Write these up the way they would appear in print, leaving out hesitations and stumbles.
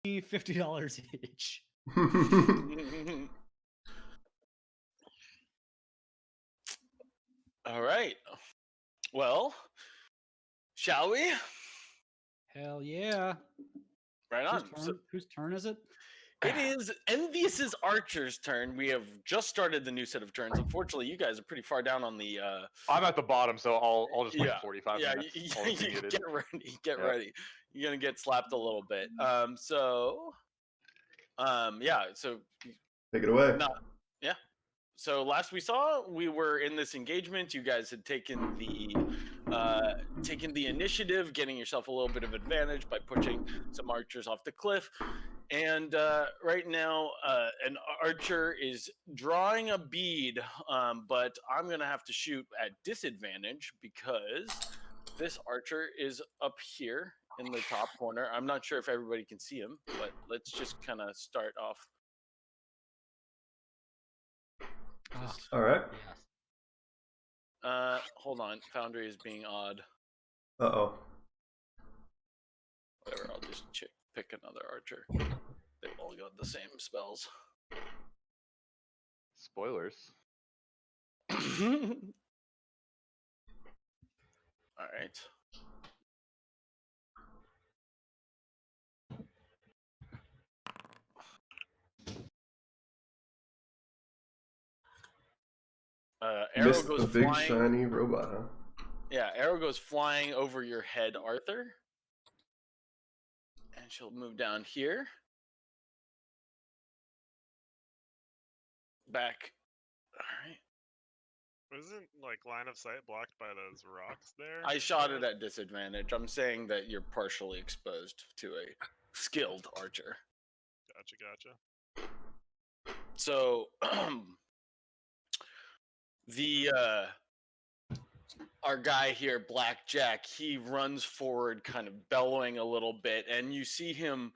$50 each. All right. Well, shall we? Hell yeah. Right on. Whose turn is it? It is Envious's Archer's turn. We have just started the new set of turns. Unfortunately, you guys are pretty far down on the. I'm at the bottom, so I'll just wait 45 yeah, minutes. Get ready. Get ready. You're gonna get slapped a little bit. So take it away. So last we saw, we were in this engagement. You guys had taken the initiative, getting yourself a little bit of advantage by pushing some archers off the cliff. And right now, an archer is drawing a bead, but I'm going to have to shoot at disadvantage because this archer is up here in the top corner. I'm not sure if everybody can see him, but let's just kind of start off. All right. Hold on. Foundry is being odd. Uh-oh. Whatever, I'll just pick another archer. They've all got the same spells. Spoilers. All right. Arrow Missed goes a big flying. shiny robot, huh? Yeah, arrow goes flying over your head, Arthur. And she'll move down here. Back. All right. Isn't like line of sight blocked by those rocks there? I shot it at disadvantage. I'm saying that you're partially exposed to a skilled archer. Gotcha. So our guy here, Blackjack, he runs forward, kind of bellowing a little bit, and you see him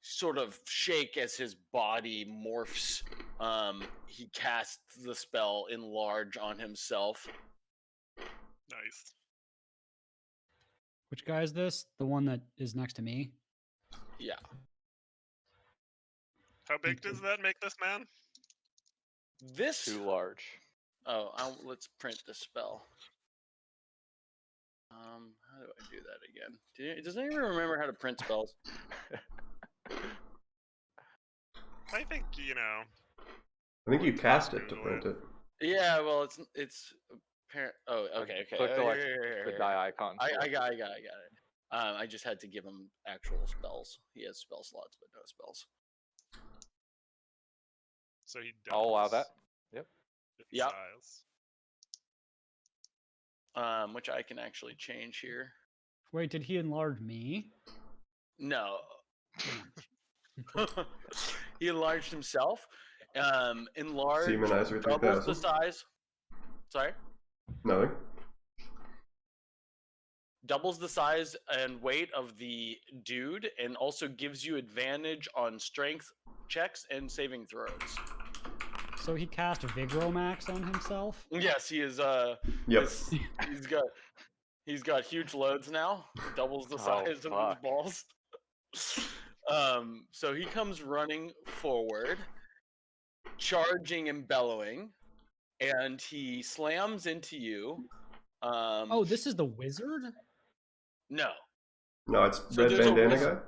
sort of shake as his body morphs. He casts the spell Enlarge on himself. Nice. Which guy is this? The one that is next to me? Yeah. How big does that make this man? This Too large. Oh, let's print the spell. How do I do that again? Does anyone remember how to print spells? I think I think you cast it to print it. Yeah, well, it's apparent. Oh, okay. Click the die icon. I got it. I just had to give him actual spells. He has spell slots, but no spells. So he does. I'll allow that. Yep. Size. Which I can actually change here. Wait, did he enlarge me? No. He enlarged himself. Enlarged Seamanizer doubles 3000. the size. Sorry? Nothing. Doubles the size and weight of the dude and also gives you advantage on strength checks and saving throws. So he cast Vigromax on himself? Yes, he is Yep. he's got huge loads now. Doubles the size of his balls. So he comes running forward, charging and bellowing, and he slams into you. Oh, this is the wizard? No. No, it's So red there's a bandana wizard.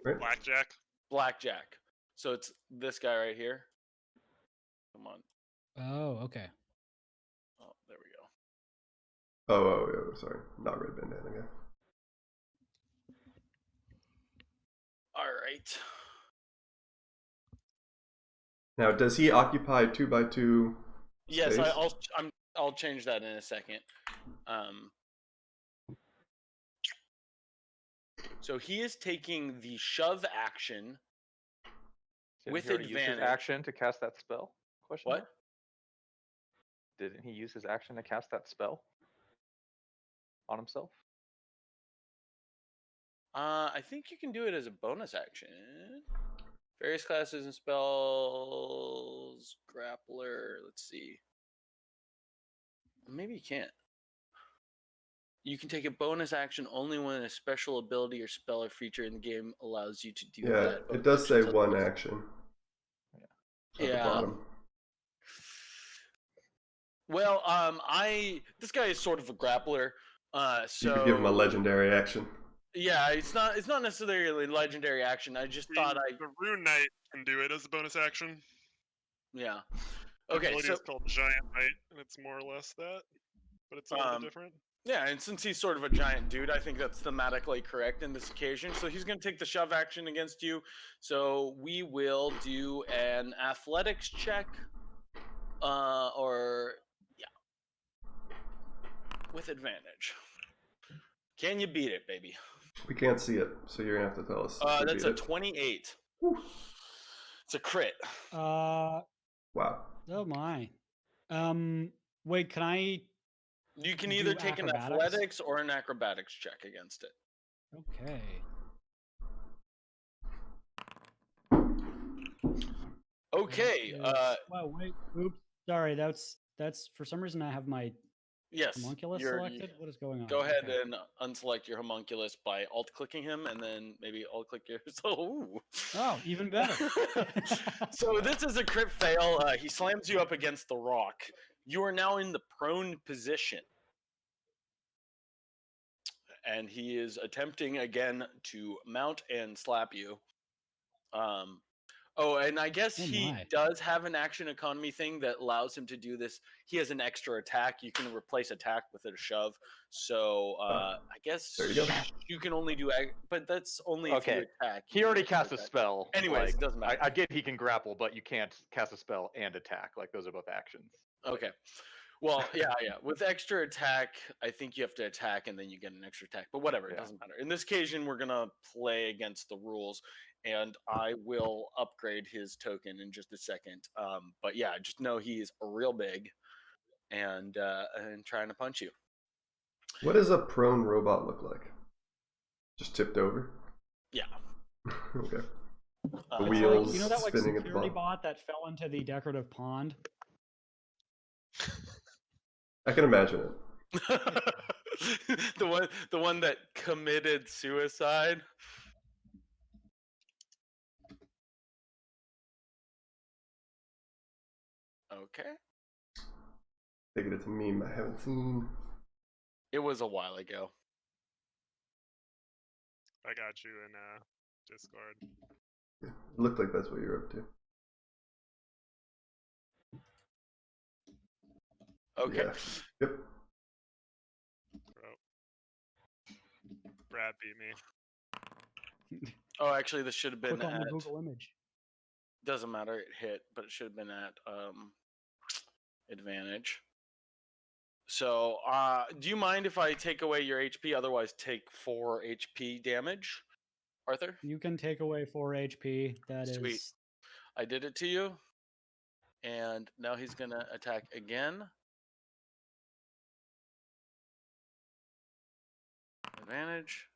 guy. Right? Blackjack. So it's this guy right here. Come on. Oh, okay. Oh, there we go. Oh, yeah, sorry. Not red bandana guy. All right. Now, does he occupy 2x2 Yes, space? I'll change that in a second. So he is taking the shove action with Didn't he already use his advantage. action to cast that spell? Question What? mark? Didn't he use his action to cast that spell on himself? I think you can do it as a bonus action. Various classes and spells, grappler. Let's see. Maybe you can't. You can take a bonus action only when a special ability or spell or feature in the game allows you to do Yeah, that. it does say Actions one otherwise- action. At the Yeah. bottom. Well, this guy is sort of a grappler. So You could give him a legendary action. yeah, it's not necessarily a legendary action. I just thought The Rune Knight can do it as a bonus action. yeah. The Okay, ability so is called Giant Knight, and it's more or less that, but it's a little bit different. yeah, and since he's sort of a giant dude, I think that's thematically correct in this occasion. So he's going to take the shove action against you. So we will do an athletics check, or yeah, with advantage. Can you beat it, baby? We can't see it, so you're gonna have to tell us. if you That's beat a it. 28. It's a crit. Wow. Oh my. Wait, can I? You can Do either take an acrobatics? athletics or an acrobatics check against it. Okay. Okay. Wow. Wait. Oops. Sorry. That's for some reason I have my Yes. homunculus you're- selected. What is going on? Go ahead Okay. and unselect your homunculus by alt-clicking him, and then maybe alt-click your. So, Oh, even better. so this is a crit fail. He slams you up against the rock. You are now in the prone position, and he is attempting again to mount and slap you. Oh, and I guess Oh he my. does have an action economy thing that allows him to do this. He has an extra attack. You can replace attack with a shove. So I guess There you go. you can only do, but that's only if Okay. you attack. He You already can't cast a attack. spell. Anyways, like, it doesn't matter. I get he can grapple, but you can't cast a spell and attack. Like those are both actions. Okay. Well, yeah. With extra attack, I think you have to attack and then you get an extra attack. But whatever, it Yeah. doesn't matter. In this occasion, we're gonna play against the rules, and I will upgrade his token in just a second. But yeah, just know he's real big, and trying to punch you. What does a prone robot look like? Just tipped over? Yeah. Okay. Uh, The It's wheels like, you know that like spinning at the security bottom. bot that fell into the decorative pond? I can imagine it. the one that committed suicide. Okay. Thinking it's a meme I haven't seen. It was a while ago. I got you in Discord. It looked like that's what you're up to. Okay. Yeah. Yep. Bro. Brad beat me. Oh, actually, this should have been Click on at. the Google image. Doesn't matter. It hit, but it should have been at advantage. So, do you mind if I take away your HP? Otherwise, take 4 HP damage, Arthur. You can take away 4 HP. That is. Sweet. I did it to you, and now he's gonna attack again. Advantage.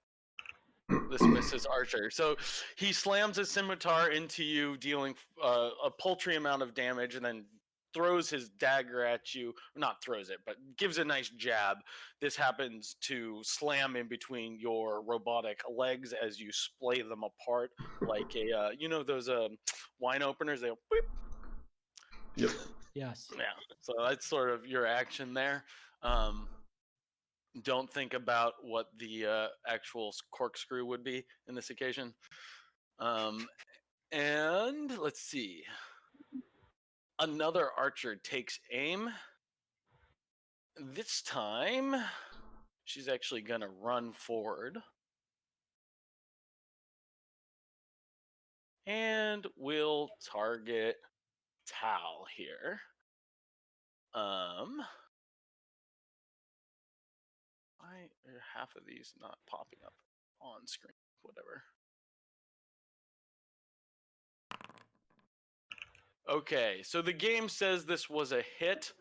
This misses Archer. So he slams his scimitar into you, dealing a paltry amount of damage, and then throws his dagger at you. Not throws it, but gives a nice jab. This happens to slam in between your robotic legs as you splay them apart like a, those wine openers. They go, "Beep." Yep. Yes. Yeah. So that's sort of your action there. Don't think about what the actual corkscrew would be in this occasion. And let's see. Another archer takes aim. This time, she's actually going to run forward. And we'll target Tal here. Why are half of these not popping up on screen? Whatever. Okay, so the game says this was a hit.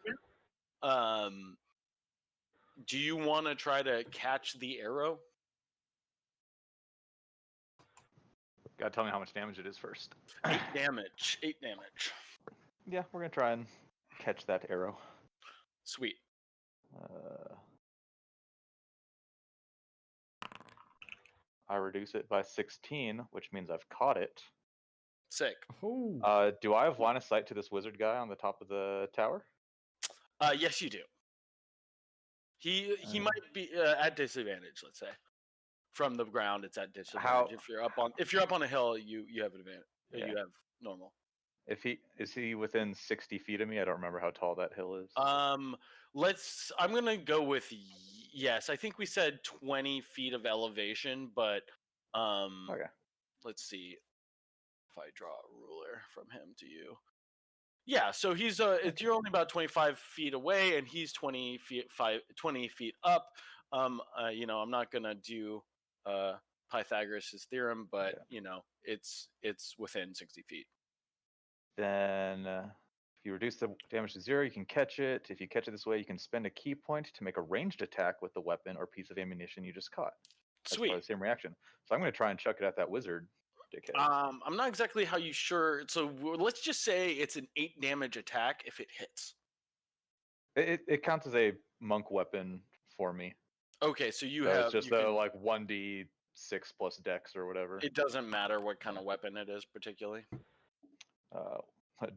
Do you want to try to catch the arrow? Gotta tell me how much damage it is first. 8 damage. 8 damage. Yeah, we're gonna try and catch that arrow. Sweet. I reduce it by 16, which means I've caught it. Sick. Oh, Do I have line of sight to this wizard guy on the top of the tower? Yes, you do. He Uh. might be at disadvantage. Let's say from the ground, it's at disadvantage. How- If you're up on a hill, you have advantage. Yeah. You have normal. If he is he within 60 feet of me? I don't remember how tall that hill is. I'm gonna go with yes. I think we said 20 feet of elevation, but Okay. let's see if I draw a ruler from him to you. Yeah, so he's you're only about 25 feet away, and he's 20 feet up. You know, I'm not gonna do Pythagoras' theorem, but Yeah. you know, it's within 60 feet. Then if you reduce the damage to 0, you can catch it. If you catch it this way, you can spend a key point to make a ranged attack with the weapon or piece of ammunition you just caught. That's part of Sweet. the same reaction. So I'm going to try and chuck it at that wizard. Dickhead. I'm not exactly how you sure. So let's just say it's an 8 damage attack if it hits. It counts as a monk weapon for me. Okay, so you So have it's just you can- like 1d6 plus dex or whatever. It doesn't matter what kind of weapon it is, particularly.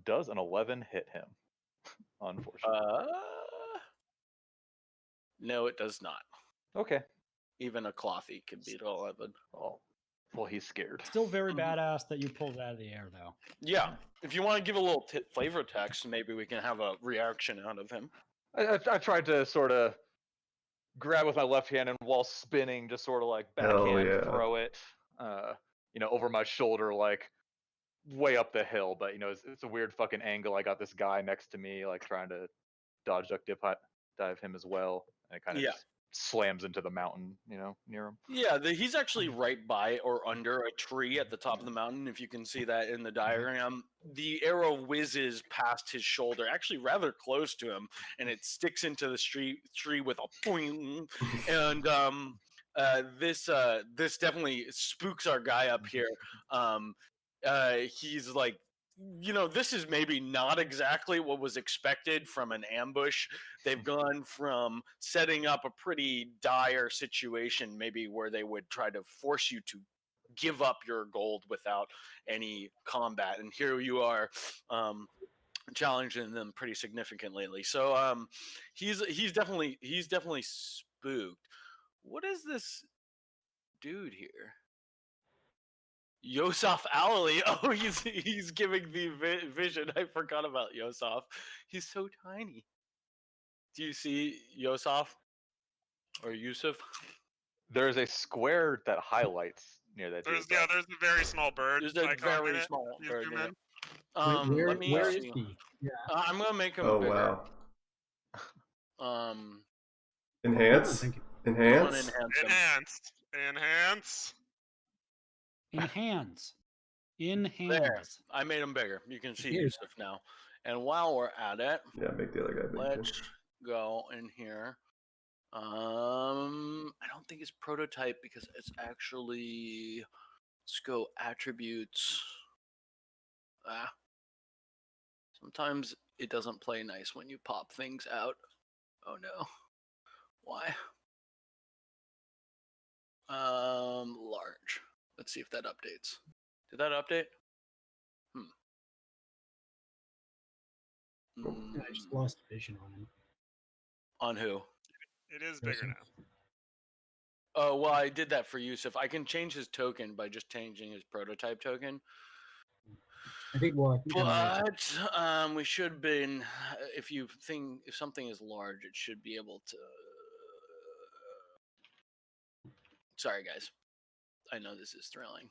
Does an 11 hit him? Unfortunately. No, it does not. Okay. Even a clothy can beat 11. Well, he's scared. still very Mhm. badass that you pulled it out of the air, though. Yeah, if you want to give a little flavor text, maybe we can have a reaction out of him. I tried to sort of grab with my left hand and while spinning, just sort of like Hell backhand yeah. throw it, over my shoulder, like way up the hill. But it's a weird fucking angle. I got this guy next to me, like trying to dodge duck dive him as well, and it kind of Yeah. just slams into the mountain, near him. Yeah, he's actually right by or under a tree at the top of the mountain. If you can see that in the diagram, the arrow whizzes past his shoulder, actually rather close to him, and it sticks into the tree with a boing. And this definitely spooks our guy up here. He's like, this is maybe not exactly what was expected from an ambush. They've gone from setting up a pretty dire situation, maybe where they would try to force you to give up your gold without any combat, and here you are challenging them pretty significantly. So he's definitely spooked. What is this dude here? Yosef Alali. Oh, he's giving the vision. I forgot about Yosef. He's so tiny. Do you see Yosef or Yusuf? There's a square that highlights near that. There's dude, but there's a very small bird. There's a icon in very it. small You bird zoom in in. it. Let me where is see. he? Yeah. I'm gonna make him Oh bigger. wow. Um, Enhance? Thank you. I wanna Enhance? enhance him. Enhance. Enhance. There. Enhance. I made him bigger. You can see Here. Yusuf now. And while we're at it, Yeah, make the other guy big. let's go in here. I don't think it's prototype because it's actually, let's go attributes. Sometimes it doesn't play nice when you pop things out. Oh no. Why? Large. Let's see if that updates. Did that update? I just lost vision on him. On who? It is bigger now. Oh, well, I did that for Yusuf. I can change his token by just changing his prototype token. I think. Well, I think I might- But we should have been. If something is large, it should be able to. Sorry, guys. I know this is thrilling.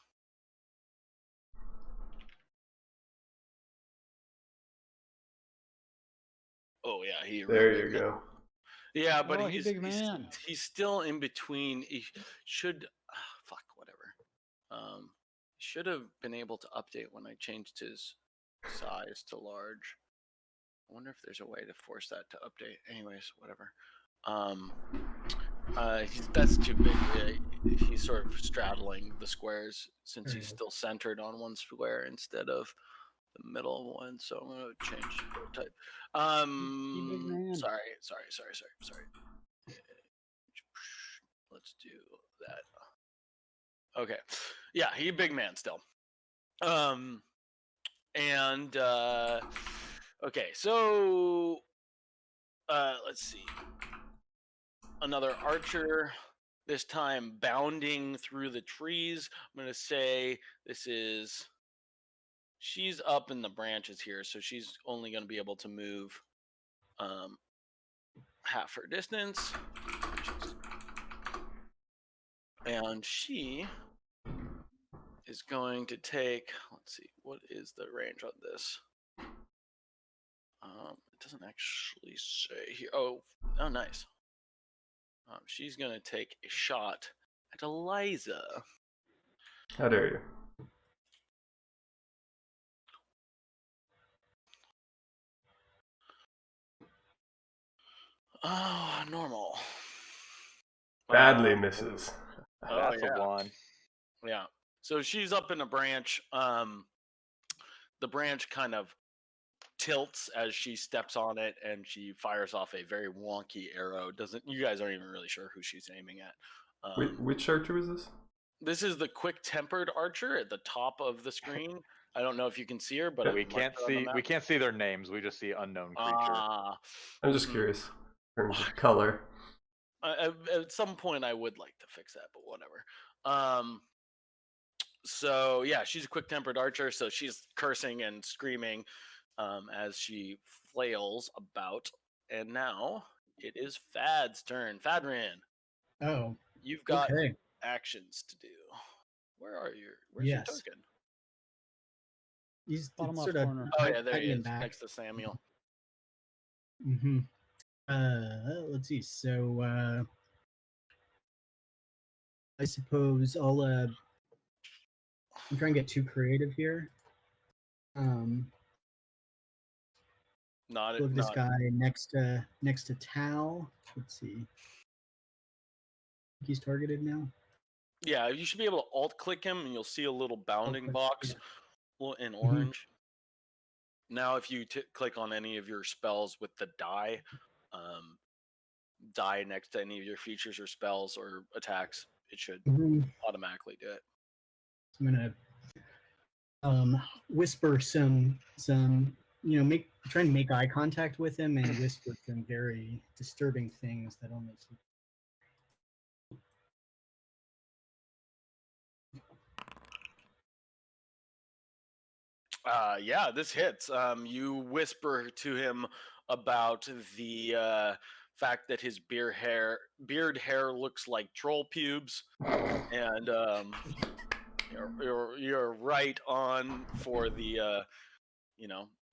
Oh yeah, he. There you go. Yeah, but Oh, he's big man. he's still in between. He should. Fuck, whatever. Should have been able to update when I changed his size to large. I wonder if there's a way to force that to update. Anyways, whatever. That's too big. He's sort of straddling the squares since he's still centered on one square instead of the middle one. So I'm gonna change the prototype. big man. Sorry. Let's do that. Okay. Yeah, he a big man still. And okay, so let's see. Another archer, this time bounding through the trees. I'm gonna say she's up in the branches here, so she's only gonna be able to move half her distance. And she is going to take, let's see, what is the range on this? It doesn't actually say here. Oh, nice. She's going to take a shot at Eliza. How dare you? Oh, normal. Badly misses. Oh, That's yeah. a one. Yeah. So she's up in a branch. The branch kind of tilts as she steps on it, and she fires off a very wonky arrow. You guys aren't even really sure who she's aiming at. Which archer was this? This is the quick-tempered archer at the top of the screen. I don't know if you can see her, but We can't see their names. We just see unknown creature. I'm just curious in terms of color. At some point, I would like to fix that, but whatever. So yeah, she's a quick-tempered archer, so she's cursing and screaming as she flails about. And now it is Fad's turn. Fadran, Oh, you've got okay. actions to do. Where's your token? He's Bottom sort left of corner. Oh yeah, there he hiding is, back. next to Samuel. Mm-hmm. Let's see. So, I suppose I'll I'm trying to get too creative here. Look, this guy next to Tal. Let's see. He's targeted now. Yeah, you should be able to alt-click him, and you'll see a little bounding Alt-click, box in orange. Now, if you click on any of your spells with the die next to any of your features or spells or attacks, it should automatically do it. So I'm gonna whisper some try and make eye contact with him and whisper some very disturbing things that only. Yeah, this hits. You whisper to him about the fact that his beard hair looks like troll pubes, and you're right on for the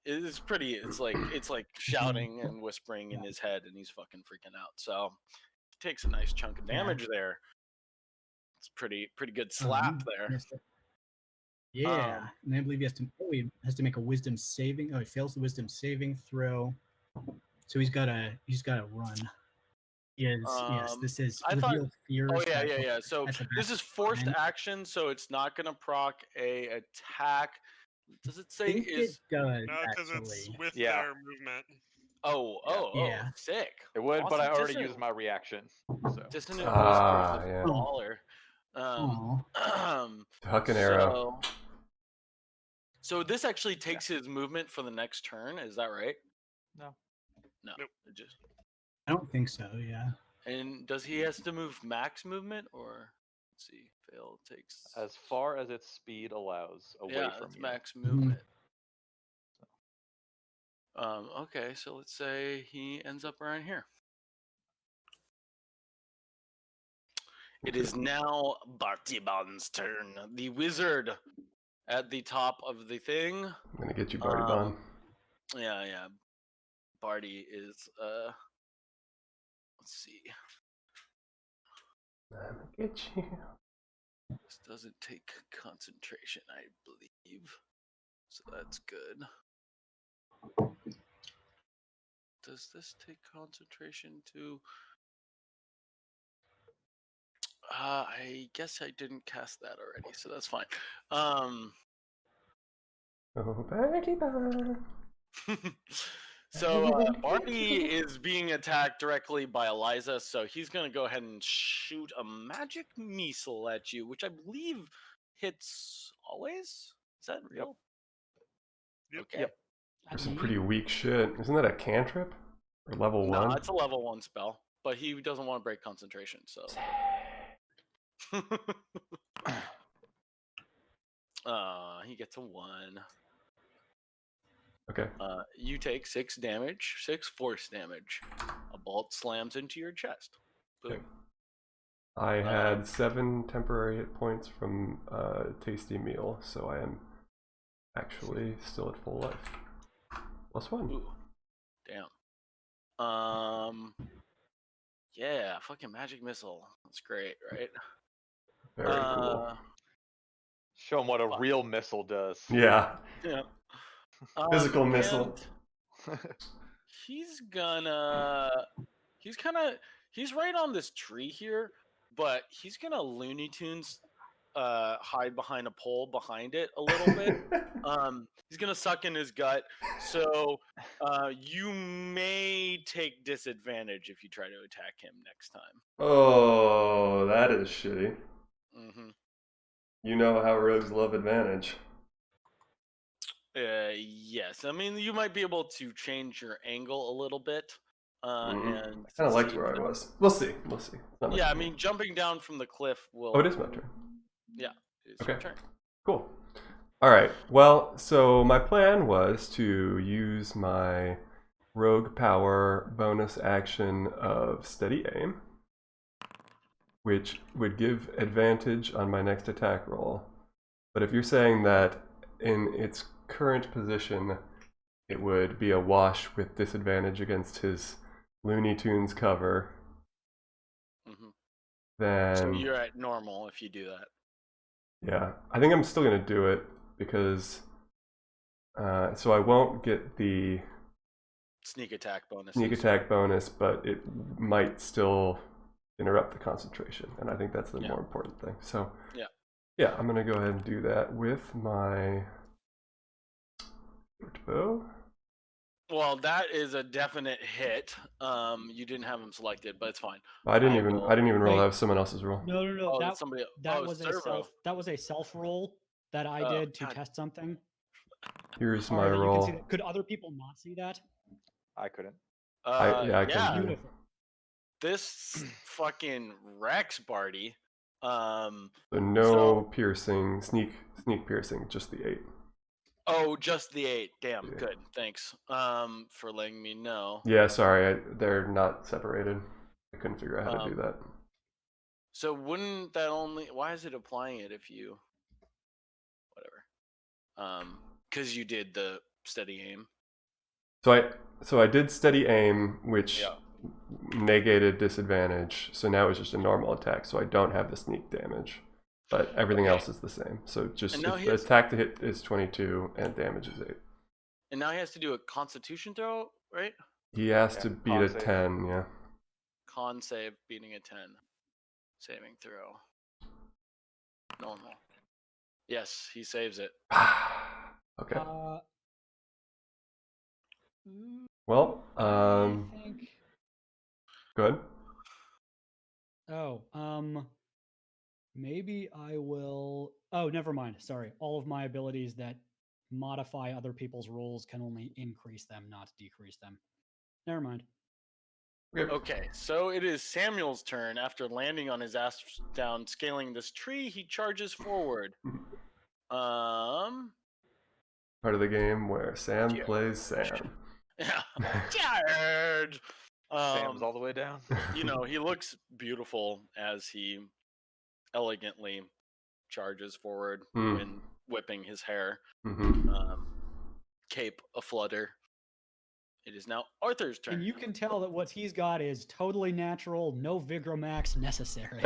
it's pretty. It's like shouting and whispering in his head, and he's fucking freaking out. So he takes a nice chunk of damage there. It's pretty good slap there. Yeah, and I believe he has to make a wisdom saving. Oh, he fails the wisdom saving throw, so he's got to run. Yes, this is reveal fears. Oh yeah. So this is forced action, so it's not gonna proc a attack. Does it say it does? No, because it's with Yeah. their movement. Oh, sick. It would, but I Awesome. already used my reaction. So. Dissonant yeah. baller. Huck an arrow. So this actually takes his movement for the next turn. Is that right? No. Nope. I don't think so. Yeah. And does he has to move max movement, or let's see, fail takes As far as its speed allows away from you. max movement. Okay, so let's say he ends up around here. It is now Bartiban's turn. The wizard at the top of the thing. I'm gonna get you, Bartiban. Yeah. Barty is let's see. I'm gonna get you. This doesn't take concentration, I believe. So that's good. Does this take concentration too? I guess I didn't cast that already, so that's fine. Oh, Bartiban. So Barney is being attacked directly by Eliza, so he's gonna go ahead and shoot a magic missile at you, which I believe hits always. Is that real? Yep. Okay. Yep. That's some pretty weak shit. Isn't that a cantrip? Or level No, 1? it's a level 1 spell, but he doesn't want to break concentration, so. He gets a 1. Okay. You take 6 damage, 6 force damage. A bolt slams into your chest. Boom. Okay. I had 7 temporary hit points from tasty meal, so I am actually still at full life. +1. Ooh. Damn. Yeah, fucking magic missile. That's great, right? Very cool. Show him what a Fuck. real missile does. Yeah. Yeah. Physical missile. and He's right on this tree here, but he's gonna Looney Tunes hide behind a pole behind it a little bit. He's gonna suck in his gut, so you may take disadvantage if you try to attack him next time. Oh, that is shitty. Mm-hmm. You know how rogues love advantage. Yes, I mean you might be able to change your angle a little bit. And I kind of liked see where if I was. We'll see. We'll see. Not much Yeah, I more. mean jumping down from the cliff will. Oh, it is my turn. Yeah, it's Okay. your turn. Cool. All right. Well, so my plan was to use my rogue power bonus action of steady aim, which would give advantage on my next attack roll. But if you're saying that in its current position, it would be a wash with disadvantage against his Looney Tunes cover, Mm-hmm. then So you're at normal if you do that. yeah, I think I'm still gonna do it because so I won't get the Sneak attack bonus. sneak attack bonus, but it might still interrupt the concentration, and I think that's the Yeah. more important thing. So Yeah. I'm gonna go ahead and do that with my short bow. Well, that is a definite hit. You didn't have him selected, but it's fine. I didn't I even will- roll. Wait. That was someone else's roll. No, Oh, that that's somebody. that oh, was Servo. a self roll that I Oh, did to God. test something. Here's Or my that you can roll. see that. Could other people not see that? I couldn't. I can yeah, do- Beautiful. this fucking Rex Barty. So no So- piercing, sneak piercing, just the 8. Oh, just the 8. Damn, Yeah. good. Thanks. For letting me know. Yeah, sorry, they're not separated. I couldn't figure out how to do that. So wouldn't that only? Why is it applying it if you? Whatever. Because you did the steady aim. So I did steady aim, which Yeah. negated disadvantage. So now it's just a normal attack. So I don't have the sneak damage, but everything Okay. else is the same. So just And now it's he has- attack to hit is 22 and damage is 8. And now he has to do a Constitution throw, right? He has Yeah, to beat con a save. 10. Yeah. Con save, beating a 10. Saving throw. Normal. Yes, he saves it. Okay. Well, Well, I think. go ahead. Oh, maybe I will. Oh, never mind. Sorry. All of my abilities that modify other people's rolls can only increase them, not decrease them. Never mind. Okay, so it is Samuel's turn. After landing on his ass down, scaling this tree, he charges forward. Part of the game where Sam Yeah. plays Sam. Yeah, charge. Sam's all the way down. You know, he looks beautiful as he elegantly charges forward, Hmm. and whipping his hair, Mm-hmm. cape aflutter. It is now Arthur's turn. And you can tell that what he's got is totally natural, no Vigromax necessary.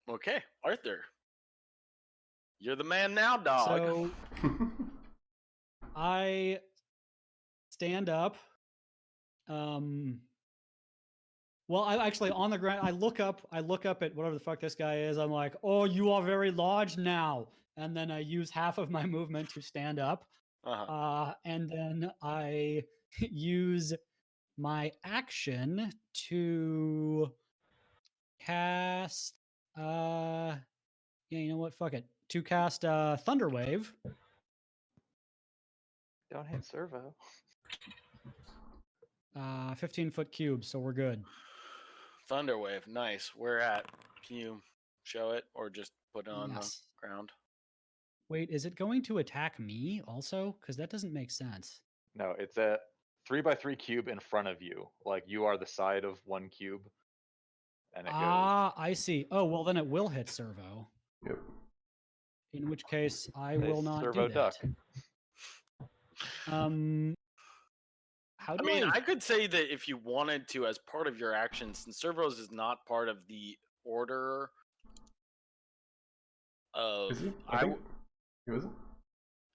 Okay, Arthur. You're the man now, dog. So I stand up. Well, I actually on the ground. I look up at whatever the fuck this guy is. I'm like, oh, you are very large now. And then I use half of my movement to stand up. And then I use my action to cast. Yeah, you know what? Fuck it. To cast Thunder Wave. Don't hit servo. 15-foot cube, so we're good. Thunderwave, nice. Where at? Can you show it or just put it on Yes. the ground? Wait, is it going to attack me also? Because that doesn't make sense. No, it's a 3x3 cube in front of you. Like you are the side of one cube, and it goes. I see. Oh, well, then it will hit servo. Yep. In which case, I Nice will not servo do that. duck. How I do mean, I could say that if you wanted to, as part of your actions, since servos is not part of the order of. Is he? I think he wasn't.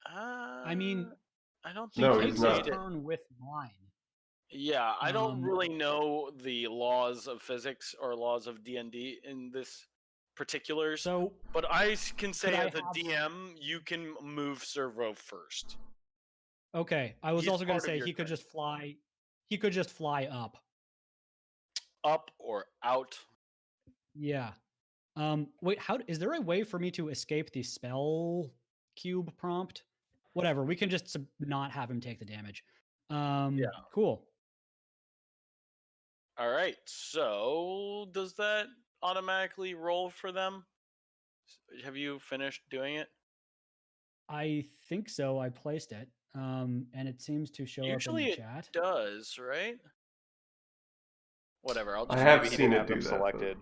I mean, I don't he think No, he takes he's his not. turn with mine. Yeah, I don't Um, really know the laws of physics or laws of D&D in this particulars. So But I can say I as a have- DM, you can move servo first. okay, I was He's also going part to of say your he could turn. just fly. He could just fly up. Up or out. Yeah. Wait, how is there a way for me to escape the spell cube prompt? Whatever, we can just not have him take the damage. Yeah. Cool. All right. So does that automatically roll for them? Have you finished doing it? I think so. I placed it. And it seems to show Usually up in it the chat. does, right? Whatever. I'll I just have Maybe he seen didn't it have do them that. selected.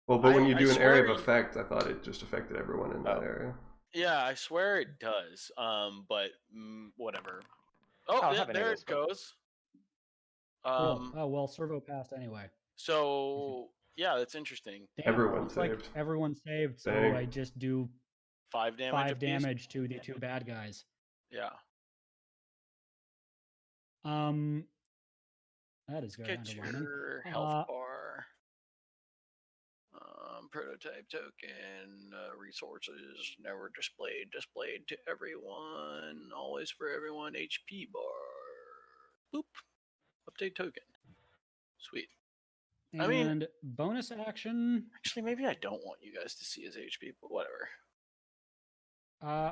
But when I you do an area swear of effect, I thought it just affected everyone in that Oh. area. Yeah, I swear it does. But whatever. Oh, I don't yeah, have any of there those it goes. Cool. Oh well, servo passed anyway. So yeah, that's interesting. Damn, Everyone looks like saved. everyone saved, so Dang. I just do 5 damage. 5 apiece? damage to the 2 bad guys. Yeah. That is very Get underwhelming. your health bar. Prototype token, resources never displayed to everyone, always for everyone, HP bar. Boop. Update token. Sweet. And I mean- bonus action. Actually, maybe I don't want you guys to see his HP, but whatever.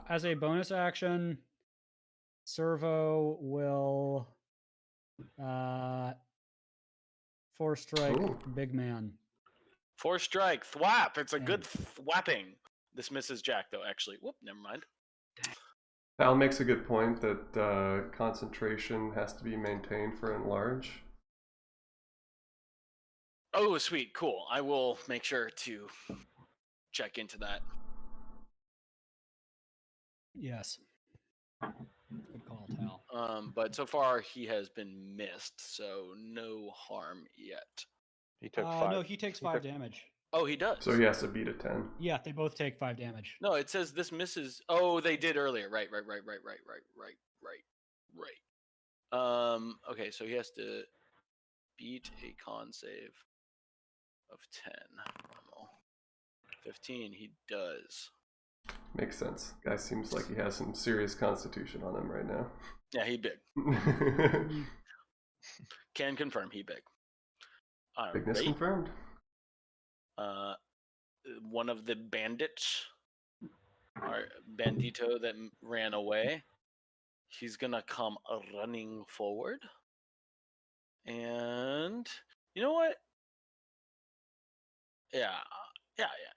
As a bonus action, servo will 4 strike Ooh. big man. 4 strike, thwap. It's a Dang. good thwapping. This misses Jack, though, actually. Whoop, never mind. Val makes a good point that concentration has to be maintained for enlarge. Oh, sweet, cool. I will make sure to check into that. Yes. Good call, Tal. But so far he has been missed, so no harm yet. He took 5. No, he takes 5 took- damage. Oh, he does. So he has to beat a 10. Yeah, they both take 5 damage. No, it says this misses. Oh, they did earlier. Right. Okay, so he has to beat a con save of 10. Normal. 15, he does. Makes sense. Guy seems like he has some serious constitution on him right now. Yeah, he big. Can confirm he big. Bigness Alright. confirmed. One of the bandits, or bandito that ran away, he's gonna come running forward. And you know what? Yeah,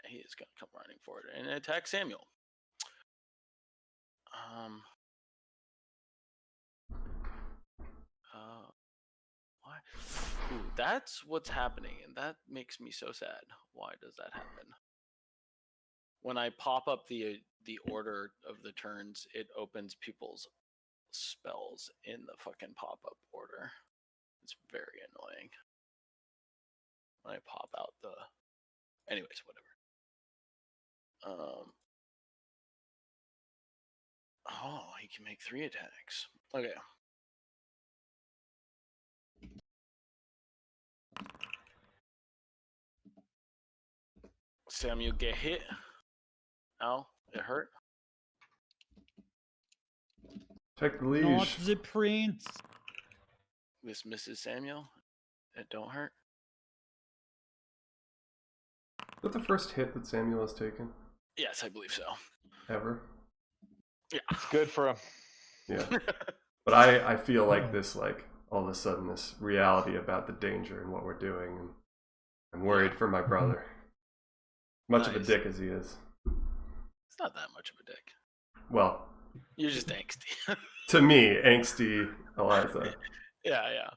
he is gonna come running forward and attack Samuel. Why? Ooh, that's what's happening, and that makes me so sad. Why does that happen? When I pop up the order of the turns, it opens people's spells in the fucking pop-up order. It's very annoying. When I pop out the... Anyways, whatever. Oh, he can make 3 attacks. Okay. Samuel get hit. Ow, it hurt. Check the Not leash. the prince. This misses Samuel. It don't hurt. Is that the first hit that Samuel has taken Yes, I believe so. ever? Yeah. It's good for him. Yeah. But I feel like this, like, all of a sudden, this reality about the danger and what we're doing, and I'm worried for my brother. Much of a Nice. dick as he is. It's not that much of a dick. Well, You're just angsty. to me, angsty Eliza. Yeah,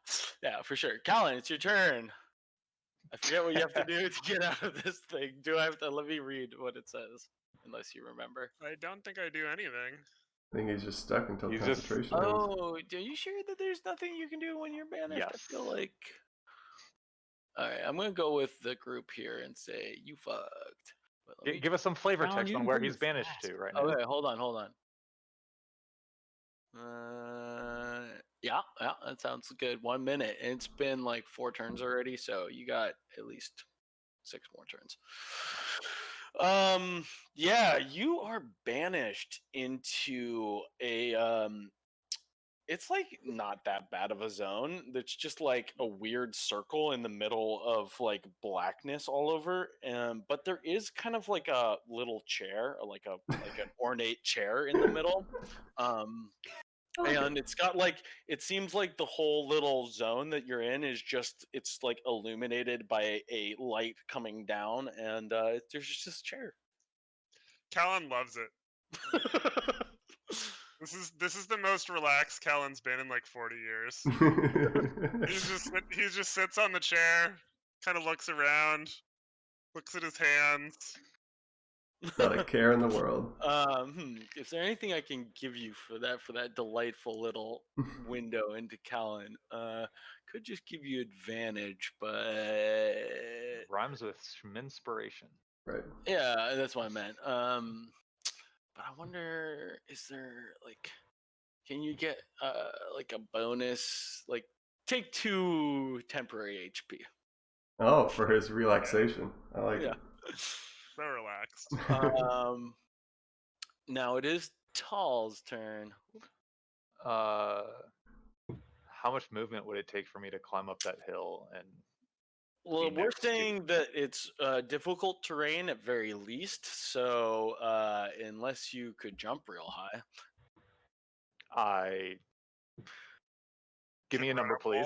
for sure. Colin, it's your turn. I forget what you have to do to get out of this thing. Do I have to? Let me read what it says, unless you remember. I don't think I do anything. I think he's just stuck until He's just- concentration ends. Oh, are you sure that there's nothing you can do when you're banished? I feel Yes. like. All right, I'm gonna go with the group here and say you fucked. But let me Give us some flavor Alan, text you on can where bring he's the banished flask. to right now. Okay, hold on. Yeah, that sounds good. 1 minute. And it's been like 4 turns already, so you got at least 6 more turns. Yeah, you are banished into a it's like not that bad of a zone. It's just like a weird circle in the middle of like blackness all over. But there is kind of like a little chair, or like an ornate chair in the middle. And it's got like, it seems like the whole little zone that you're in is just, it's like illuminated by a light coming down, and there's just this chair. Callan loves it. This is the most relaxed Callan's been in like 40 years. He just sits on the chair, kind of looks around, looks at his hands. Not a care in the world. Is there anything I can give you for that delightful little window into Callan? Could just give you advantage, but Rhymes with inspiration. Right. yeah, that's what I meant. But I wonder, is there like, can you get like a bonus? Like, take 2 temporary HP. Oh, for his relaxation. I like Yeah. it. So relaxed. Now it is Tall's turn. How much movement would it take for me to climb up that hill? And Well, be we're next to- saying that it's difficult terrain at very least. So unless you could jump real high, give me a number, please.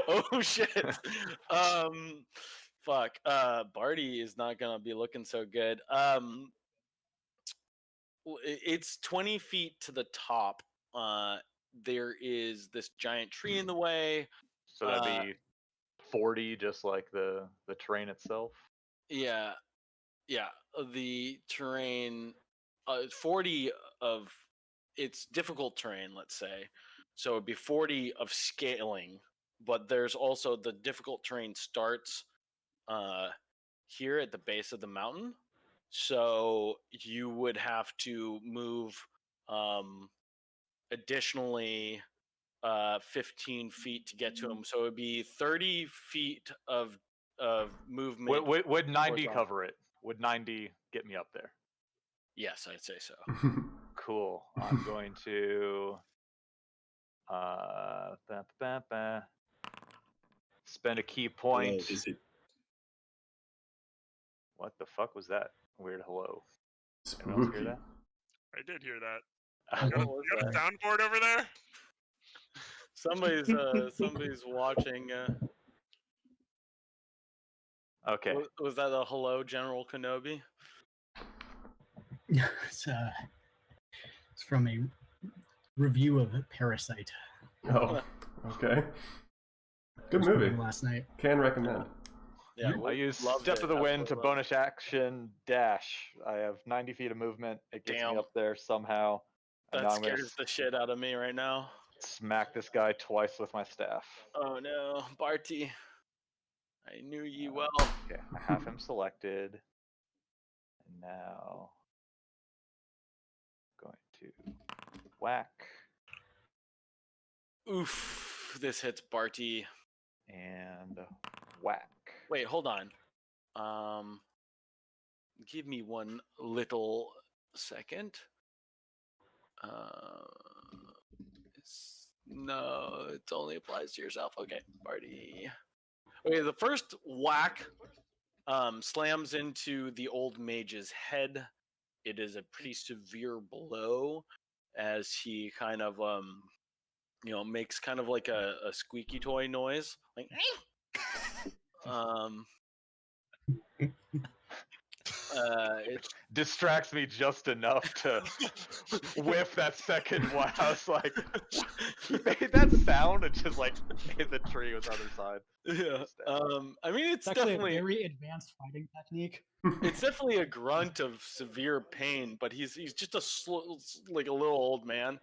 oh shit. Fuck. Barty is not gonna be looking so good. It's 20 feet to the top. There is this giant tree in the way. So that'd be 40, just like the terrain itself. Yeah. The terrain, 40 of it's difficult terrain, let's say. So it'd be 40 of scaling, but there's also the difficult terrain starts here at the base of the mountain. So you would have to move additionally 15 feet to get to him. So it would be 30 feet of movement. Would 90 horizontal. cover it? Would 90 get me up there? Yes, I'd say so. Cool. I'm going to spend a key point. Hello, is it? What the fuck was that? Weird hello. Anyone else hear Spooky. that? I did hear that. What You was got a that? soundboard over there? Somebody's watching. Okay. Was that a hello, General Kenobi? It's from a review of Parasite. Oh, okay. Good Watched the movie. last night. Can recommend. Yeah, I we use loved Step it, of the Wind to absolutely loved bonus action dash. I have 90 feet of movement. It gets Damn. me up there somehow. it. And That now I'm going to scares the shit out of me right now. smack this guy twice with my staff. Oh no, Barty. I knew you well. Okay, I have him selected. And now going to whack Oof, this hits Barty. and whack. Wait, hold on. Give me one little second. No, it only applies to yourself. Okay, party. Okay, the first whack slams into the old mage's head. It is a pretty severe blow as he kind of makes kind of like a squeaky toy noise, like it Distracts me just enough to whiff that second blast. I was like, he made that sound and just like hit the tree with the other side. yeah. I mean, it's It's actually definitely a very advanced fighting technique. it's definitely a grunt of severe pain, but he's just like a little old man,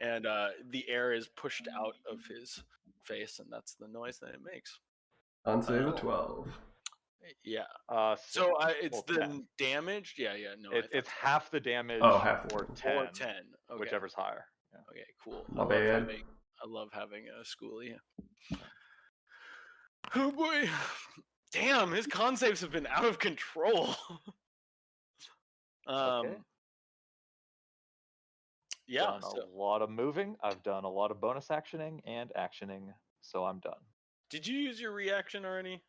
and the air is pushed out of his face, and that's the noise that it makes. On save Oh. a 12. Yeah. So It's well, the 10. damage. Yeah. No. It's half the damage half the or damage. 10, or 10. Okay. whichever's higher. Yeah. Okay. Cool. My bad. I love having a schoolie. Oh boy. Damn, his con saves have been out of control. Okay. Yeah. Done a lot of moving. I've done a lot of bonus actioning and actioning, so I'm done. Did you use your reaction already?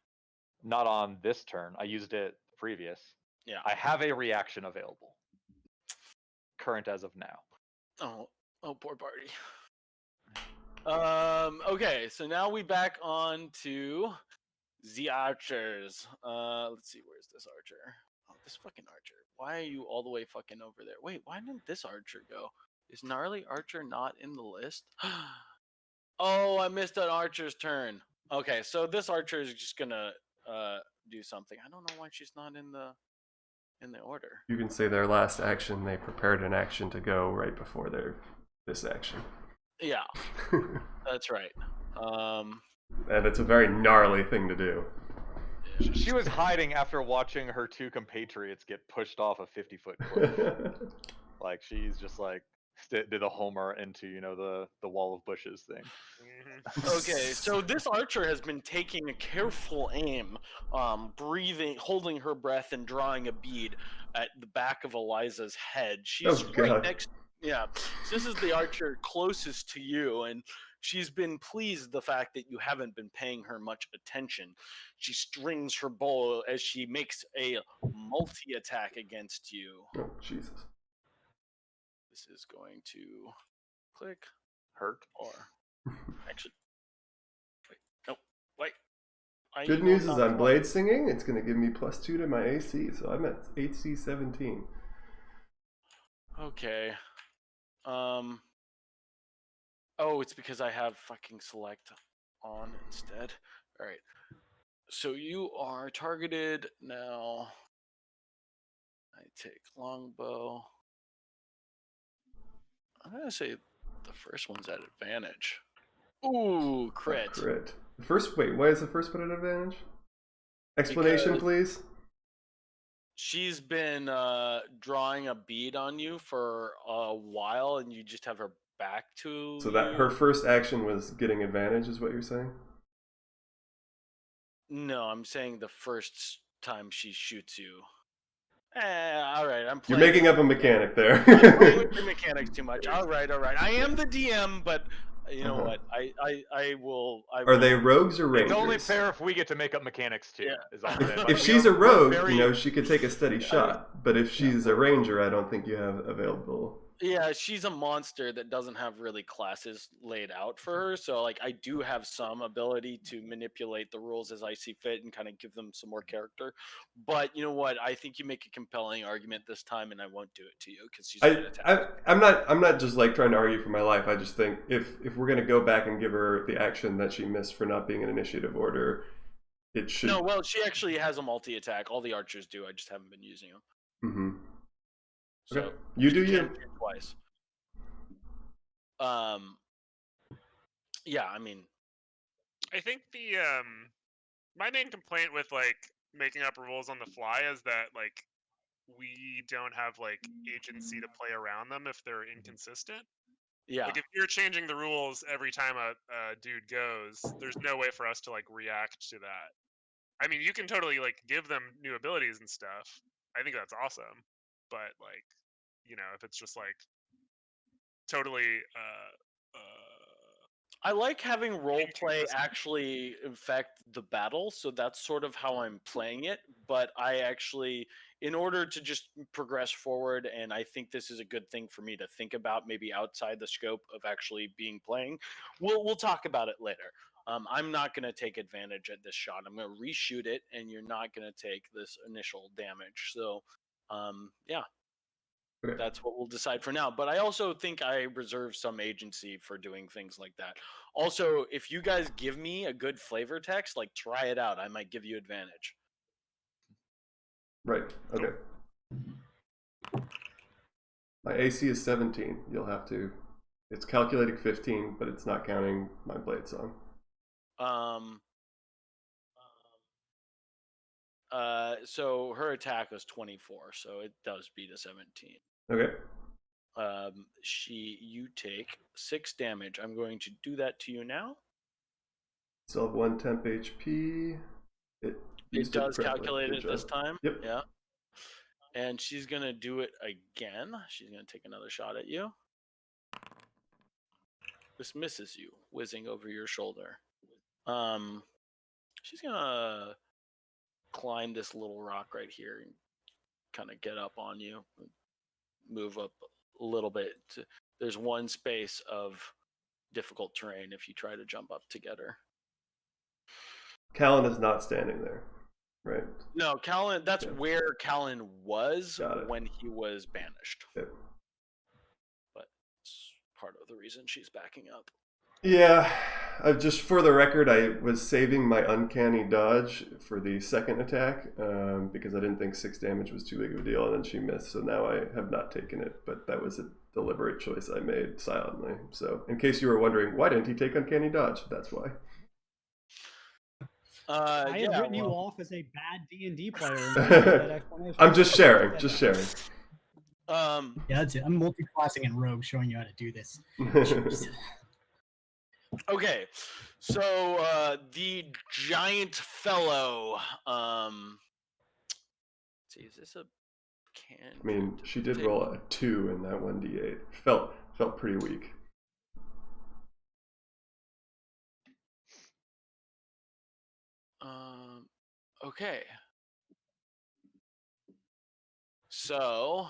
Not on this turn. I used it previous. Yeah. I have a reaction available. Current as of now. Oh, poor party. Okay, so now we back on to the archers. Let's see, where's this archer? Oh, this fucking archer. Why are you all the way fucking over there? Wait, why didn't this archer go? Is gnarly archer not in the list? Oh, I missed an archer's turn. Okay, so this archer is just gonna do something. I don't know why she's not in the order. You can say their last action, they prepared an action to go right before this action. Yeah, that's right. And it's a very gnarly thing to do. She was hiding after watching her two compatriots get pushed off a 50-foot cliff. Like she's just like did a homer into the wall of bushes thing. Okay, so this archer has been taking a careful aim, breathing, holding her breath, and drawing a bead at the back of Eliza's head. She's right next. Yeah, so this is the archer closest to you, and she's been pleased the fact that you haven't been paying her much attention. She strings her bow as she makes a multi-attack against you. Oh, Jesus. This is going to click. Hurt. Or actually, wait, no, wait. Good news is I'm blade singing. It's going to give me +2 to my AC, so I'm at AC 17. Okay. Oh, it's because I have fucking select on instead. All right. So you are targeted now. I take longbow. I'm gonna say the first one's at advantage. Ooh, crit. Crit. Wait, why is the first one at advantage? Explanation, please. She's been drawing a bead on you for a while, and you just have her back to. So that her first action was getting advantage, is what you're saying? No, I'm saying the first time she shoots you. All right, I'm playing. You're making up a mechanic there. I'm playing with the mechanics too much. All right. I am the DM, but you know what? I will. Are they rogues or rangers? It's only fair if we get to make up mechanics too. Yeah. Is all I'm saying. Like, if she's a rogue, very... she could take a steady shot. But if she's a ranger, I don't think you have available. Yeah, she's a monster that doesn't have really classes laid out for her. So, like, I do have some ability to manipulate the rules as I see fit and kind of give them some more character. But you know what? I think you make a compelling argument this time, and I won't do it to you because she's going to attack. I'm not just like trying to argue for my life. I just think if we're going to go back and give her the action that she missed for not being in initiative order, it should. No, well, she actually has a multi-attack. All the archers do. I just haven't been using them. Mm-hmm. So okay. You do you. Twice. Yeah, I mean, I think the my main complaint with like making up rules on the fly is that like we don't have like agency to play around them if they're inconsistent. Yeah. Like if you're changing the rules every time a dude goes, there's no way for us to like react to that. I mean, you can totally like give them new abilities and stuff. I think that's awesome. But like, you know, if it's just like totally I like having role play actually affect the battle, so that's sort of how I'm playing it. But I actually, in order to just progress forward, and I think this is a good thing for me to think about, maybe outside the scope of actually being playing. We'll talk about it later. I'm not going to take advantage at this shot. I'm going to reshoot it, and you're not going to take this initial damage. So, yeah. Okay. That's what we'll decide for now. But I also think I reserve some agency for doing things like that. Also, if you guys give me a good flavor text, like try it out, I might give you advantage. Right. Okay. My AC is 17. You'll have to. It's calculating 15, but it's not counting my blade song. So her attack was 24, so it does beat a 17. Okay. You take 6 damage. I'm going to do that to you now. Still have 1 temp HP. It does calculate it this time. Yep. Yeah. And she's gonna do it again. She's gonna take another shot at you. This misses you, whizzing over your shoulder. She's gonna climb this little rock right here and kind of get up on you, move up a little bit. There's one space of difficult terrain if you try to jump up to get her. Callan is not standing there, right? No, Callan. That's where Callan was when he was banished. Yep. But it's part of the reason she's backing up. Yeah, just for the record, I was saving my uncanny dodge for the second attack because I didn't think 6 damage was too big of a deal, and then she missed, so now I have not taken it, but that was a deliberate choice I made silently. So in case you were wondering, why didn't he take uncanny dodge? That's why. I had written you off as a bad D&D player. I'm just sharing. Yeah, that's it. I'm multi-classing in Rogue, showing you how to do this. Okay, so the giant fellow. Let's see, is this a can? I mean, she did roll a 2 in that 1d8. Felt pretty weak. Okay. So,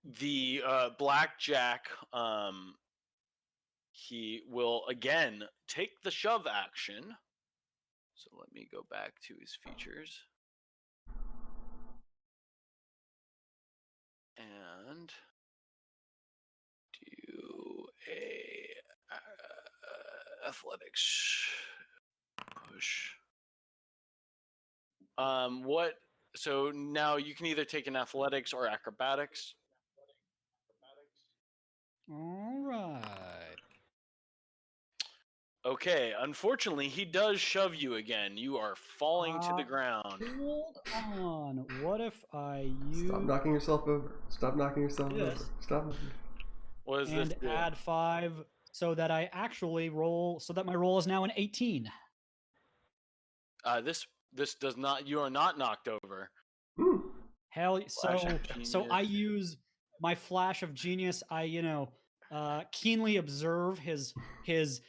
the blackjack, he will again take the shove action. So let me go back to his features. And do a athletics push. What? So now you can either take an athletics or acrobatics. All right. Okay, unfortunately, he does shove you again. You are falling to the ground. Hold on. What if I use... Stop knocking yourself over. Stop knocking yourself over. Stop. What is and this? Add 5 so that I actually roll, so that my roll is now an 18. This does not. You are not knocked over. Hell, so I use my flash of genius. I keenly observe his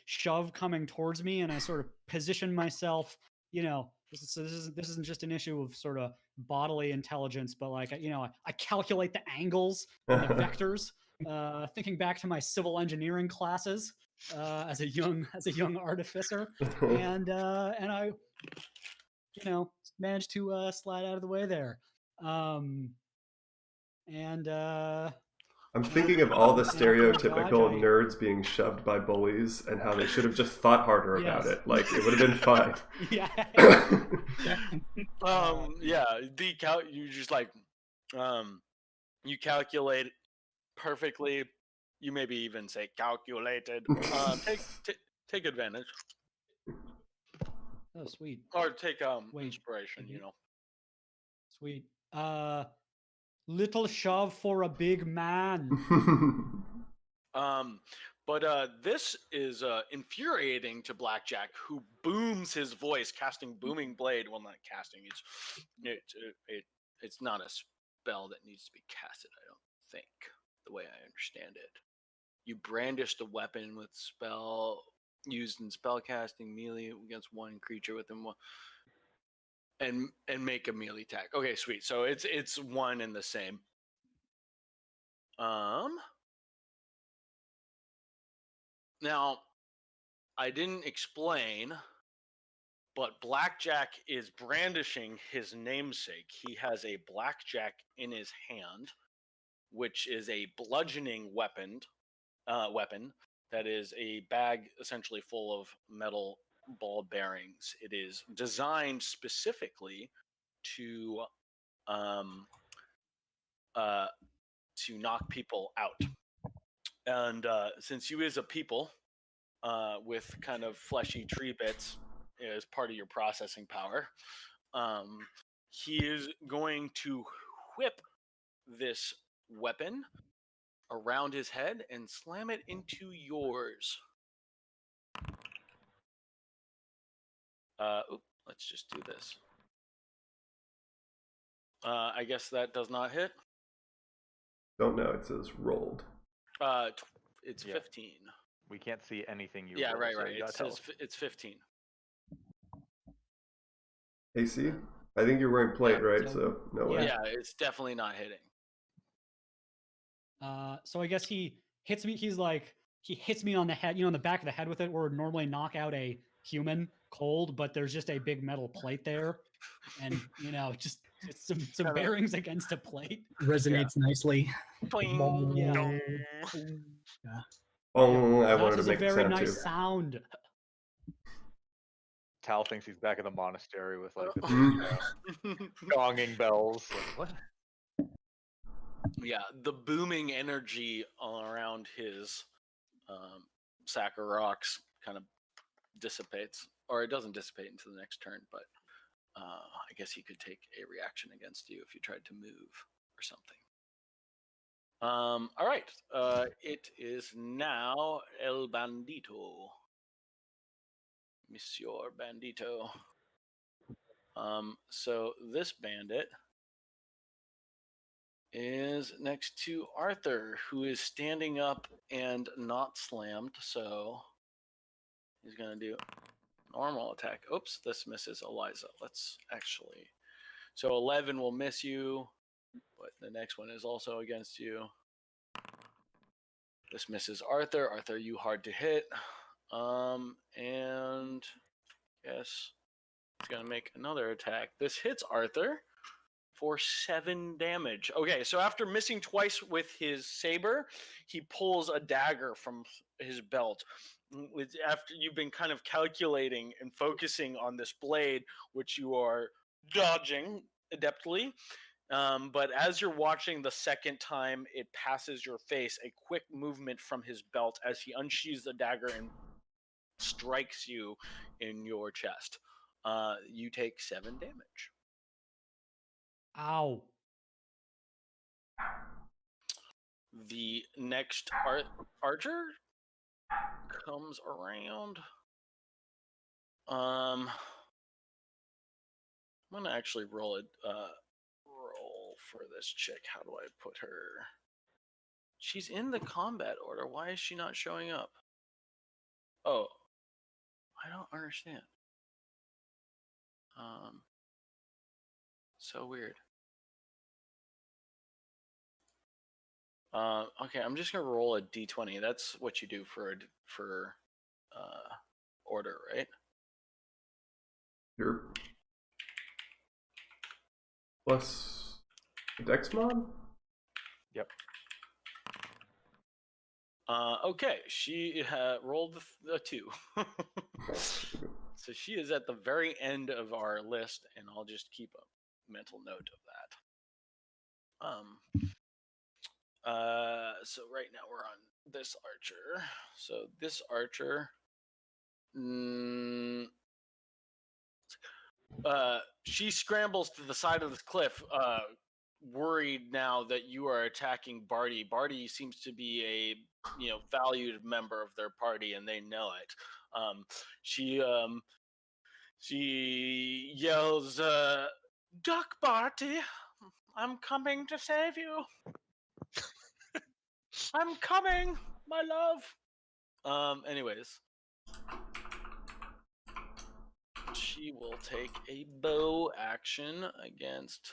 shove coming towards me, and I sort of position myself. This isn't just an issue of sort of bodily intelligence, but like I calculate the angles and the vectors. Thinking back to my civil engineering classes as a young artificer, and I managed to slide out of the way there. I'm thinking of all the stereotypical nerds being shoved by bullies and how they should have just thought harder about it. Like, it would have been fine. Yeah. You just like, you calculate perfectly. You maybe even say calculated. Take advantage. Oh, sweet. Or take inspiration. Sweet. Little shove for a big man. But this is infuriating to Blackjack, who booms his voice, casting Booming Blade. Well, not casting. It's not a spell that needs to be casted, I don't think, the way I understand it. You brandish the weapon with spell used in spellcasting melee against one creature within one, and make a melee attack. Okay, sweet. So it's one and the same. Now, I didn't explain, but Blackjack is brandishing his namesake. He has a blackjack in his hand, which is a bludgeoning weapon that is a bag essentially full of metal ball bearings. It is designed specifically to knock people out. And since you is a people with kind of fleshy tree bits as part of your processing power, he is going to whip this weapon around his head and slam it into yours. Let's just do this. I guess that does not hit. Don't know. It says rolled. It's Yeah. 15. We can't see anything you Yeah, roll, right. so you It gotta tell says us. it's 15. AC? I think you're wearing plate, Yeah, right? so- So no way. Yeah, it's definitely not hitting. So I guess he hits me. He hits me on the head, on the back of the head with it, where it would normally knock out a human cold, but there's just a big metal plate there, and just some Kinda- bearings against a plate. Resonates nicely. Boing. Yeah. Dong. Oh, I That wanted to is a make the very sound nice too. sound. Tal thinks he's back in the monastery with like the Mm. gonging bells. Like, what? Yeah, the booming energy all around his sack of rocks kind of dissipates, or it doesn't dissipate into the next turn, but I guess he could take a reaction against you if you tried to move or something. All right, it is now El Bandito. Monsieur Bandito. So this bandit is next to Arthur, who is standing up and not slammed, so he's gonna do normal attack. Oops, this misses Eliza. Let's actually, so 11 will miss you, but the next one is also against you. This misses Arthur. Arthur, you hard to hit. And yes, he's gonna make another attack. This hits Arthur for 7 damage. Okay, so after missing twice with his saber, he pulls a dagger from his belt. After you've been kind of calculating and focusing on this blade, which you are dodging adeptly, but as you're watching the second time it passes your face, a quick movement from his belt as he unsheathes the dagger and strikes you in your chest. You take 7 damage. Ow. The next archer comes around. I'm gonna actually roll for this chick. How do I put her? She's in the combat order. Why is she not showing up? Oh, I don't understand. So weird. Okay, I'm just gonna roll a d20. That's what you do for order, right? Sure. Plus Dex mod? Yep. Okay, she rolled the 2. So she is at the very end of our list, and I'll just keep a mental note of that. So right now we're on this archer. So this archer, she scrambles to the side of this cliff, worried now that you are attacking Barty. Barty seems to be a valued member of their party, and they know it. She yells, "Duck Barty, I'm coming to save you. I'm coming, my love." Anyways, she will take a bow action against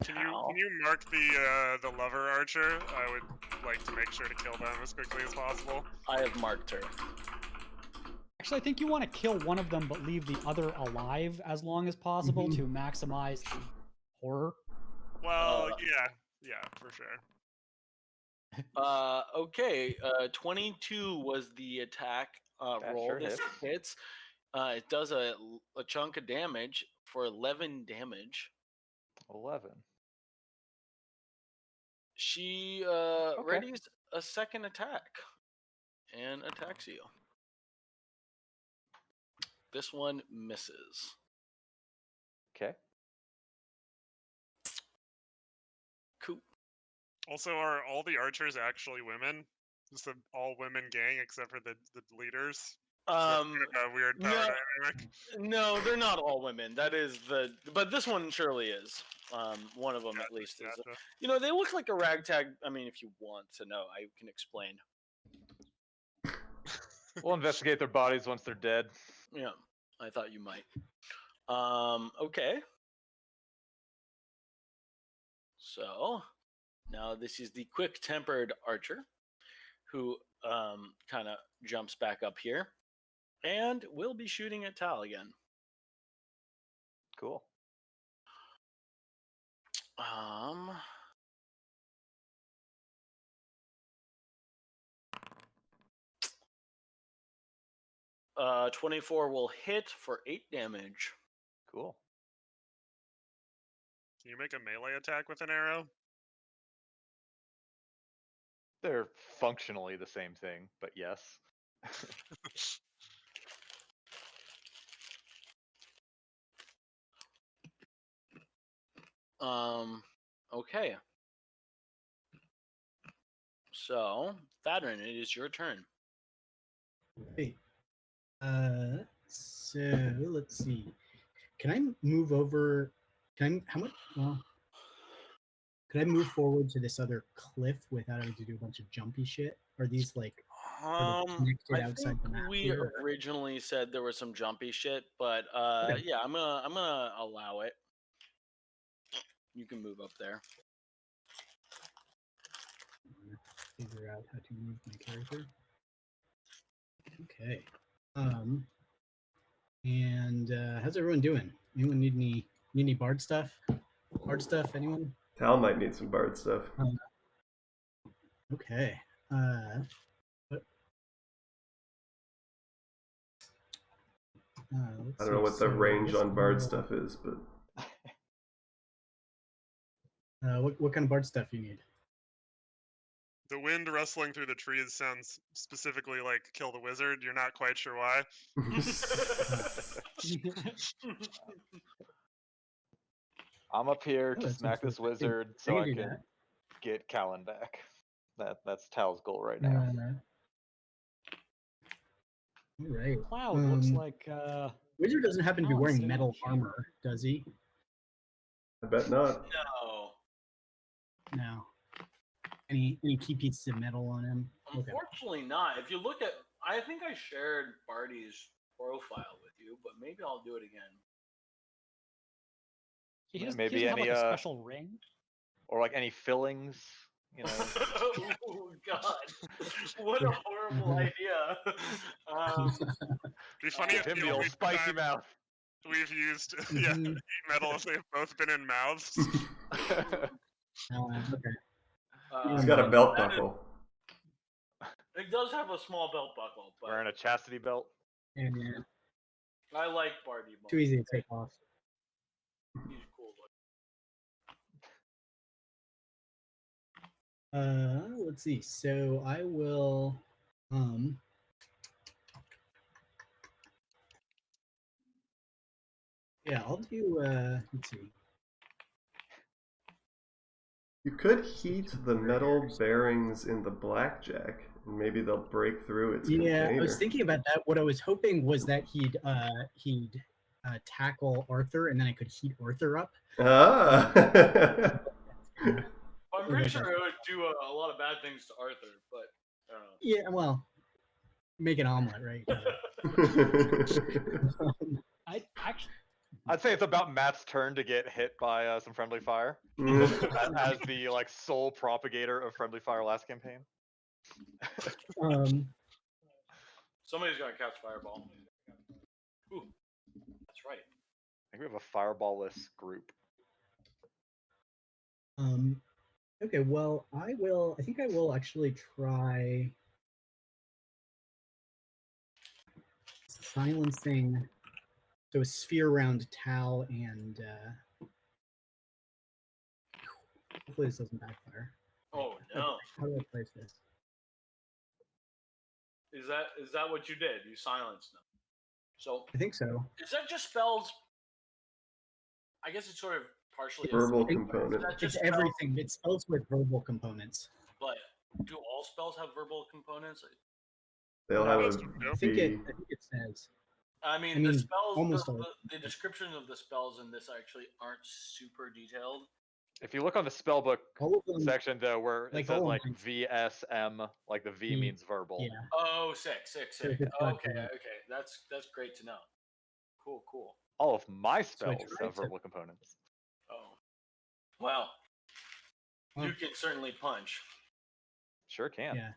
Tal. Can you mark the lover archer? I would like to make sure to kill them as quickly as possible. I have marked her. Actually, I think you want to kill one of them, but leave the other alive as long as possible to maximize the horror. Well, yeah, for sure. Okay. 22 was the attack roll. sure This hits. It does a chunk of damage for 11 damage. 11. She readies a second attack and attacks you. This one misses. Okay. Cool. Also, are all the archers actually women? Just an all women gang except for the leaders? That's kind of a weird power dynamic. No, they're not all women. That is but this one surely is. One of them at least is. Gotcha. They look like a ragtag. I mean, if you want to know, I can explain. We'll investigate their bodies once they're dead. Yeah, I thought you might. Okay. So now this is the quick-tempered archer who kind of jumps back up here and will be shooting at Tal again. Cool. 24 will hit for 8 damage. Cool. Can you make a melee attack with an arrow? They're functionally the same thing, but yes. Okay. So, Thadrin, it is your turn. Hey. So let's see. Can I move over? How much? Well, could I move forward to this other cliff without having to do a bunch of jumpy shit? Are these like I outside think the map we here, or- originally said there was some jumpy shit, but Okay. yeah, I'm gonna allow it. You can move up there. Figure out how to move my character. Okay. And how's everyone doing? Anyone need any bard stuff? Bard stuff? Anyone? Tal might need some bard stuff. Okay. I don't know what the range on bard stuff is, but what kind of bard stuff you need? The wind rustling through the trees sounds specifically like kill the wizard. You're not quite sure why. I'm up here Oh, to that's smack this interesting. wizard I so can I do can that. get Callan back. That's Tal's goal right now. All right. Cloud looks like Wizard doesn't happen to be Callan's wearing sitting in metal a chamber. armor, does he? I bet not. No. No. Any key pieces of metal on him? Okay. Unfortunately not. If you look at, I think I shared Barty's profile with you, but maybe I'll do it again. he doesn't, maybe he doesn't any, have like a special ring. Or like any fillings, you know. Oh God! What a horrible idea. Be funny Give if him the the old only spicy time mouth. we've used Mhm. metal if they've both been in mouths. Okay. He's got a belt that is- buckle. It does have a small belt buckle, but Wearing a chastity belt. And I like Barty more. too easy to take off. He's cool looking. Let's see. So I will yeah, I'll do let's see. You could heat the metal bearings in the blackjack, and maybe they'll break through its Yeah, container. I was thinking about that. What I was hoping was that he'd tackle Arthur, and then I could heat Arthur up. Ah. I'm pretty sure it would do a lot of bad things to Arthur, but Yeah, well, make an omelet, right? I actually, I'd say it's about Matt's turn to get hit by some friendly fire as the like sole propagator of friendly fire last campaign. somebody's gonna catch Fireball. Ooh, that's right. I think we have a fireball-less group. Okay, well, I think I will actually try silencing. So a sphere around Tal, and hopefully this doesn't backfire. Oh no! How do I place this? Is that what you did? You silenced them. So I think so. is that just spells? I guess it's sort of partially Verbal a thing, component. Is that It's just spells, everything. It spells with verbal components. but do all spells have verbal components? They'll have Most a of them do. I think V. it says. I mean, I mean, the spells, almost all. the description of the spells in this actually aren't super detailed. If you look on the spellbook All of them. section though, where Like it says all like lines. VSM, like the V V, means verbal. Yeah. Oh, sick. So if it's got Okay, V. okay. That's great to know. Cool. All of my So I spells tried have to- verbal components. Oh, well, Well, you can certainly punch. Sure can. Yeah.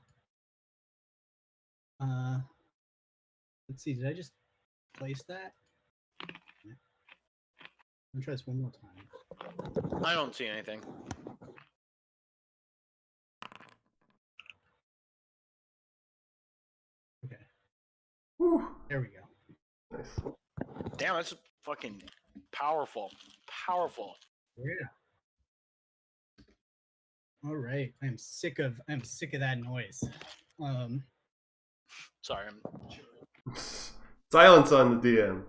Let's see. Did I just place that? Yeah. I'm gonna try this one more time. I don't see anything. Okay. Whew. There we go. Nice. Damn, that's fucking powerful. Powerful. Yeah. All right. I'm sick of that noise. Sorry, I'm. Silence on the DM.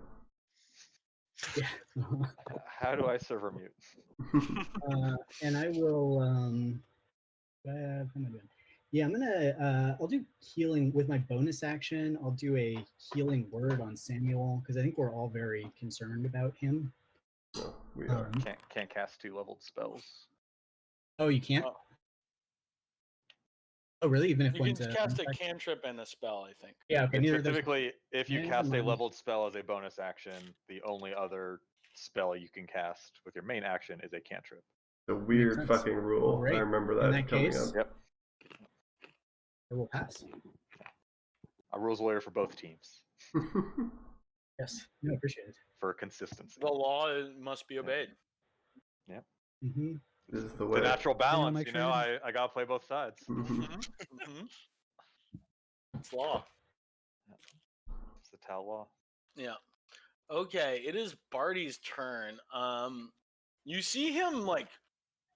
Yeah. How do I server mute? And I will how am I doing? Yeah, I'm gonna I'll do healing with my bonus action. I'll do a healing word on Samuel because I think we're all very concerned about him. No, we are. Can't cast 2 leveled spells. Oh, you can't? Oh. Oh, really? Even if You can one's cast a infect- cantrip and a spell, I think. Yeah, okay. Neither of those. Typically, if you Yeah, cast never a mind. leveled spell as a bonus action, the only other spell you can cast with your main action is a cantrip. The weird sense. fucking rule. Great. I remember In that that coming case- up. Yep. It will pass. A rules lawyer for both teams Yes. No, appreciate it. for consistency. The law must be obeyed. Mm-hmm. This is the The way. natural balance, make you sure know, you- I gotta play both sides. Mhm. It's law. It's the Tau law. Yeah. Okay, it is Barty's turn. You see him like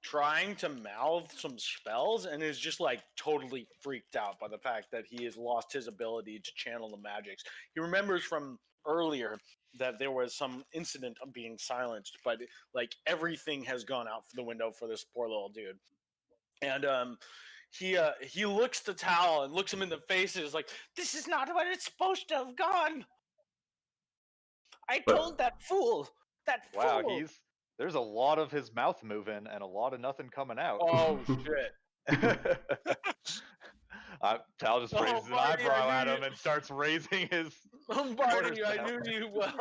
trying to mouth some spells and is just like totally freaked out by the fact that he has lost his ability to channel the magics. He remembers from earlier that there was some incident of being silenced, but like everything has gone out for the window for this poor little dude. And he looks to Tal and looks him in the face and is like, "This is not what it's supposed to have gone. I But- told that fool. That Wow, fool." there's a lot of his mouth moving and a lot of nothing coming out. Oh shit. Tal just Oh, raises an Barty, I eyebrow knew at you- him and starts raising his. Barty, I Quarters knew down. you well.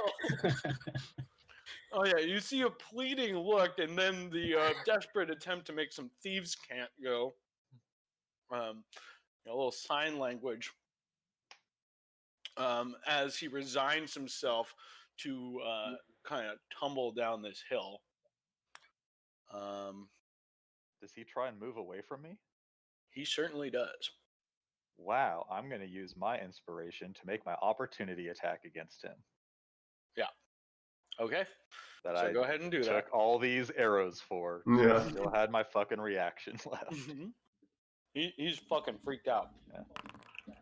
Oh yeah, you see a pleading look, and then the desperate attempt to make some thieves can't go. A little sign language. As he resigns himself to kind of tumble down this hill. Does he try and move away from me? He certainly does. Wow, I'm going to use my inspiration to make my opportunity attack against him. Okay, That so I go ahead and do that. took all these arrows for. Yeah. I still had my fucking reactions left. Mhm. He's fucking freaked out. Yeah.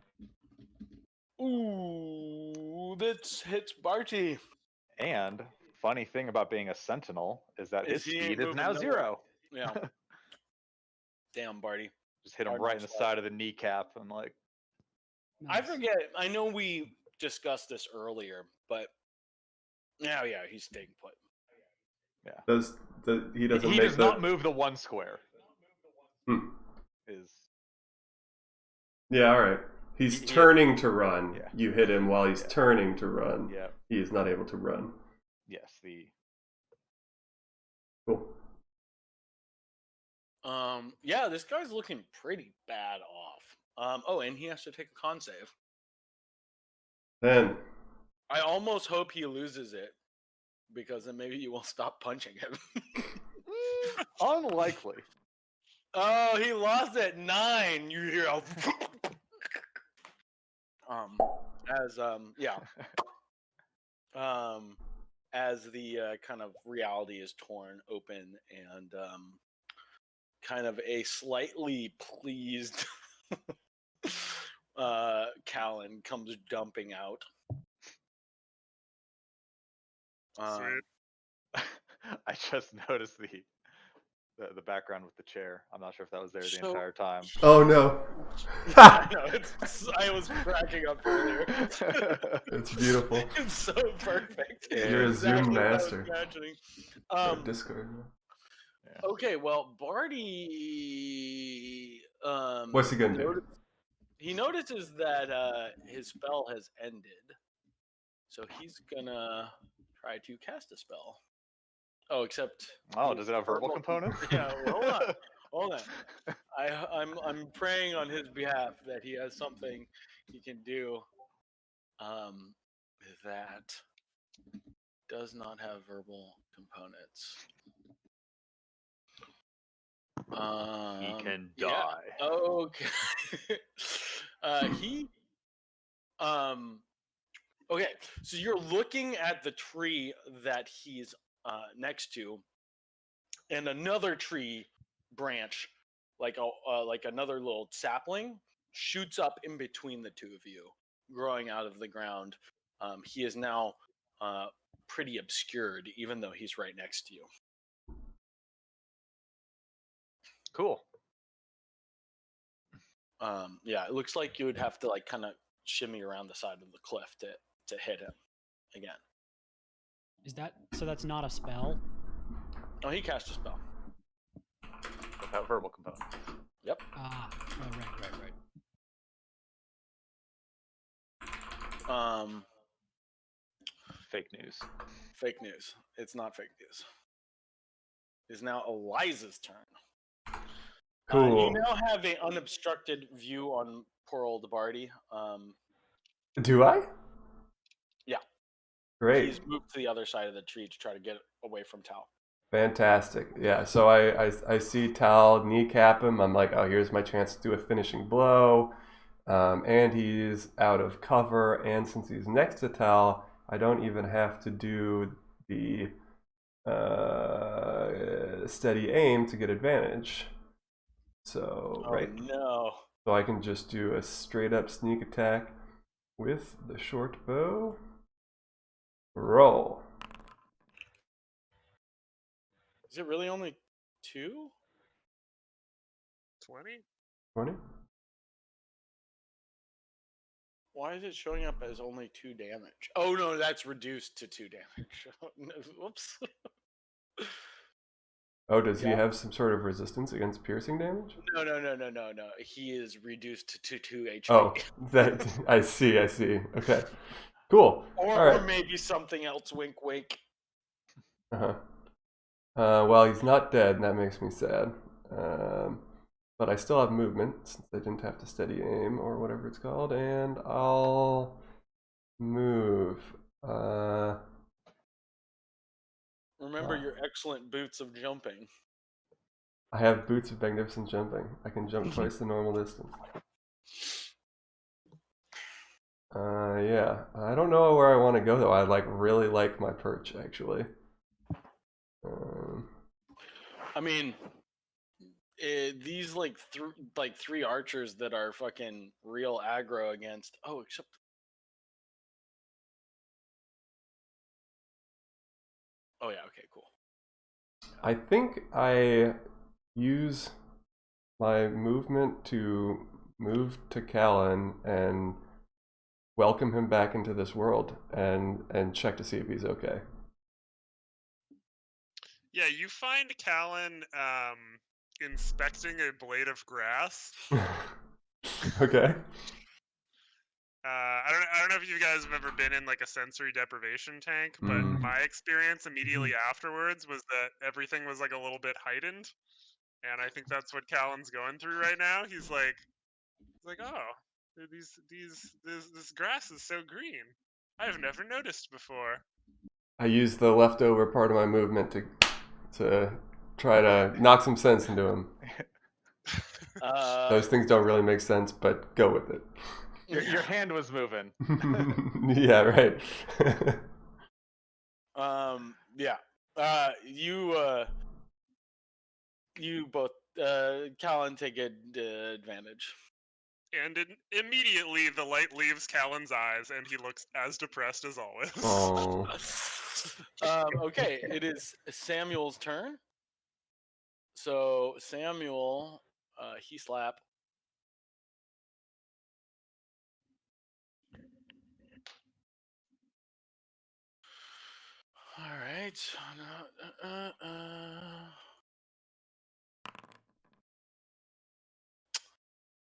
Ooh, this hits Barty. And funny thing about being a sentinel is that his Is he ain't speed is moving now nowhere. 0. Yeah. Damn, Barty. Just hit him Hard right in the knocks side of the kneecap. I'm like, I Nice. forget. I know we discussed this earlier, but yeah, he's staying put. He doesn't he make does the not move the 1 square. Hmm. Is Yeah, all right. He's He- turning to run. Yeah. You hit him while he's Yeah. turning to run. yeah, He is not able to run. yes, the Cool. Yeah, this guy's looking pretty bad off. Oh, and he has to take a con save. Then I almost hope he loses it, because then maybe you will stop punching him. unlikely. Oh, he lost at 9. You hear a as the kind of reality is torn open, and kind of a slightly pleased Callan comes dumping out. Sweet. I just noticed the background with the chair. I'm not sure if that was there the So- entire time. oh no. I know, I was cracking up earlier. It's beautiful. It's so perfect. You're a Exactly Zoom what I was master. imagining. Or Discord. Okay, well, Barty. What's he gonna do? He notices that his spell has ended, so he's gonna try to cast a spell. Oh, except. Oh, does it have verbal component? Yeah, well, hold on. I'm praying on his behalf that he has something he can do that does not have verbal components. He can yeah. die. Okay. He okay, so you're looking at the tree that he's next to, and another tree branch, like another little sapling, shoots up in between the two of you, growing out of the ground. He is now pretty obscured, even though he's right next to you. Cool. Yeah, it looks like you would have to like kind of shimmy around the side of the cliff to hit him again. Is that so? That's not a spell. Oh, he cast a spell. Without verbal component. Yep. Ah, oh, right. Fake news. Fake news. It's not fake news. It's now Eliza's turn. Cool. You now have an unobstructed view on poor old Barty. Do I? Yeah. Great. He's moved to the other side of the tree to try to get away from Tal. Fantastic. Yeah, so I see Tal kneecap him. I'm like, oh, here's my chance to do a finishing blow. And he's out of cover. And since he's next to Tal, I don't even have to do the steady aim to get advantage. So, right. No. So I can just do a straight up sneak attack with the short bow. Roll. Is it really only 2? 20? 20? Why is it showing up as only 2 damage? Oh no, that's reduced to 2 damage. Whoops. Oh, does he Yeah. have some sort of resistance against piercing damage? No. He is reduced to 2 HP. Oh, that I see. Okay, cool. Or, All right. or maybe something else. Wink, wink. Uh-huh. Well, he's not dead, and that makes me sad. But I still have movement since I didn't have to steady aim or whatever it's called, and I'll move. Remember your excellent boots of jumping. I have boots of magnificent jumping. I can jump twice the normal distance. Yeah. I don't know where I want to go though. I really like my perch actually. I mean, these like 3 archers that are fucking real aggro against. Oh, except. Oh yeah. Okay. Cool. I think I use my movement to move to Callan and welcome him back into this world and check to see if he's okay. Yeah, you find Callan inspecting a blade of grass. Okay. I don't know if you guys have ever been in like a sensory deprivation tank, but Mm. my experience immediately afterwards was that everything was like a little bit heightened, and I think that's what Callan's going through right now. He's like, oh, this grass is so green. I've never noticed before. I used the leftover part of my movement to try to knock some sense into him. Those things don't really make sense, but go with it. Your hand was moving. Yeah, right. Yeah. You both, Callan, take advantage. And immediately the light leaves Callan's eyes, and he looks as depressed as always. Oh. Okay, it is Samuel's turn. So Samuel, he slap. All right.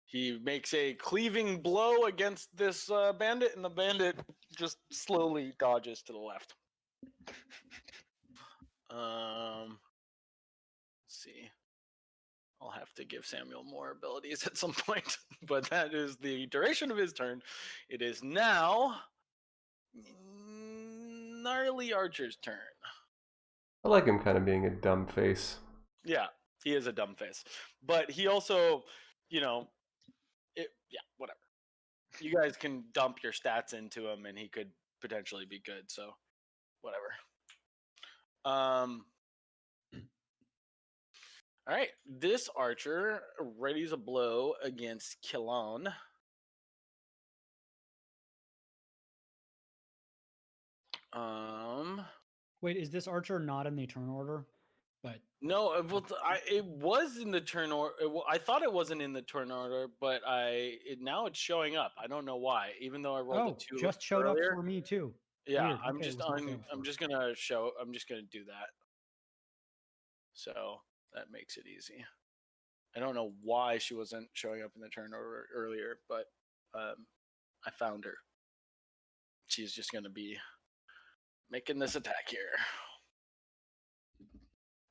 He makes a cleaving blow against this bandit, and the bandit just slowly dodges to the left. Let's see. I'll have to give Samuel more abilities at some point, but that is the duration of his turn. It is now Gnarly Archer's turn. I like him kind of being a dumb face. Yeah, he is a dumb face, but he also, whatever. You guys can dump your stats into him, and he could potentially be good. So, whatever. All right, this archer readies a blow against Kilon. Wait, is this archer not in the turn order? But no, it was in the turn order. I thought it wasn't in the turn order, but now it's showing up. I don't know why. Even though I rolled a 2 just showed earlier. up for me too. Yeah, Weird. I'm Okay, just it was not I'm there just gonna show. I'm just gonna do that. So that makes it easy. I don't know why she wasn't showing up in the turn order earlier, but I found her. She's just gonna be making this attack here.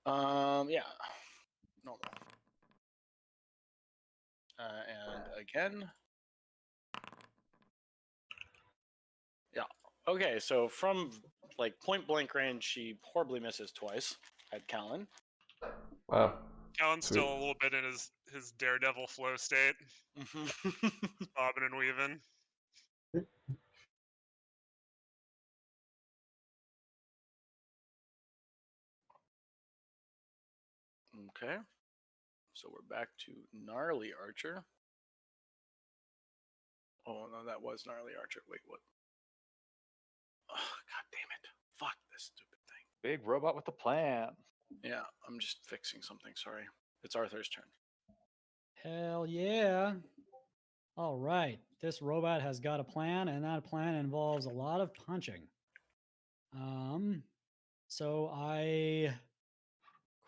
Yeah, normal. And again. Yeah. Okay, so from like point blank range, she horribly misses twice at Callan. Wow. Callan's Sweet. still a little bit in his daredevil flow state. Bobbing and weaving. Okay. So we're back to Gnarly Archer. Oh, no, that was Gnarly Archer. Wait, what? Oh, God damn it. Fuck this stupid thing. Big robot with a plan. Yeah, I'm just fixing something. Sorry. It's Arthur's turn. Hell yeah. All right. This robot has got a plan, and that plan involves a lot of punching. So I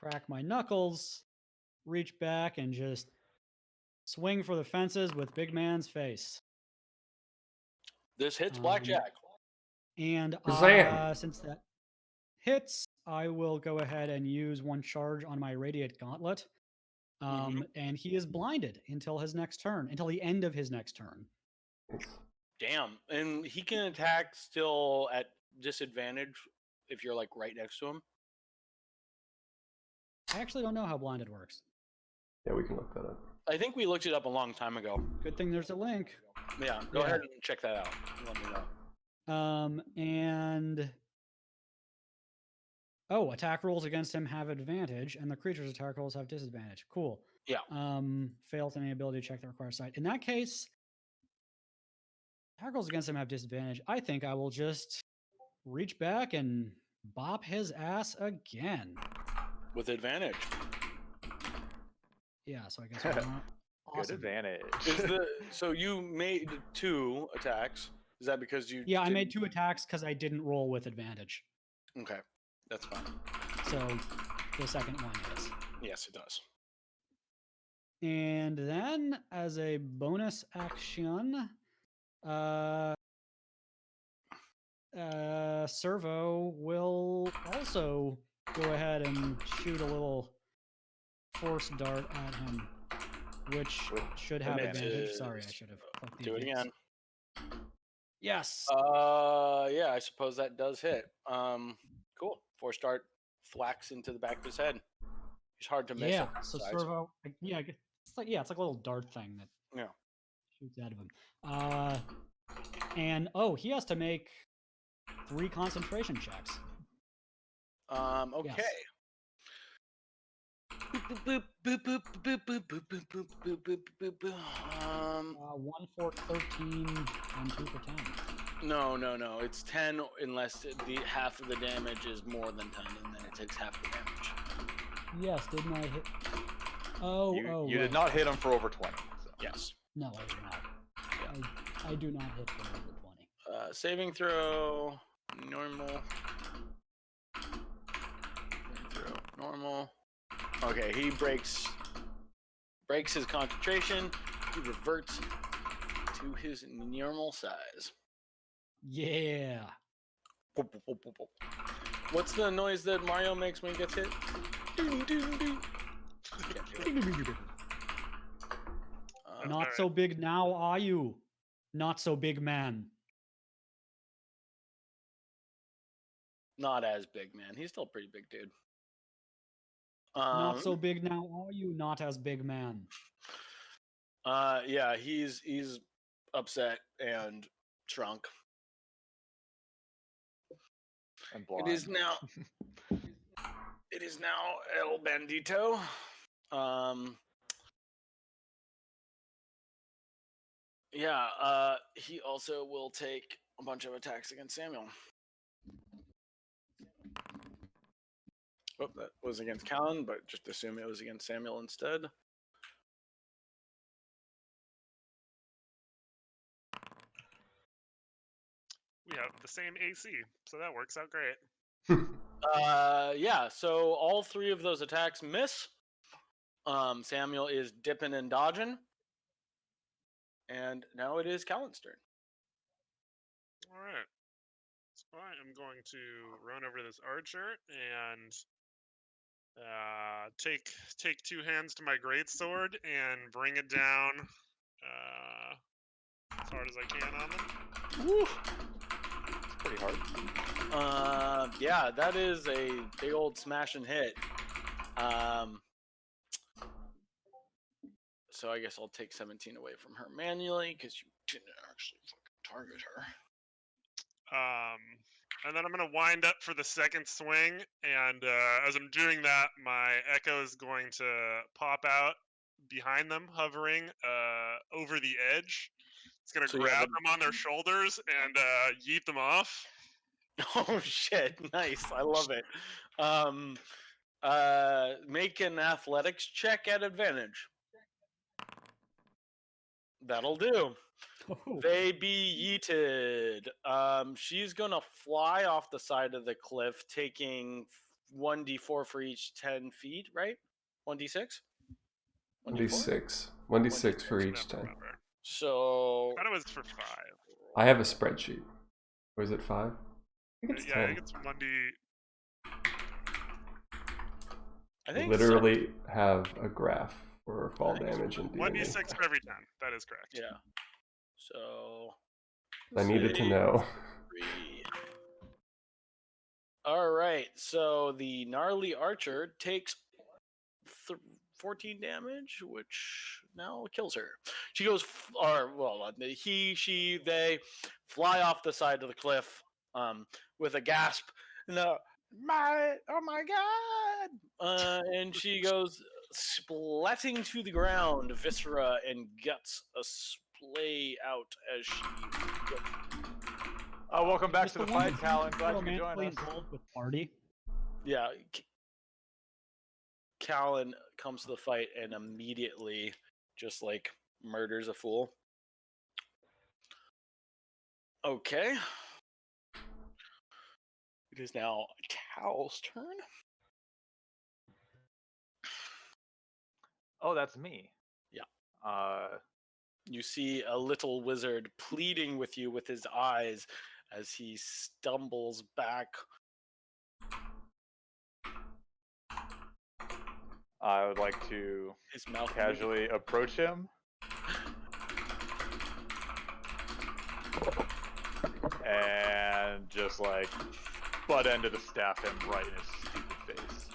crack my knuckles, reach back, and just swing for the fences with big man's face. This hits Blackjack. And since that hits, I will go ahead and use one charge on my Radiant Gauntlet. And he is blinded until his next turn, until the end of his next turn. Damn. And he can attack still at disadvantage if you're like right next to him. I actually don't know how blinded works. Yeah, we can look that up. I think we looked it up a long time ago. Good thing there's a link. Yeah, go ahead and check that out. Let me know. And attack rolls against him have advantage, and the creature's attack rolls have disadvantage. Cool. Yeah. Fails any ability check that requires sight. In that case, attack rolls against him have disadvantage. I think I will just reach back and bop his ass again. With advantage. Yeah, so I guess we're not. Good Awesome. advantage. So you made 2 attacks. Is that because you? Yeah, I made didn't- 2 attacks because I didn't roll with advantage. Okay, that's fine. So the second one is. Yes, it does. And then as a bonus action, Servo will also go ahead and shoot a little force dart at him, which With should have advantage. Sorry, I advantage. should have clicked the Do it advance. again. Yes. Yeah, I suppose that does hit. Cool. Force dart thwacks into the back of his head. It's hard to miss. Yeah. at that So size. Servo, yeah, it's like it's like a little dart thing that Yeah. shoots out of him. And he has to make 3 concentration checks. Okay. Yes. Boop, boop, boop, boop, boop, boop, boop, boop, boop, boop, boop, boop. 1 for 13 and 2 for 10. No. It's 10 unless the half of the damage is more than 10, and then it takes half the damage. Yes, didn't I hit? You did right. not hit him for over 20. So. Yes. No, I did not. I do not hit for over 20. Saving throw, normal. Saving throw, normal. Okay, he breaks his concentration. He reverts to his normal size. Yeah. What's the noise that Mario makes when he gets hit? Doo, doo, doo. Not Alright. so big now, are you? Not so big, man. Not as big, man. He's still a pretty big dude. Not so big now, are you? Not as big, man. Yeah, he's upset and shrunk. And It is now. It is now El Bandito. Yeah. He also will take a bunch of attacks against Samuel. Oh, that was against Callan, but just assume it was against Samuel instead. We have the same AC, so that works out great. Yeah, so all 3 of those attacks miss. Samuel is dipping and dodging. And now it is Callan's turn. Alright. So I am going to run over to this archer and take 2 hands to my greatsword and bring it down as hard as I can on them. Woo! It's pretty hard. Yeah, that is a big old smash and hit. So I guess I'll take 17 away from her manually because you didn't actually fucking target her. And then I'm going to wind up for the second swing, and as I'm doing that, my echo is going to pop out behind them, hovering over the edge. It's going to So you grab have them on their shoulders and yeet them off. Oh shit! Nice, I love it. Make an athletics check at advantage. That'll do. Oh, They be yeeted. She's gonna fly off the side of the cliff, taking 1d4 for each 10 feet, right? 1d6? 1d6. 1d6 for each 10. So I thought it was for 5. I have a spreadsheet. Or is it 5? I think it's Yeah, 10. I think it's 1d. I think Literally have a graph for fall I think it's damage in D&D. 1d6 for every 10. That is correct. Yeah. So I needed to say know. 3. All right. So the gnarly archer takes 14 damage, which now kills her. She goes, they fly off the side of the cliff with a gasp. Oh my god! And she goes splatting to the ground, viscera and guts splay out as she. Welcome back is to the one fight, that's Callan. Glad you could join romantically us. involved with Party. Yeah. Callan comes to the fight and immediately just like murders a fool. Okay. It is now Cal's turn. Oh, that's me. Yeah. You see a little wizard pleading with you with his eyes as he stumbles back. I would like to His mouth casually approach him and just like butt end of the staff him right in his stupid face.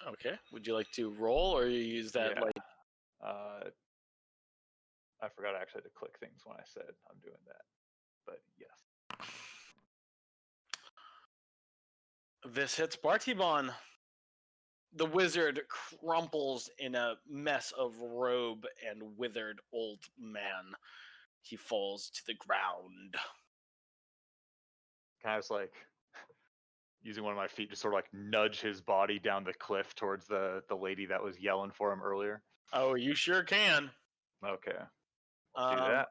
Okay. Would you like to roll, or you use that Yeah. like? I forgot actually to click things when I said I'm doing that, but yes. This hits Bartibon. The wizard crumples in a mess of robe and withered old man. He falls to the ground. Kind of just like using one of my feet to sort of like nudge his body down the cliff towards the lady that was yelling for him earlier. Oh, you sure can. Okay. Do that.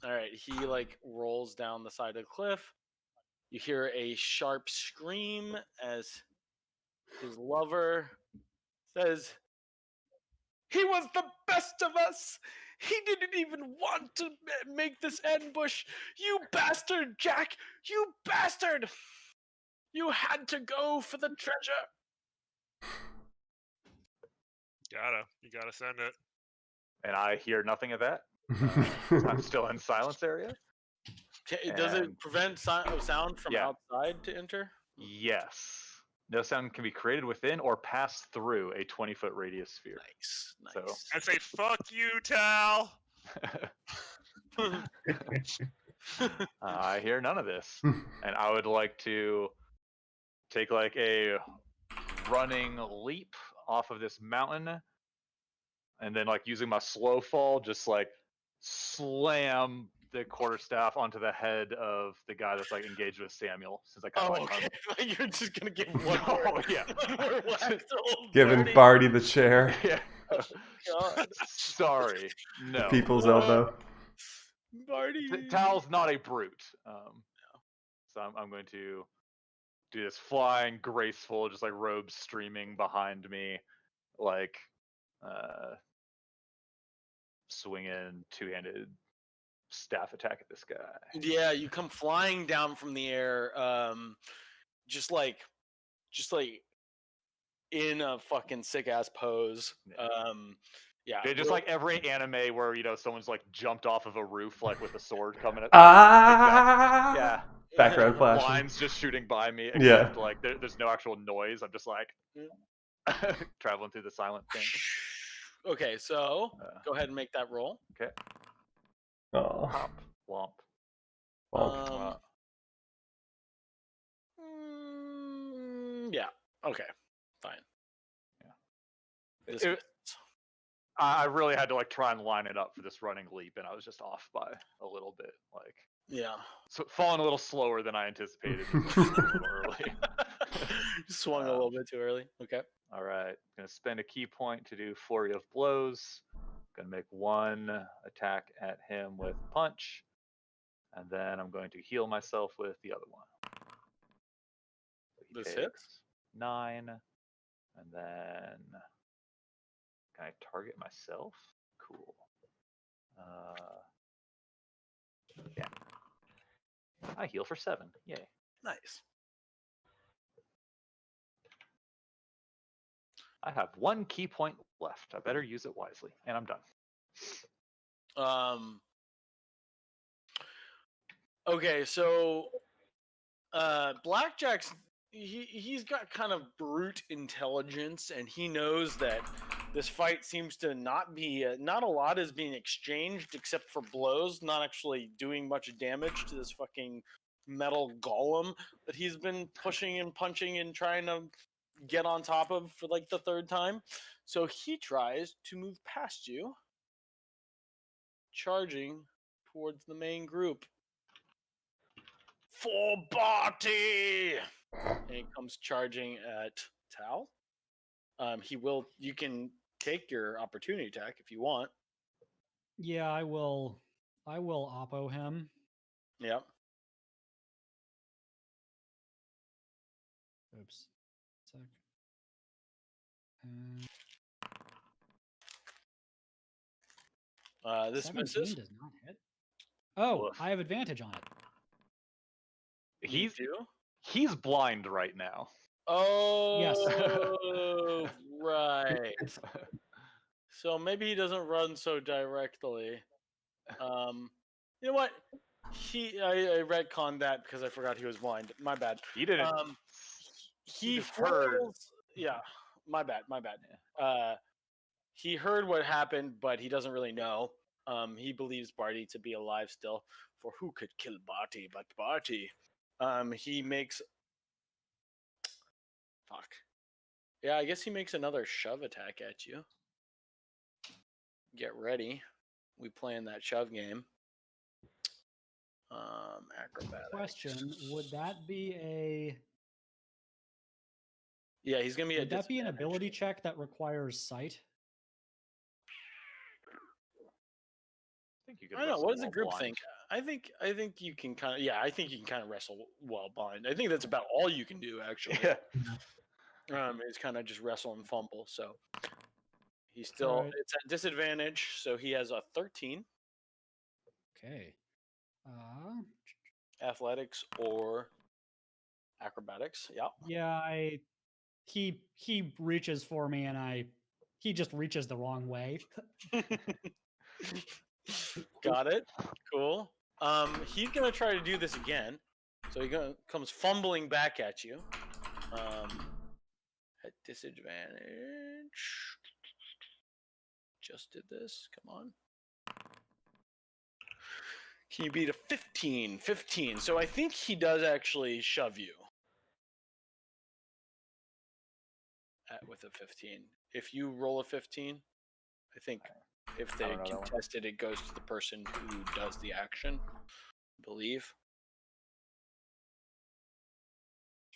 All right, he like rolls down the side of the cliff. You hear a sharp scream as his lover says, "He was the best of us. He didn't even want to make this ambush. You bastard, Jack! You bastard! You had to go for the treasure." You gotta send it. And I hear nothing of that. I'm still in silence area. Does it prevent sound from Yeah. outside to enter? Yes. No sound can be created within or pass through a 20-foot radius sphere. Nice. So- I say, fuck you, Tal. I hear none of this. And I would like to take like a running leap off of this mountain and then like using my slow fall just like slam the quarterstaff onto the head of the guy that's like engaged with Samuel, since I kind of okay. You're just gonna give one No, more, yeah. one more whack to old Giving Barney. Barty the chair, Yeah. God. Sorry, no. the people's elbow. Barney. Tal's not a brute. So I'm going to do this flying, graceful, just like robes streaming behind me, like swinging two-handed staff attack at this guy. Yeah, you come flying down from the air, just like in a fucking sick ass pose. Yeah, Just like every anime where someone's like jumped off of a roof like with a sword coming at Ah! yeah. Background flashing. Lines just shooting by me, Yeah. except like there's no actual noise. I'm just like traveling through the silent thing. Okay, so go ahead and make that roll. Okay. Oh. Pop, womp. Bonk. Yeah. Okay. Fine. Yeah. This I really had to like try and line it up for this running leap, and I was just off by a little bit. Like, yeah. so falling a little slower than I anticipated. Just a little early. Swung a little bit too early. Okay. All right. Gonna spend a key point to do Flurry of Blows. Gonna make one attack at him with punch, and then I'm going to heal myself with the other one. So This takes hits? 9, and then can I target myself? Cool. Yeah. I heal for 7. Yay. Nice. I have 1 key point left. I better use it wisely, and I'm done. Okay, so Blackjack's he's got kind of brute intelligence, and he knows that this fight seems to not a lot is being exchanged except for blows, not actually doing much damage to this fucking metal golem that he's been pushing and punching and trying to get on top of for like the 3rd time. So he tries to move past you, charging towards the main group. for Barty! And he comes charging at Tal. You can take your opportunity attack if you want. Yeah, I will oppo him. Yep. Oops. Sec. This 17 misses. does not hit. Oh, Woof. I have advantage on it. You do? He's blind right now. Oh, right. So maybe he doesn't run so directly. You know what? I retconned that because I forgot he was blind. My bad. He didn't. He just heard. flails. Yeah, my bad. He heard what happened, but he doesn't really know. He believes Barty to be alive still. For who could kill Barty but Barty? He makes. Fuck. Yeah, I guess he makes another shove attack at you. Get ready. We playing that shove game. Acrobatics. Question: would that be a? Yeah, he's gonna be. Would that be an ability check that requires sight? I think you could. I don't know. What does the wrestle group while think? I think you can kind of. Yeah, I think you can kind of wrestle while blind. I think that's about all you can do actually. Yeah. Is kind of just wrestle and fumble. So he's still. Right. It's at disadvantage. So he has a 13. Okay. Athletics or acrobatics. Yeah. Yeah, he reaches for me and he just reaches the wrong way. Got it. Cool. He's gonna try to do this again. So he comes fumbling back at you. At disadvantage. Just did this. Come on. Can you beat a 15? 15. So I think he does actually shove you. With a 15. If you roll a 15, I think if they contest it, it goes to the person who does the action. I believe.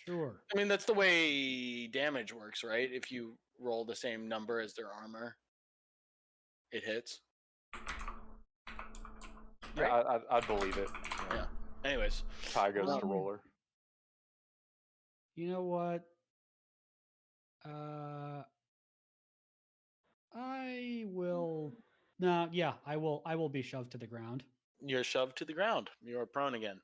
Sure. I mean, that's the way damage works, right? If you roll the same number as their armor, it hits. Right? Yeah, I believe it. Yeah. Anyways. Tie goes to roller. You know what? I will. No, yeah, I will be shoved to the ground. You're shoved to the ground. You are prone again.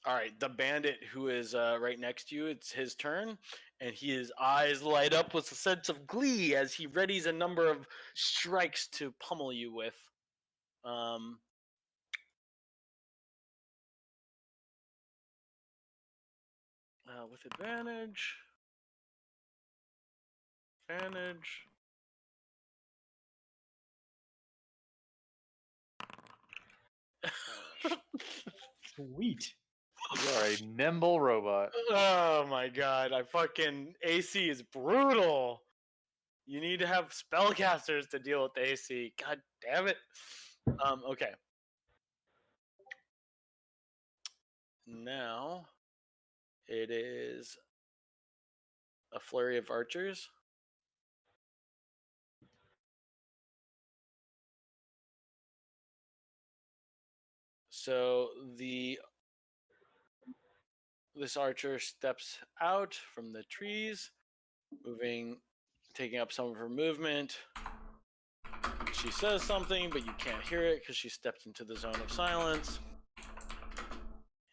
All right, the bandit who is right next to you, it's his turn, and his eyes light up with a sense of glee as he readies a number of strikes to pummel you with. With advantage. Sweet. You are a nimble robot. Oh my god, AC is brutal. You need to have spellcasters to deal with the AC. God damn it. Okay. Now it is a flurry of archers. So this archer steps out from the trees, taking up some of her movement. She says something, but you can't hear it because she stepped into the zone of silence.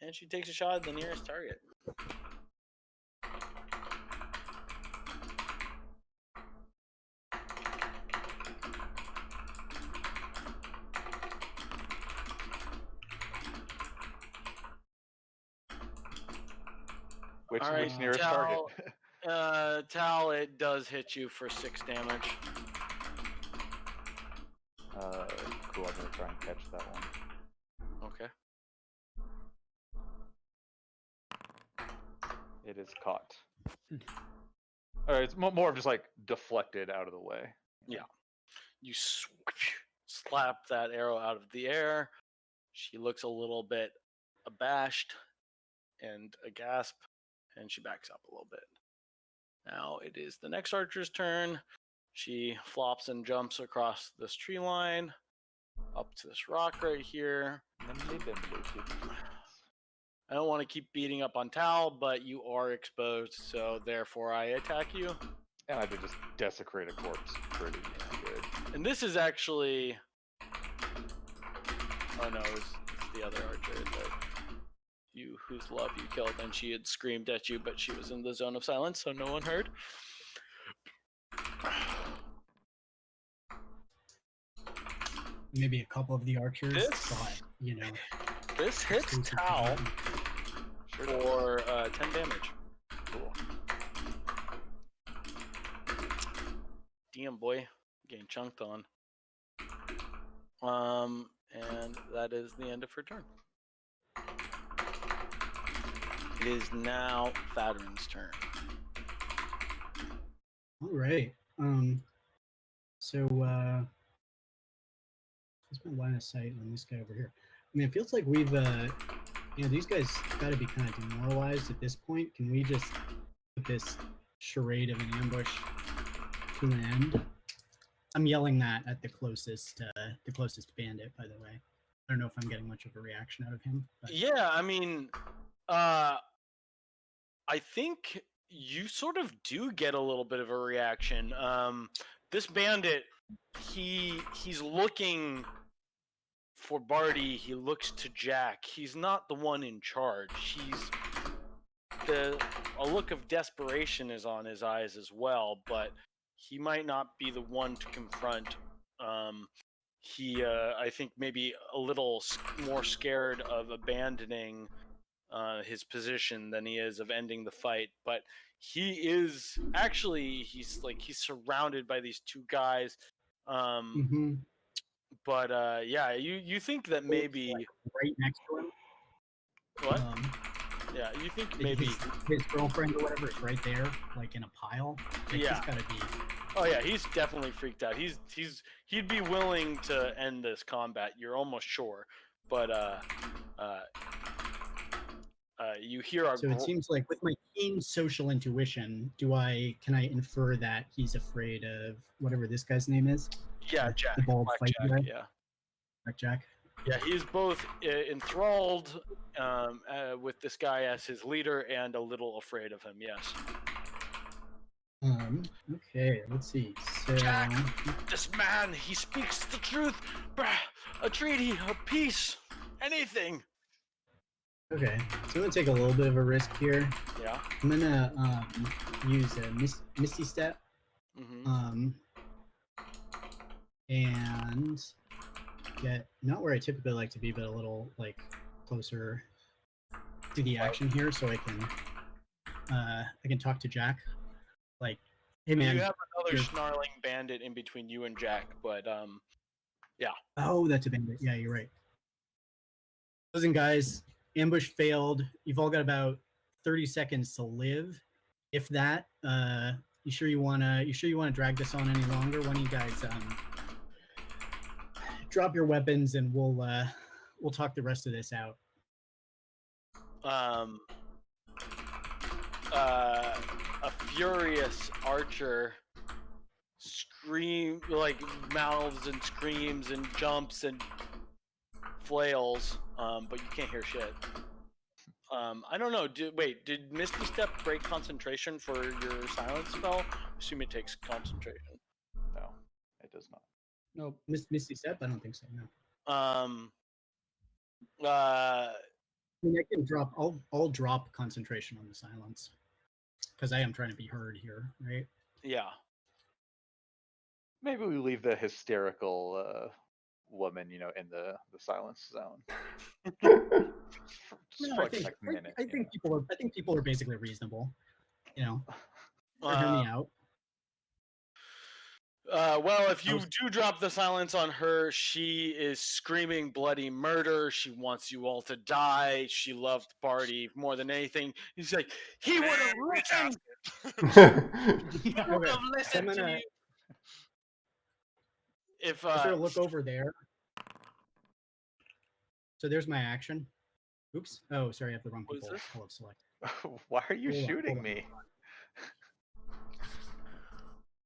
And she takes a shot at the nearest target. Which Alright, nearest target? Tal, it does hit you for 6 damage. Cool, I'm gonna try and catch that one. Okay. It is caught. Alright, it's more of just like deflected out of the way. Yeah. You slap that arrow out of the air. She looks a little bit abashed and aghast, and she backs up a little bit. Now it is the next archer's turn. She flops and jumps across this tree line up to this rock right here. I don't want to keep beating up on Tal, but you are exposed, so therefore I attack you. And I did just desecrate a corpse pretty good. And this is actually... Oh no, it's the other archer that whose love you killed, and she had screamed at you, but she was in the zone of silence, so no one heard. Maybe a couple of the archers This- thought, This hits exclusive Tal combat. for 10 damage. Cool. Damn, boy. Getting chunked on. And that is the end of her turn. It is now Fadrin's turn. All right. So what's my line of sight on this guy over here? I mean, it feels like we've these guys got to be kind of demoralized at this point. Can we just put this charade of an ambush to an end? I'm yelling that at the closest bandit, by the way. I don't know if I'm getting much of a reaction out of him. But... Yeah, I mean, I think you sort of do get a little bit of a reaction. This bandit, he's looking for Barty. He looks to Jack. He's not the one in charge. A look of desperation is on his eyes as well, but he might not be the one to confront. I think maybe a little more scared of abandoning his position than he is of ending the fight. But he's surrounded by these two guys. But yeah, you think that maybe right next to him. What? Yeah, you think maybe his girlfriend or whatever is right there, like in a pile. Like, Yeah. He's gotta be. Oh yeah, he's definitely freaked out. He'd be willing to end this combat. You're almost sure, but you hear a. So it seems like with my keen social intuition, can I infer that he's afraid of whatever this guy's name is? Yeah, Jack. The bald Black fight Jack. guy? Yeah. Like Jack. Yeah, he's both enthralled with this guy as his leader and a little afraid of him. Yes. Okay, let's see. So Jack! This man, he speaks the truth. A treaty, a peace, anything. okay, so I'm gonna take a little bit of a risk here. Yeah. I'm gonna use a Misty Step. Mm-hmm. And get not where I typically like to be, but a little like closer to the action here, so I can talk to Jack. Like, hey man. You have another you're- snarling bandit in between you and Jack, but yeah. Oh, that's a bandit. Yeah, you're right. Listen, guys, ambush failed. You've all got about 30 seconds to live, if that. You sure you wanna drag this on any longer? Why don't you guys drop your weapons and we'll talk the rest of this out. A furious archer mouths and screams and jumps and flails, but you can't hear shit. I don't know. Did Misty Step break concentration for your silence spell? I assume it takes concentration. No, it does not. No, Misty Step? I don't think so. No. I mean, I can drop. I'll drop concentration on the silence because I am trying to be heard here, right? Yeah. Maybe we leave the hysterical woman, in the silence zone. Just No, for I like think, a minute. I think people are basically reasonable. They're hearing me out. Well, if you do drop the silence on her, she is screaming bloody murder. She wants you all to die. She loved Barty more than anything. He's like, he would have listened. He would have listened to you. if I sort of look over there. So there's my action. Oops. Oh, sorry, I have the wrong What is people. this? I'll have select. Why are you Hold on, shooting hold on. me?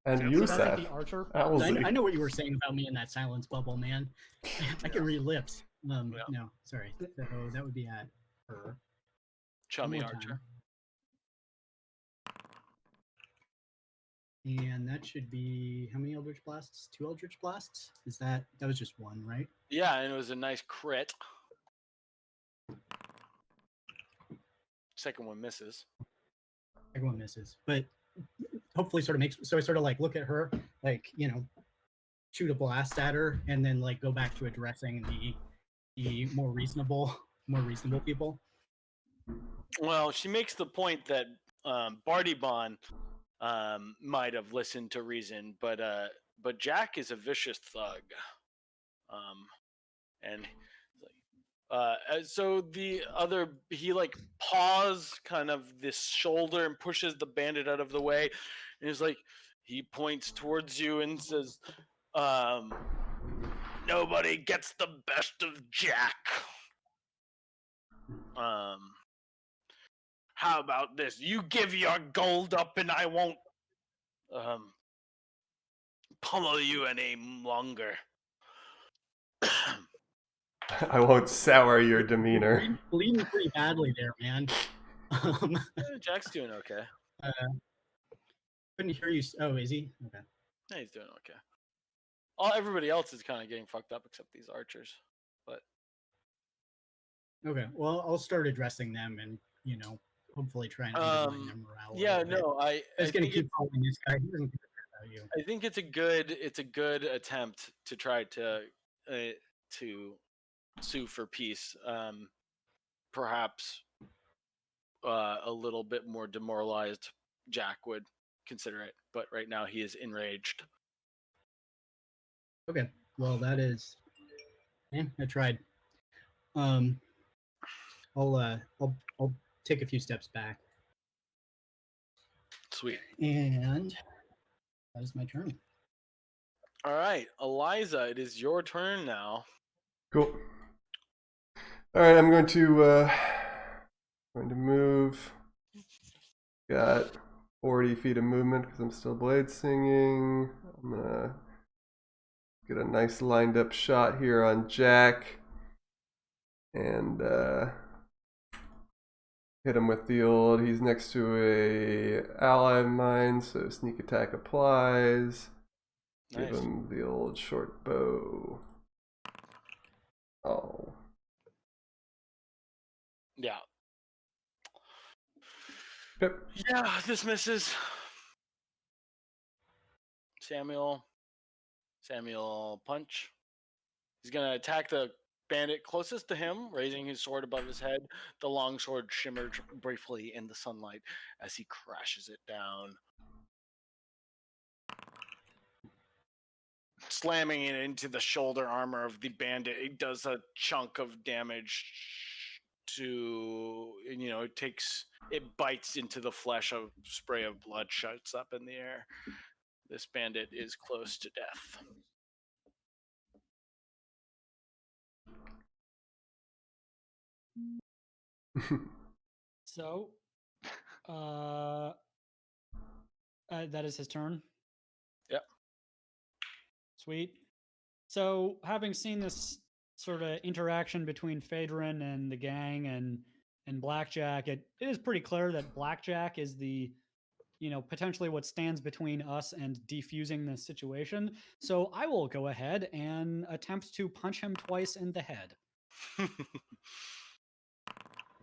And Feels you, so So that's like Seth. the archer. Owlsy. I know what you were saying about me in that silence bubble, man. I can read lips. Yeah. No, sorry. So that would be at her. One Chummy more archer. time. And that should be how many Eldritch Blasts? 2 Eldritch Blasts? That was just one, right? Yeah, and it was a nice crit. Second one misses. Everyone misses. But hopefully sort of makes so I sort of like look at her, like, shoot a blast at her and then like go back to addressing the more reasonable people. Well, she makes the point that Bardybon might have listened to reason, but Jack is a vicious thug, and so the other he like paws kind of this shoulder and pushes the bandit out of the way, and he's like he points towards you and says, "Nobody gets the best of Jack." How about this? You give your gold up and I won't pummel you any longer. I won't sour your demeanor. Bleeding pretty badly there, man. Jack's doing okay. Couldn't hear you. Oh, is he? Okay. Yeah, he's doing okay. Everybody else is kind of getting fucked up except these archers. But Okay. Well, I'll start addressing them and hopefully try and undermine their morale. yeah, no, I was gonna keep following this guy. He doesn't give a crap about you. I think it's a good attempt to try to sue for peace. Perhaps a little bit more demoralized Jack would consider it, but right now he is enraged. Okay. Well, that is. Yeah, I tried. I'll take a few steps back. Sweet. And that is my turn. All right, Eliza, it is your turn now. Cool. All right, I'm going to move. Got 40 feet of movement because I'm still blade singing. I'm gonna get a nice lined up shot here on Jack, and hit him with the old. He's next to a ally of mine, so sneak attack applies. Nice. Give him the old short bow. Oh. Yeah. Yep. Yeah, this misses. Samuel punch. He's gonna attack the bandit closest to him, raising his sword above his head. The long sword shimmers briefly in the sunlight as he crashes it down, slamming it into the shoulder armor of the bandit. It does a chunk of damage to, it bites into the flesh. A spray of blood shoots up in the air. This bandit is close to death. So, that is his turn. Yep. Sweet. So, having seen this sort of interaction between Phaedron and the gang and Blackjack, it is pretty clear that Blackjack is the, potentially what stands between us and defusing the situation. So I will go ahead and attempt to punch him twice in the head.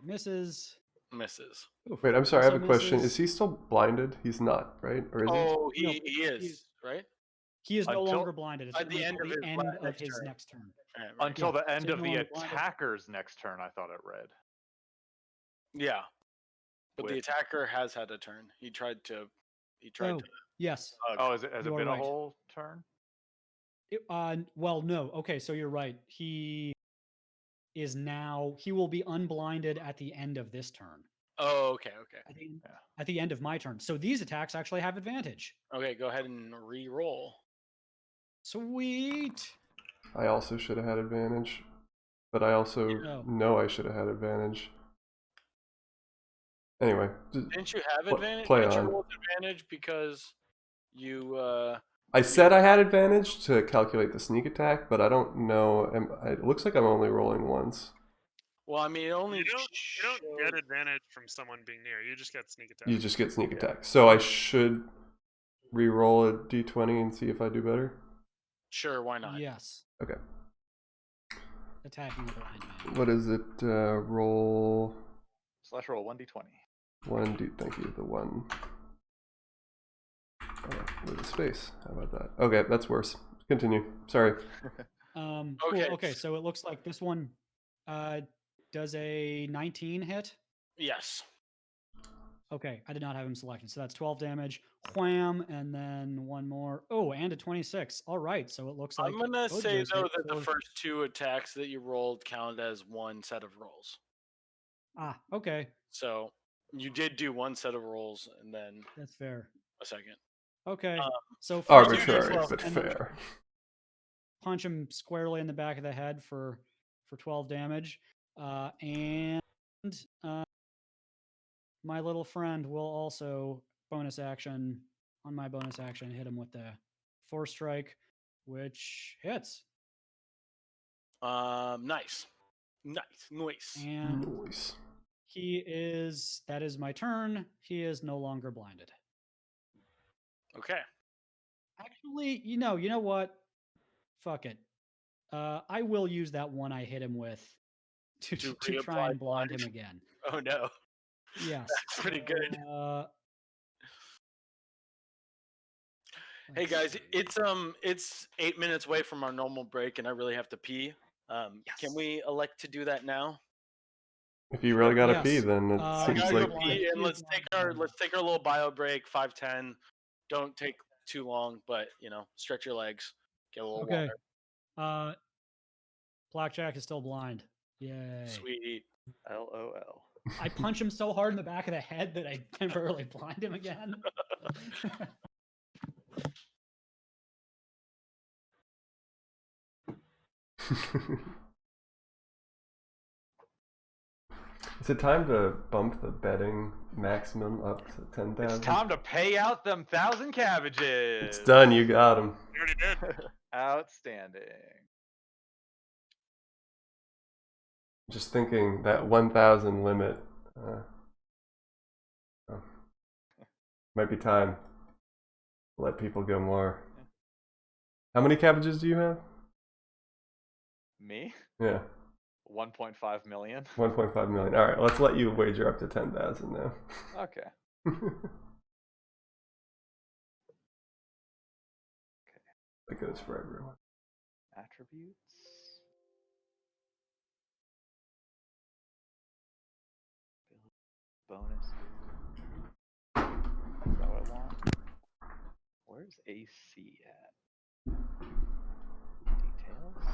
Misses. Misses. Wait, I'm sorry. I have Also a question. misses. Is he still blinded? He's not, right? Or is Oh, No, he is, he's- right? He is no Until- longer blinded. It's at the only end till of the his end of next his turn. next turn. Right, right. Until the end So of no the longer blinded. attacker's next turn, I thought it read. Yeah. But the With- attacker has had a turn. He tried to. Oh, yes. hug. Oh, has it You are been a right. whole turn? Well, no. Okay, so you're right. He will be unblinded at the end of this turn. Oh, okay. At the end of my turn. So these attacks actually have advantage. Okay, go ahead and re-roll. Sweet. I also should have had advantage, but I also Oh. know I should have had advantage. Anyway, Didn't you have advantage? play Didn't on. you roll advantage because you? I said I had advantage to calculate the sneak attack, but I don't know. It looks like I'm only rolling once. Well, I mean, it only You don't get shows- advantage from someone being near. You just get sneak attack. You just get sneak attack. So I should re-roll a d20 and see if I do better. Sure, why not? Yes. Okay. Attacking the blind man. What is it? Roll Slash roll 1d20. 1. Thank you. The 1. Oh, with a space. How about that? Okay, that's worse. Continue. Sorry. Cool. Okay. Okay, so it looks like this one does a 19 hit. Yes. Okay, I did not have him selected, so that's 12 damage. Wham, and then one more. Oh, and a 26. All right, so it looks like I'm gonna both say those though hit that the for- first 2 attacks that you rolled count as one set of rolls. Ah, okay, So you did do one set of rolls and then that's fair. a second. Okay, so first Arbitrary, hit but and then fair. punch him squarely in the back of the head for 12 damage, and my little friend will also bonus action on my bonus action hit him with the force strike, which hits. Nice. And Nice. that is my turn. He is no longer blinded. Okay. Actually, you know what? Fuck it. I will use that one I hit him with to To try reapply and blind blind? him again. Oh no. Yes. That's pretty good. Hey let's guys, see. it's 8 minutes away from our normal break, and I really have to pee. Can Yes. we elect to do that now? If you really gotta Yes. pee, then it I seems Guys, gotta like go blind. pee, and He is blind. let's take our little bio break. 5:10. Don't take too long, but stretch your legs. Get a little Okay. water. Blackjack is still blind. Yay. Sweet. LOL. I punch him so hard in the back of the head that I temporarily blind him again. Is it time to bump the betting maximum up to 10,000? It's time to pay out them 1,000 cabbages. It's done. You got him. You already did. Outstanding. Just thinking that 1,000 limit. Might be time. Let people go more. How many cabbages do you have? Me? Yeah, 1.5 million. 1.5 million. All right, let's let you wager up to 10,000 now. Okay. That goes for everyone. Attributes. Bonus. Is that what I want? Where's AC at? Details.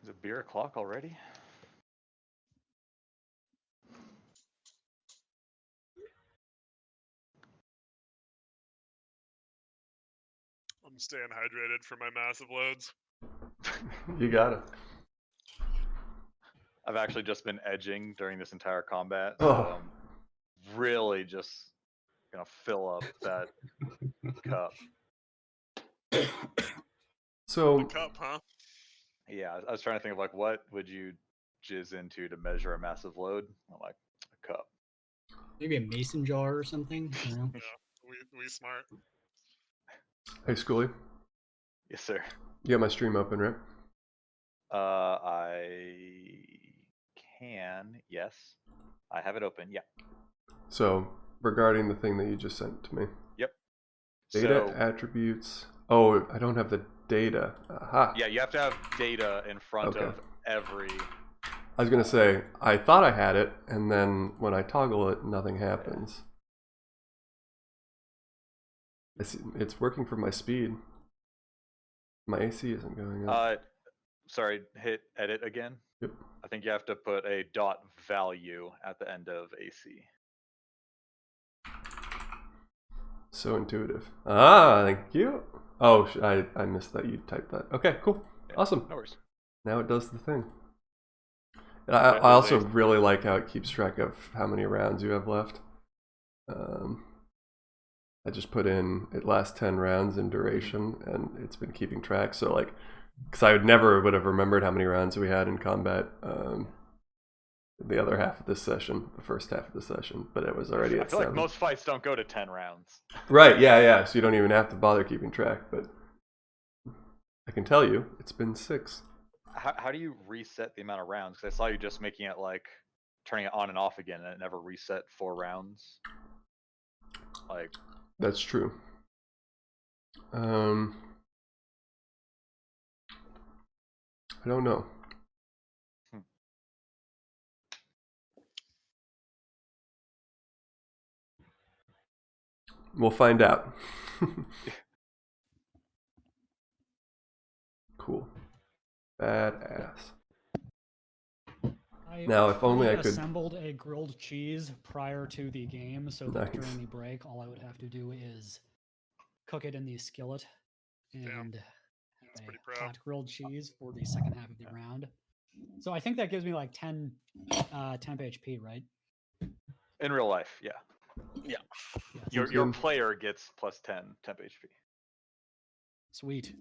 Is it beer o'clock already? I'm staying hydrated for my massive loads. You got it. I've actually just been edging during this entire combat, so Oh. I'm really just gonna fill up that cup. So The cup, huh? Yeah, I was trying to think of like what would you jizz into to measure a massive load? I'm like, a cup. Maybe a mason jar or something. I don't know. Yeah, we smart. hey, Schoolie, Yes, sir. you got my stream open, right? I can. Yes, I have it open. Yeah. So regarding the thing that you just sent to me, Yep. data So attributes. Oh, I don't have the data. Aha. yeah, you have to have data in front Okay. of every. I was gonna say I thought I had it, and then when I toggle it, nothing happens. It's working for my speed. My AC isn't going up. Sorry, hit edit again. Yep. I think you have to put a dot value at the end of AC. So intuitive. Ah, thank you. Oh, I missed that you typed that. Okay, cool. Yeah, Awesome. No worries. Now it does the thing. And That I was also a- really like how it keeps track of how many rounds you have left. I just put in it lasts 10 rounds in duration, and it's been keeping track. So like, because I would have remembered how many rounds we had in combat the other half of this session, the first half of the session, but it was already I at feel 7. like most fights don't go to 10 rounds. Right, yeah. So you don't even have to bother keeping track, but I can tell you it's been 6. How do you reset the amount of rounds? Because I saw you just making it like turning it on and off again, and it never reset 4 rounds. Like, That's true. I don't know. We'll find out. Cool. Badass. Now, if only I could- assembled a grilled cheese prior to the game, so that Nice. during the break, all I would have to do is cook it in the skillet and That's have pretty a pro. hot grilled cheese for the second half of the round. So I think that gives me like 10 temp HP, right? in real life, yeah. Yeah. Yeah, Your Seems your good. player gets plus 10 temp HP. sweet.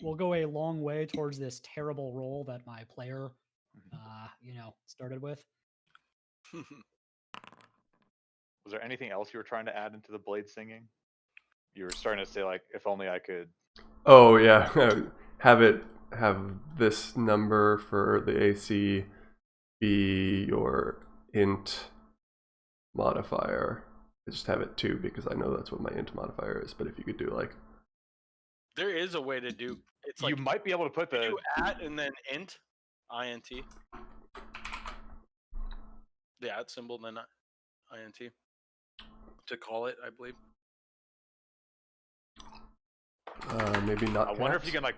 We'll go a long way towards this terrible roll that my player, started with. Was there anything else you were trying to add into the blade singing? You were starting to say like, if only I could. Oh yeah, have this number for the AC be your int modifier. I just have it 2 because I know that's what my int modifier is. But if you could do like, There is a way to do. It's like You might be able to put you the. do at and then int, int. The at symbol and then int to call it, I believe. maybe not. I wonder if you caps? can like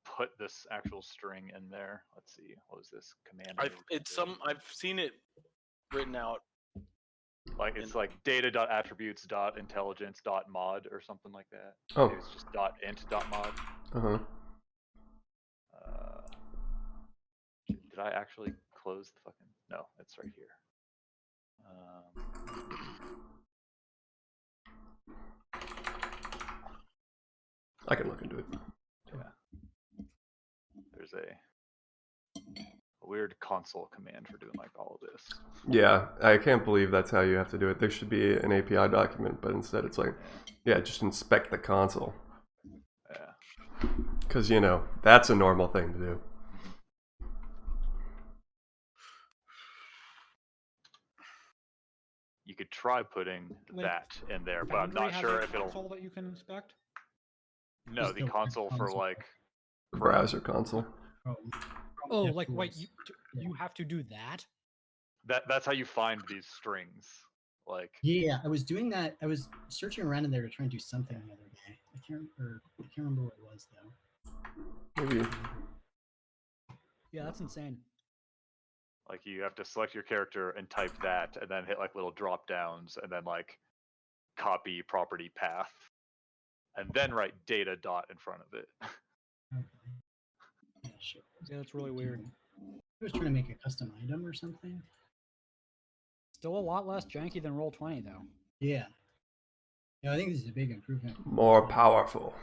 put this actual string in there. Let's see. What was this command? I I've needed to it's do? some I've seen it written out. Like it's like data.attributes.intelligence.mod or something like that. Oh. Maybe it's just .int.mod. Uh-huh. Did I actually close the fucking? No, it's right here. I can look into it. There's a weird console command for doing like all of this. Yeah, I can't believe that's how you have to do it. There should be an API document, but instead it's like, yeah, just inspect the console. Yeah. Because, that's a normal thing to do. You could try putting Like, that in there, but I'm Foundry not has sure a if it'll. console that you can inspect. No, Just the the console for console. like. The browser console. Oh, Yeah, like wait, tools. you have to do that? That's how you find these strings. Like. Yeah, I was doing that. I was searching around in there to try and do something the other day. I can't remember what it was though. Maybe. Yeah, that's insane. Like you have to select your character and type that, and then hit like little drop downs, and then like copy property path, and then write data dot in front of it. Okay. Yeah, sure. Yeah, that's really weird. I was trying to make a custom item or something. Still a lot less janky than Roll20 though. Yeah. Yeah, I think this is a big improvement. More powerful.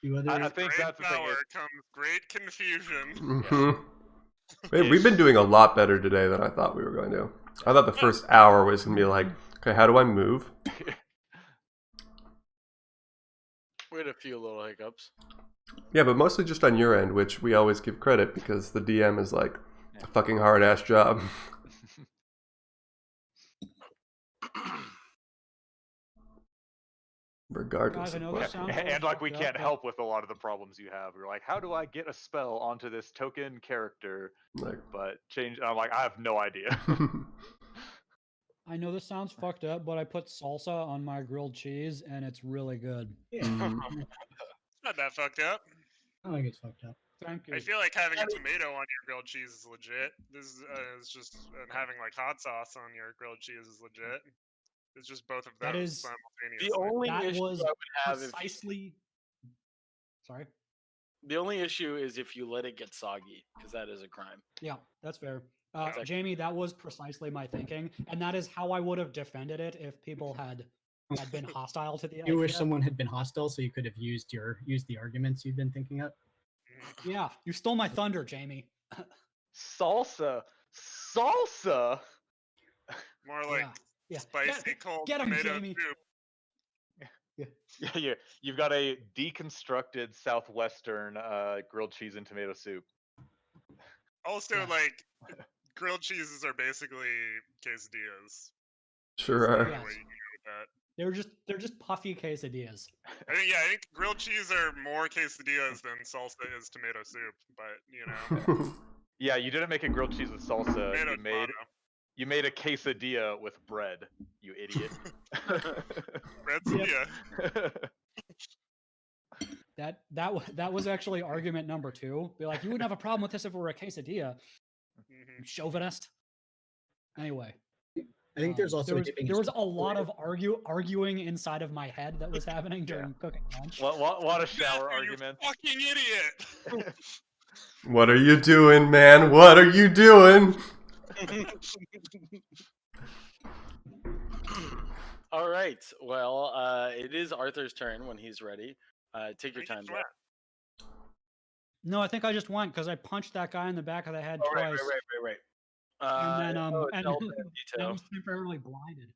Few other I think Great that's the thing. power comes great confusion. Mm-hmm. Wait, we've been doing a lot better today than I thought we were going to. I thought the first hour was going to be like, okay, how do I move? We had a few little hiccups. Yeah, but mostly just on your end, which we always give credit because the DM is like a fucking hard-ass job. Regardless Guys, I of know what. this sounds And like we fucked up, can't but- help with a lot of the problems you have. We're like, how do I get a spell onto this token character? Like, But change. I'm like, I have no idea. I know this sounds fucked up, but I put salsa on my grilled cheese and it's really good. Yeah. Mm. Not that fucked up. I don't think it's fucked up. Thank you. I feel like having a tomato on your grilled cheese is legit. This is just having like hot sauce on your grilled cheese is legit. It's just both of That those is- simultaneously. The only That issue was I would have precisely. Sorry. the only issue is if you let it get soggy, because that is a crime. Yeah, that's fair. Exactly. Jamie, that was precisely my thinking, and that is how I would have defended it if people had been hostile to the You wish idea. someone had been hostile so you could have used the arguments you've been thinking of. Yeah, you stole my thunder, Jamie. Salsa. Salsa. More like Yeah. spicy cold get 'em, tomato Jamie. soup. Yeah, you've got a deconstructed southwestern grilled cheese and tomato soup. Also, Yeah. like, grilled cheeses are basically quesadillas. Sure That's the are. only Yes. way you can go with that. They're just puffy quesadillas. I think grilled cheese are more quesadillas than salsa is tomato soup. But you know, Yeah, you didn't make a grilled cheese with salsa. tomato, You made a quesadilla with bread. You idiot. Bread's Yep. yeah. That was actually argument number 2. Be like, you wouldn't have a problem with this if it were a quesadilla, Mhm. you chauvinist. Anyway, I think there's also there was a lot of arguing inside of my head that was happening during cooking lunch. What a shower Matthew, argument. You fucking idiot! What are you doing, man? What are you doing? All right. Well, it is Arthur's turn when he's ready. Take your time. Jack. No, I think I just went because I punched that guy in the back of the head Oh, twice. right. And then it's El then I Bandito. was temporarily blinded.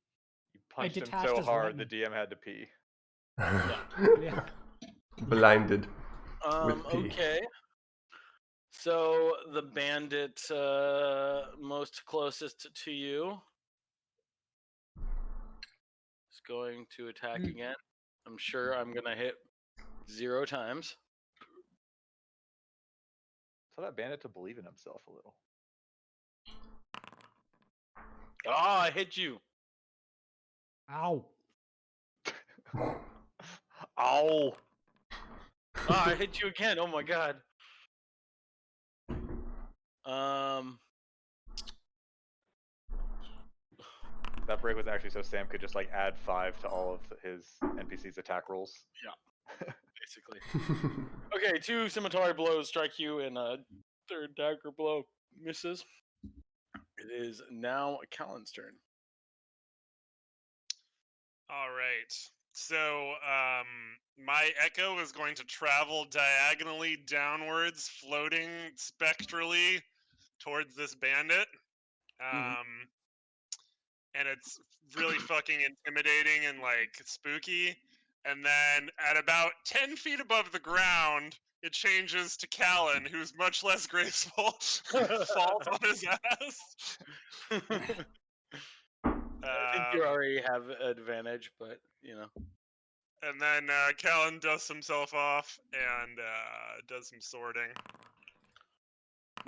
You punched him detached so his hard the lightning. DM had to pee. Yeah. Blinded. With P. Okay. So the bandit most closest to you is going to attack again. I'm sure I'm gonna hit 0 times. Tell that bandit to believe in himself a little. Ah, I hit you. Ow. Ow! Ah, I hit you again. Oh my god. That break was actually so Sam could just like add 5 to all of his NPC's attack rolls. Basically. Okay, 2 scimitar blows strike you, and a 3rd dagger blow misses. It is now Callan's turn. All right. So, my echo is going to travel diagonally downwards, floating spectrally towards this bandit. And it's really fucking intimidating and like spooky. And then at about 10 feet above the ground, it changes to Callan, who's much less graceful, falls on his ass. I think you already have advantage, but you know. And then Callan dusts himself off and does some sorting.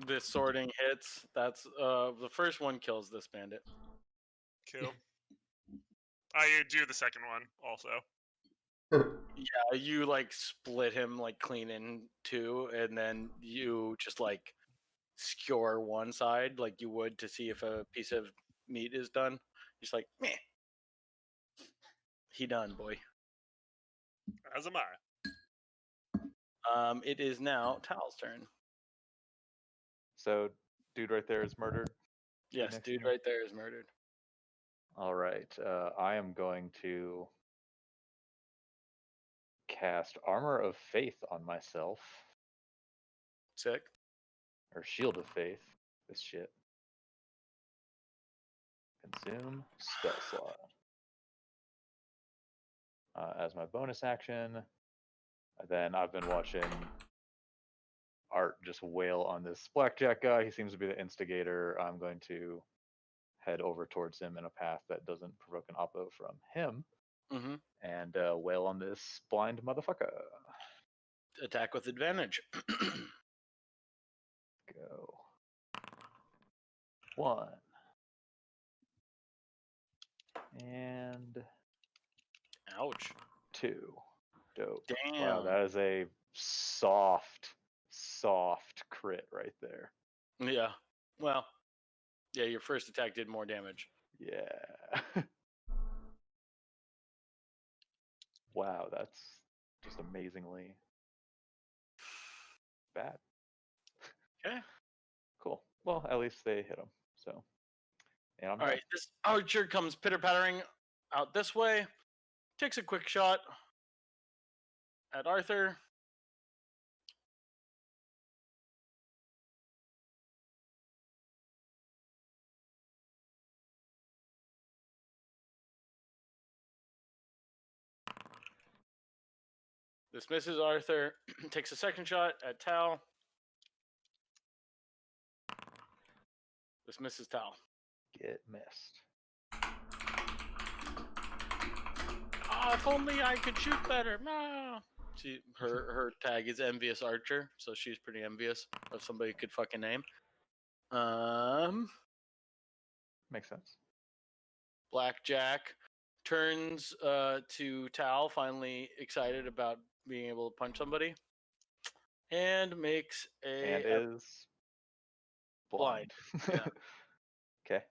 This sorting hits. That's the first one kills this bandit. Cool. You do the second one also. Yeah, you like split him like clean in 2, and then you just like skewer one side like you would to see if a piece of meat is done. Just like, meh. He done, boy. As am I. It is now Tal's turn. So, dude right there is murdered. Yes, next dude to me? right there is murdered. All right. I am going to cast Armor of Faith on myself, Sick. or Shield of Faith. This shit. Consume spell slot. As my bonus action, then I've been watching Art just wail on this blackjack guy. He seems to be the instigator. I'm going to head over towards him in a path that doesn't provoke an oppo from him, and wail on this blind motherfucker. Attack with advantage. Go. 1. And Ouch. 2. Dope. Damn. Wow, that is a soft crit right there. Yeah. Well, yeah, your first attack did more damage. Yeah. Wow, that's just amazingly bad. Okay. Cool. Well, at least they hit him. So, and I'm All right. This archer comes pitter-pattering out this way, takes a quick shot at Arthur. This misses Arthur. Takes a second shot at Tal. This misses Tal. Get missed. Ah, if only I could shoot better. No. Her tag is Envious Archer, so she's pretty envious of somebody who could fucking name. Makes sense. Blackjack turns to Tal, finally excited about being able to punch somebody, and makes And is blind. blind. Yeah. Okay.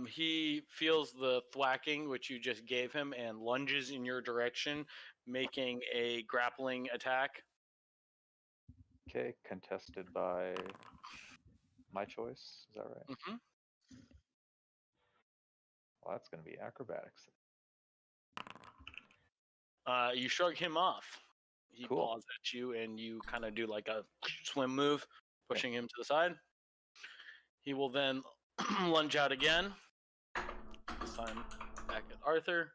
He feels the thwacking which you just gave him and lunges in your direction, making a grappling attack. Okay. Contested by my choice. Is that right? Mm-hmm. Well, that's going to be acrobatics. You shrug him off. He Cool. paws at you, and you kind of do like a swim move, pushing him to the side. He will then lunge out again. This time back at Arthur.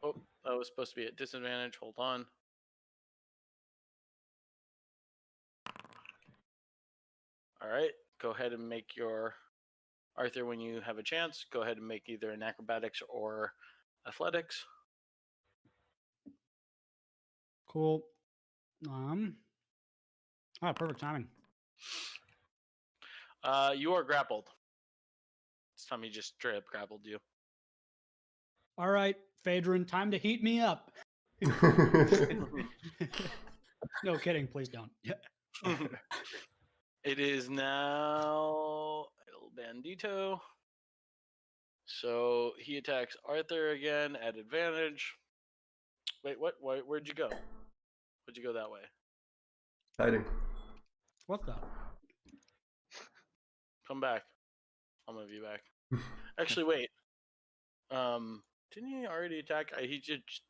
Oh, that was supposed to be at disadvantage. Hold on. All right, go ahead and make your Arthur, when you have a chance, go ahead and make either an acrobatics or athletics. Cool. Perfect timing. You are grappled. This time he just straight up grappled you. All right, Phaedron, time to heat me up. No kidding, please don't. Yeah. It is now El Bandito. So he attacks Arthur again at advantage. Wait, what? Where'd you go? Where'd you go that way? Hiding. What the? Come back. I'll move you back. Actually, wait. Didn't he already attack? He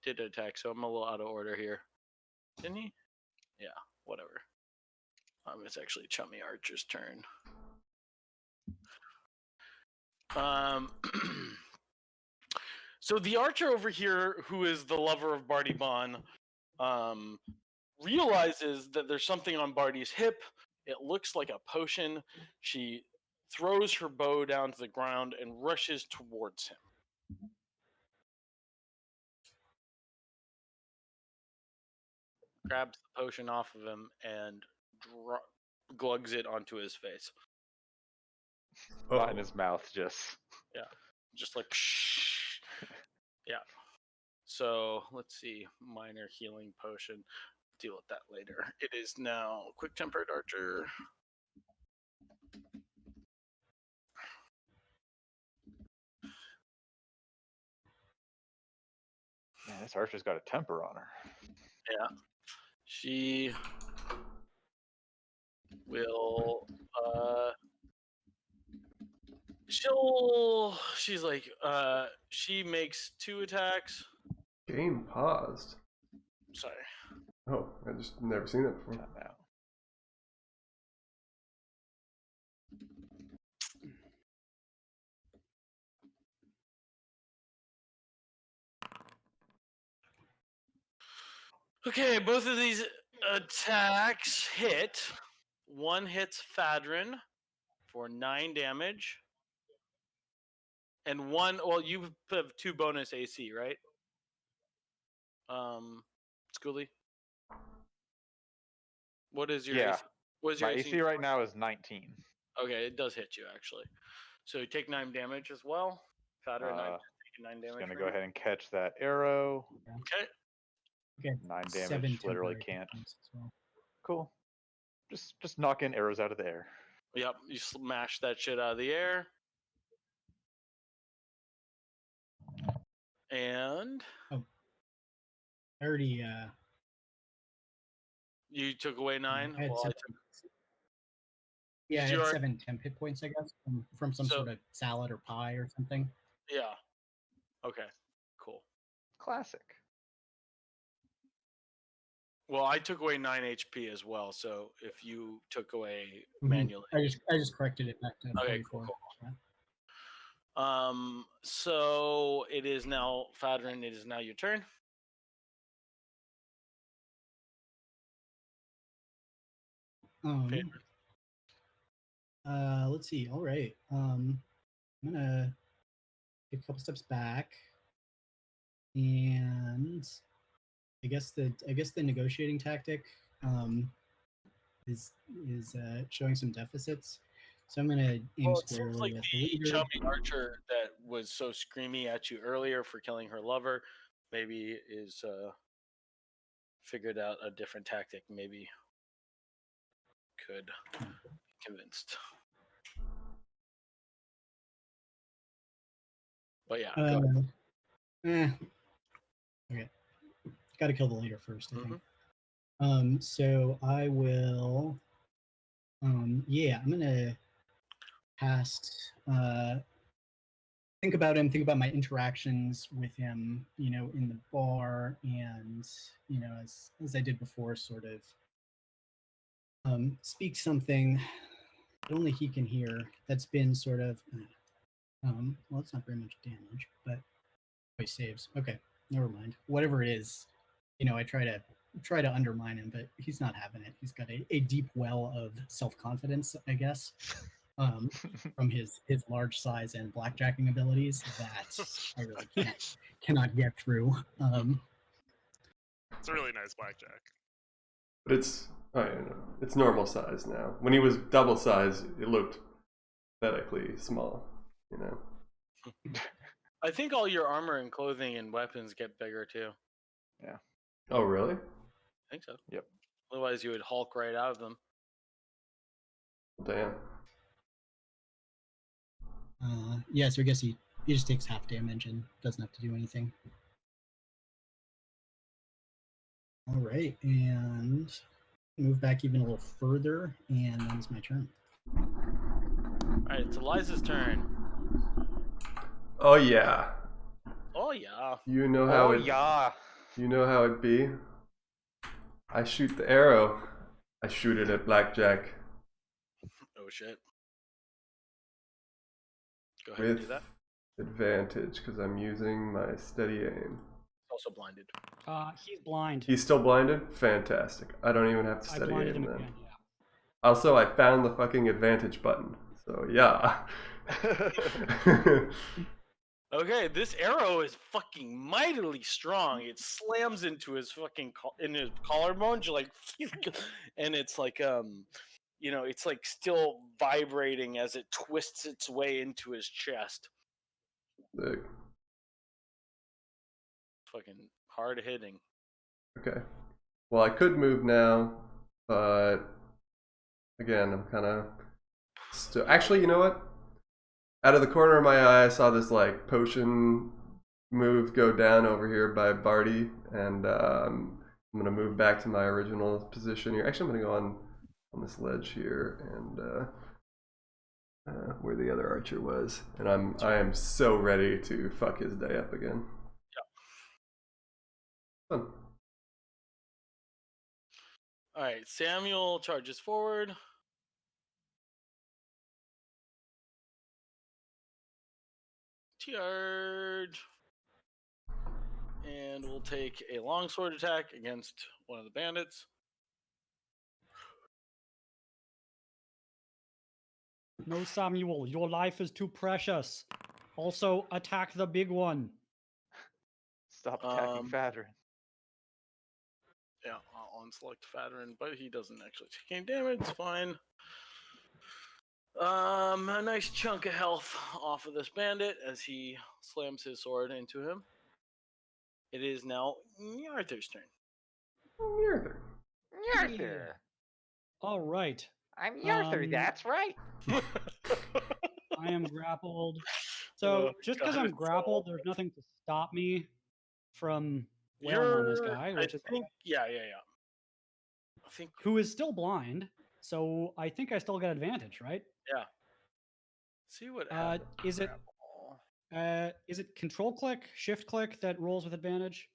did attack, so I'm a little out of order here. Didn't he? Yeah, whatever. It's actually Chummy Archer's turn. So the archer over here, who is the lover of Barty Bon, realizes that there's something on Barty's hip. It looks like a potion. She throws her bow down to the ground and rushes towards him. Grabs the potion off of him and glugs it onto his face. Not in his mouth, just. Yeah, just like. Yeah. So let's see. Minor healing potion. Deal with that later. It is now quick tempered archer. Man, this archer's got a temper on her. Yeah. She will she's like she makes 2 attacks. Game paused. Sorry. Oh, I just never seen that before. Time out. Okay, both of these attacks hit. One hits Fadrin for 9 damage. And one, well, you have 2 bonus AC, right? Schoolie? What is your Yeah. AC? What is your My AC right now is 19. Okay, it does hit you, actually. So you take 9 damage as well. Fadrin, taking 9 damage. Just gonna go ahead and catch that arrow. Okay. Okay. 9 7 damage, literally temporary can't. points as well. Cool. Just knocking arrows out of the air. Yep, you smash that shit out of the air. And I already you took away 9. I had Well, I 7, took, yeah, I you had are- 7 temp hit points, I guess, from some So- sort of salad or pie or something. yeah. Okay. Cool. Classic. Well, I took away 9 HP as well. So if you took away Mhm. manually, I just corrected it back to okay, 44. cool. Yeah. So it is now Fadrin. It is now your turn. Favorite. Let's see. All right. I'm gonna take a couple steps back, and I guess the negotiating tactic is showing some deficits. So I'm gonna aim Well, it squarely seems like at the leader. chubby archer that was so screamy at you earlier for killing her lover, maybe is figured out a different tactic. Maybe could be convinced. But yeah, go ahead. Okay. Got to kill the leader first, I think. Mm-hmm. So I will. Yeah, I'm gonna cast. Think about him. Think about my interactions with him. You know, in the bar, and you know, as I did before, sort of. Speak something that only he can hear. That's been sort of. Well, it's not very much damage, but he saves. Okay, never mind. Whatever it is, you know, I try to undermine him, but he's not having it. He's got a deep well of self-confidence, I guess, from his large size and blackjacking abilities that I really cannot get through. It's a really nice blackjack. But it's normal size now. When he was double size, it looked pathetically small. You know. I think all your armor and clothing and weapons get bigger too. Yeah. Oh, really? I think so. Yep. Otherwise, you would hulk right out of them. Damn. Yeah, so I guess he just takes half damage and doesn't have to do anything. All right, and move back even a little further, and then it's my turn. All right, it's Eliza's turn. Oh yeah. Oh yeah. You know how yeah. You know how it be. I shoot the arrow. I shoot it at blackjack. Oh shit. Go ahead and do With that. advantage because I'm using my steady aim. Also blinded. He's blind. He's still blinded? Fantastic. I don't even have to I steady blinded aim him then. again. Yeah. Also, I found the fucking advantage button. So yeah. Okay, this arrow is fucking mightily strong. It slams into his fucking in his collarbone, like, and it's like you know, it's like still vibrating as it twists its way into his chest. Sick. Fucking hard hitting. Okay. Well, I could move now, but again, I'm kind of still. Actually, you know what? Out of the corner of my eye, I saw this like potion move go down over here by Barty, and I'm gonna move back to my original position here. Actually, I'm gonna go on this ledge here and where the other archer was, and I am so ready to fuck his day up again. Yeah. Fun. All right, Samuel charges forward. Charge. And we'll take a longsword attack against one of the bandits. No, Samuel, your life is too precious. Also, attack the big one. Stop attacking Fadrin. Yeah, I'll unselect Fadrin, but he doesn't actually take any damage. It's fine. A nice chunk of health off of this bandit as he slams his sword into him. It is now Arthur's turn. Arthur. All right. I'm Arthur, that's right. I am grappled. So just because I'm grappled, there's nothing to stop me from wailing on this guy, which is yeah. I think who is still blind. So I think I still get advantage, right? Yeah. See what is it control click, shift click that rolls with advantage?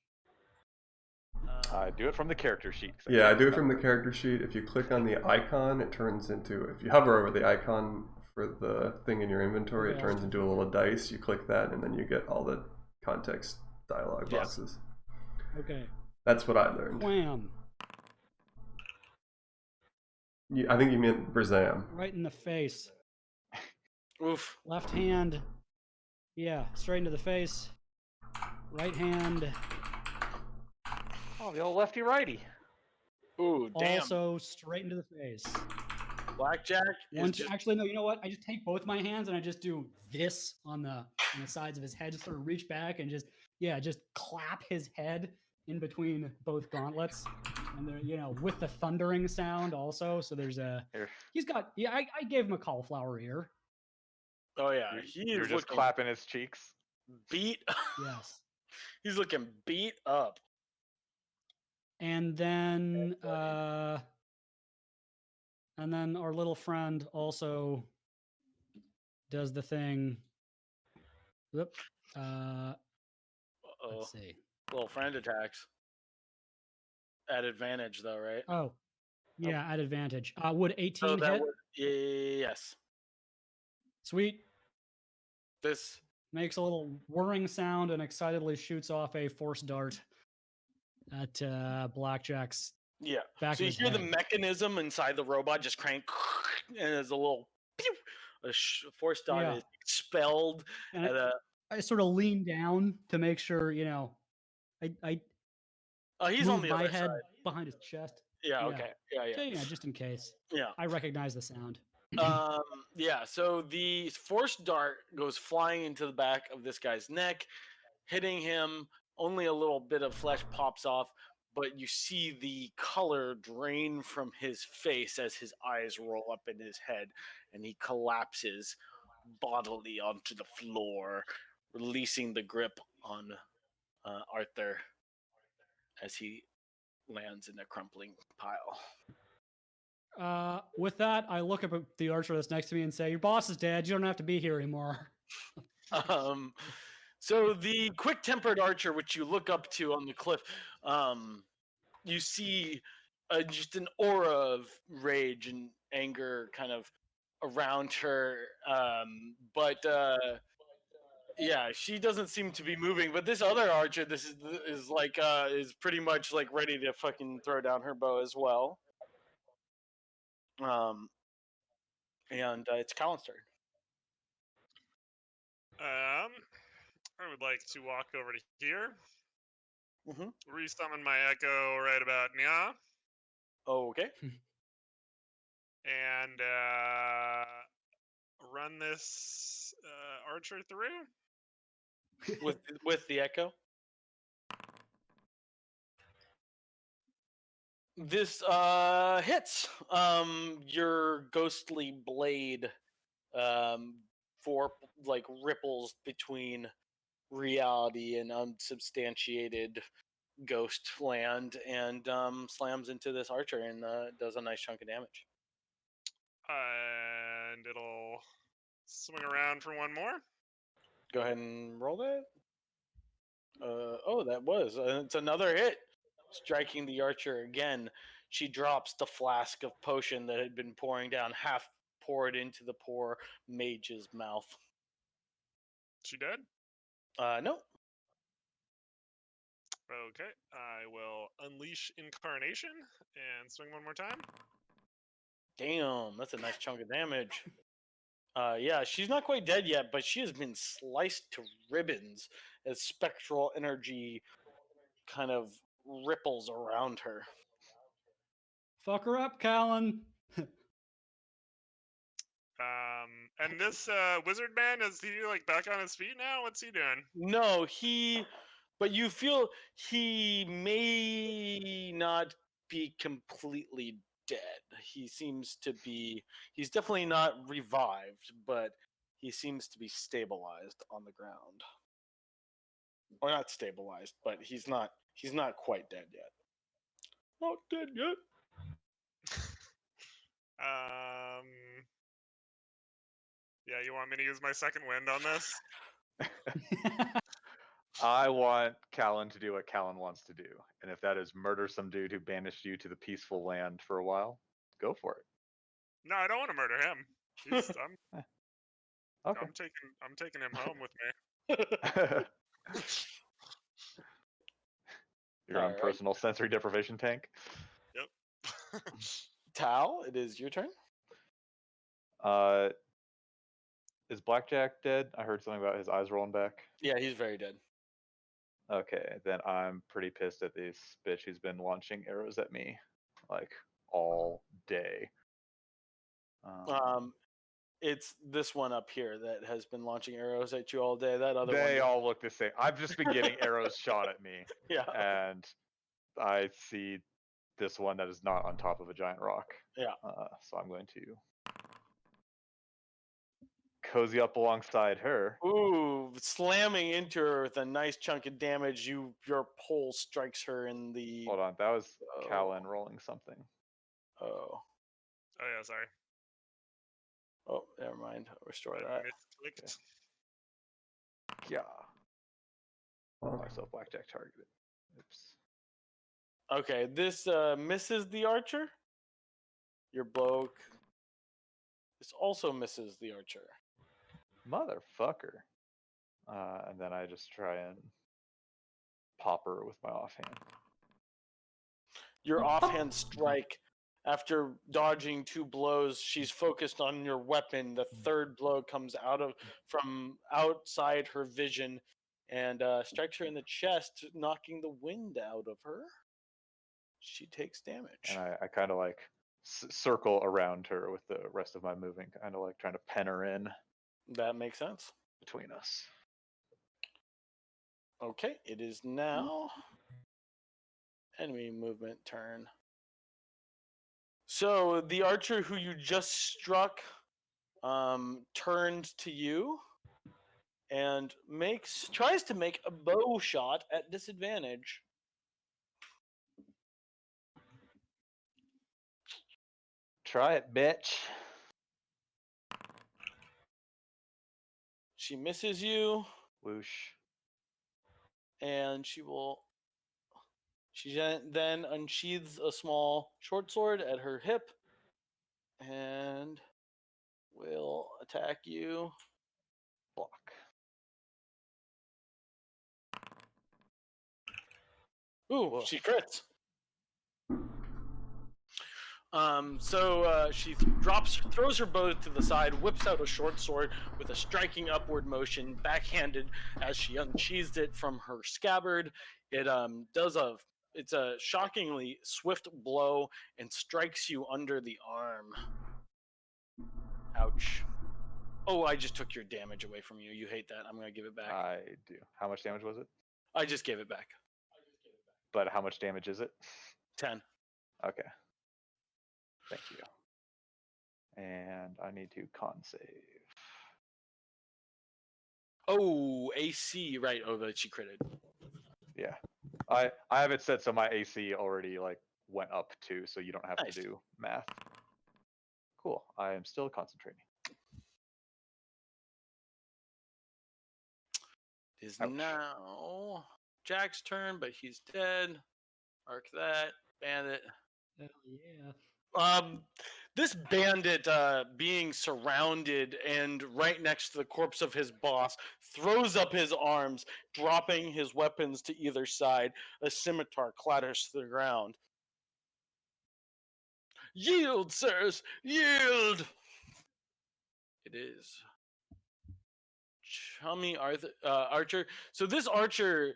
I do it from the character sheet. Yeah, I do it from the character sheet. If you click on the icon, it turns into, if you hover over the icon for the thing in your inventory. It Okay, turns into a little dice. You click that, and then you get all the context dialogue Yes. boxes. Okay. That's what I learned. Wham! I think you meant Brazam. Right in the face. Oof. Left hand. Yeah, straight into the face. Right hand. Oh, the old lefty righty. Ooh, damn. Also straight into the face. Blackjack is Once, just actually, no. You know what? I just take both my hands and I just do this on the sides of his head. Just sort of reach back and just clap his head in between both gauntlets, and there, with the thundering sound also. So there's Here, he's got. Yeah, I gave him a cauliflower ear. Oh yeah, you're he's just looking clapping his cheeks. beat. Yes. He's looking beat up. And then our little friend also does the thing. Whoop. Oh, Let's see. little friend attacks. At advantage though, right? Oh, yeah, at advantage. Would 18 So that hit? would yes. Sweet. This Makes a little whirring sound and excitedly shoots off a force dart at Blackjack's yeah. back So of you his hear the head. mechanism inside the robot just crank, and there's a little pew, force dart Yeah. is expelled And at a. I sort of lean down to make sure, I Oh, he's move on the my other head side. behind his chest. Yeah. yeah. Okay. Yeah. Yeah. Yeah, just in case. Yeah. I recognize the sound. Yeah, so the force dart goes flying into the back of this guy's neck, hitting him. Only a little bit of flesh pops off, but you see the color drain from his face as his eyes roll up in his head, and he collapses bodily onto the floor, releasing the grip on Arthur as he lands in a crumpling pile. With that, I look up at the archer that's next to me and say, "Your boss is dead. You don't have to be here anymore." So the quick-tempered archer, which you look up to on the cliff, you see just an aura of rage and anger kind of around her. But yeah, she doesn't seem to be moving. But this other archer, this is like is pretty much like ready to fucking throw down her bow as well. And it's Callan's turn. I would like to walk over to here. Mhm. Resummon my echo right about now, Okay. and run this archer through. with the echo. This hits. Your ghostly blade for like ripples between reality and unsubstantiated ghost land, and slams into this archer and does a nice chunk of damage. And it'll swing around for one more. Go ahead and roll that. Oh, that was it's another hit, striking the archer again. She drops the flask of potion that had been pouring down, half poured into the poor mage's mouth. She dead? No. Okay, I will unleash incarnation and swing one more time. Damn, that's a nice chunk of damage. Yeah, she's not quite dead yet, but she has been sliced to ribbons as spectral energy kind of ripples around her. Fuck her up, Callan. And this wizard man, is he like back on his feet now? What's he doing? No, but you feel he may not be completely dead. He seems to be, he's definitely not revived, but he seems to be stabilized on the ground. Or not stabilized, but he's not quite dead yet. Not dead yet. Yeah, you want me to use my second wind on this? I want Callan to do what Callan wants to do. And if that is murder some dude who banished you to the peaceful land for a while, go for it. No, I don't want to murder him. Okay. I'm taking him home with me. Your own Alright. personal sensory deprivation tank. Yep. Tal, it is your turn. Is Blackjack dead? I heard something about his eyes rolling back. Yeah, he's very dead. Okay, then I'm pretty pissed at this bitch who's been launching arrows at me like all day. It's this one up here that has been launching arrows at you all day. That other They one. all look the same. I've just been getting arrows shot at me, Yeah. and I see this one that is not on top of a giant rock. Yeah. So I'm going to cozy up alongside her. Ooh, slamming into her with a nice chunk of damage. Your pole strikes her in the. Hold on, that was Oh. Callan rolling something. Oh. Oh yeah, sorry. Oh, never mind. I'll restore I that. misclicked. Yeah. Well, Myself Blackjack targeted. Oops. Okay, this misses the archer. Your bloke. This also misses the archer. Motherfucker. And then I just try and pop her with my offhand. Your offhand strike, after dodging 2 blows, she's focused on your weapon. The third blow comes from outside her vision and strikes her in the chest, knocking the wind out of her. She takes damage. And I kind of like circle around her with the rest of my moving, kind of like trying to pen her in That makes sense. between us. Okay, it is now enemy movement turn. So the archer who you just struck turned to you and tries to make a bow shot at disadvantage. Try it, bitch. She misses you, Whoosh. and she then unsheathes a small short sword at her hip and will attack you. Block. Ooh, Whoa. she crits. So she throws her bow to the side, whips out a short sword with a striking upward motion, backhanded as she unsheathes it from her scabbard. It's a shockingly swift blow and strikes you under the arm. Ouch. Oh, I just took your damage away from you. You hate that. I'm going to give it back. I do. How much damage was it? I just gave it back. But how much damage is it? 10. Okay. Thank you. And I need to con save. Oh, AC, right. Oh, but she critted. Yeah. I have it set so my AC already like went up too, so you don't have Nice. to do math. Cool. I am still concentrating. It is Ouch. now Jack's turn, but he's dead. Mark that. Bandit. Hell yeah. This bandit, being surrounded and right next to the corpse of his boss, throws up his arms, dropping his weapons to either side. A scimitar clatters to the ground. Yield, sirs! Yield! It is Chummy Archer. So this archer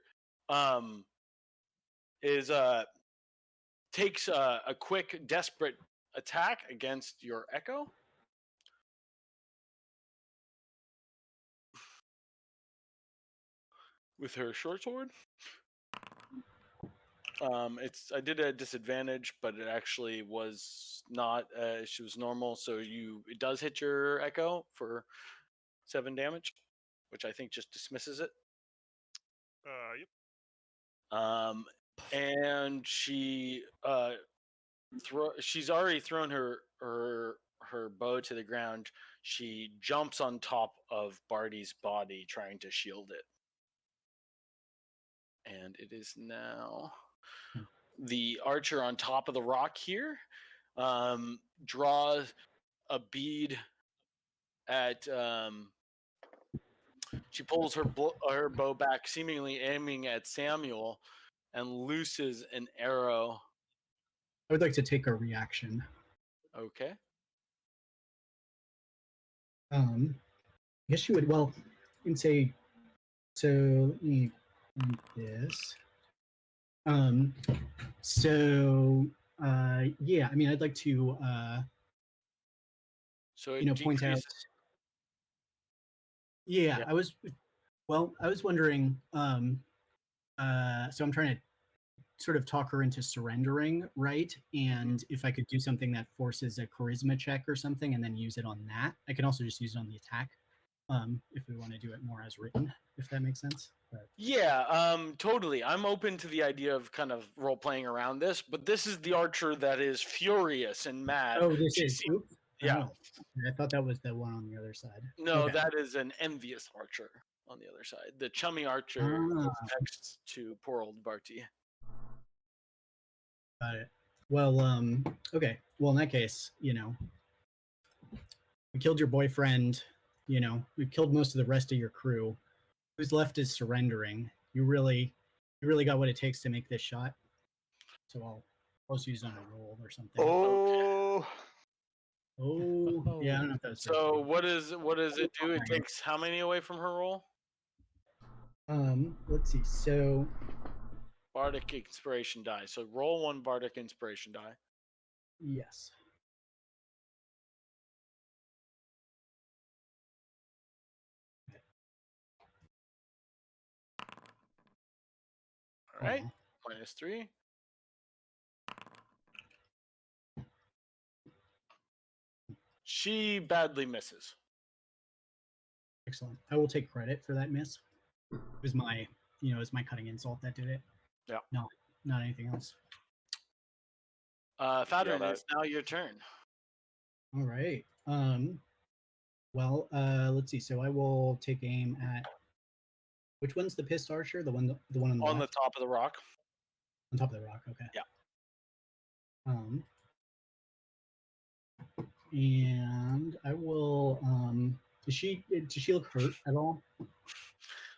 takes a quick, desperate attack against your Echo. With her short sword. I did a disadvantage, but it actually was not. She was normal, so it does hit your Echo for 7 damage, which I think just dismisses it. Yep. And she's already thrown her bow to the ground. She jumps on top of Barty's body, trying to shield it. And it is now the archer on top of the rock here. Draws a bead at. She pulls her bow back, seemingly aiming at Samuel, and looses an arrow. I would like to take a reaction. Okay. I guess you would. Well, you can say. So let me print this. So yeah, I mean, I'd like to So it point out. decreases- Yeah, Yeah. I was wondering. So I'm trying to sort of talk her into surrendering, right? And if I could do something that forces a charisma check or something, and then use it on that, I can also just use it on the attack. If we want to do it more as written, if that makes sense. But Yeah, totally. I'm open to the idea of kind of role playing around this, but this is the archer that is furious and mad. oh, this She is. seems- Oops. yeah. Oh, I thought that was the one on the other side. No, Okay. that is an envious archer on the other side. The chummy archer is Ah. next to poor old Barty. Got it. Well, okay. Well, in that case, we killed your boyfriend. We've killed most of the rest of your crew. Who's left is surrendering. You really got what it takes to make this shot. So I'll also use it on a roll or something. Oh, Oh, yeah. I don't know if that was. So what does it do? It takes how many away from her roll? Let's see. So Bardic inspiration die. So roll 1 Bardic inspiration die. yes. All right, Uh-huh. -3. She badly misses. Excellent. I will take credit for that miss. It was my, it was my cutting insult that did it. Yeah. No, not anything else. Fadrin, that- it's now your turn. All right. Well, let's see. So I will take aim at which one's the pissed archer? The one on the On the left? top of the rock. On top of the rock. Okay. Yeah. And I will. Does she look hurt at all?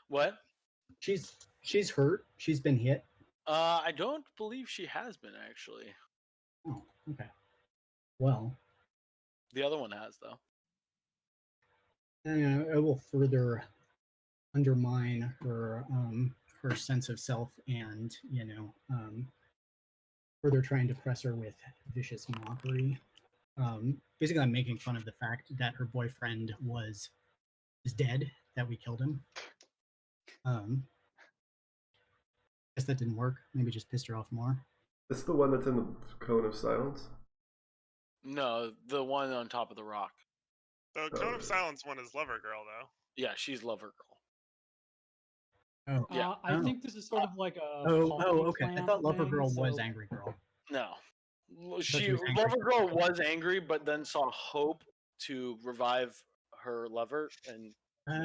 What? She's hurt. She's been hit. I don't believe she has been actually. Oh, okay. Well, The other one has though. I will further undermine her her sense of self, and further trying to press her with vicious mockery. Basically, I'm making fun of the fact that her boyfriend is dead, that we killed him. Guess that didn't work. Maybe just pissed her off more. It's the one that's in the cone of silence. No, the one on top of the rock. The Cone of Silence one is Lover Girl, though. Yeah, she's Lover Girl. Oh, Yeah. I Oh. think this is sort of like a. oh, colony okay. I clan thought Lover thing, Girl was so- Angry Girl. No. she She was angry. Lover Girl was angry, but then saw hope to revive her lover and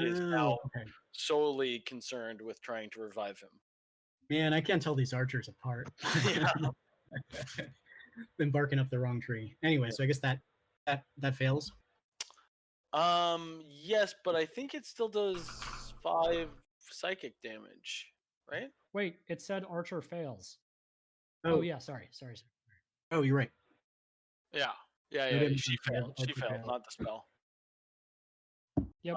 is now Oh, okay. solely concerned with trying to revive him. Man, I can't tell these archers apart. Yeah. Been barking up the wrong tree. Anyway, so I guess that fails. Yes, but I think it still does 5 psychic damage, right? Wait, it said Archer fails. Oh yeah, sorry. Oh, you're right. Yeah. Yeah, No yeah. damage She on failed, failed. She Archer failed, failed. not the spell. Yep.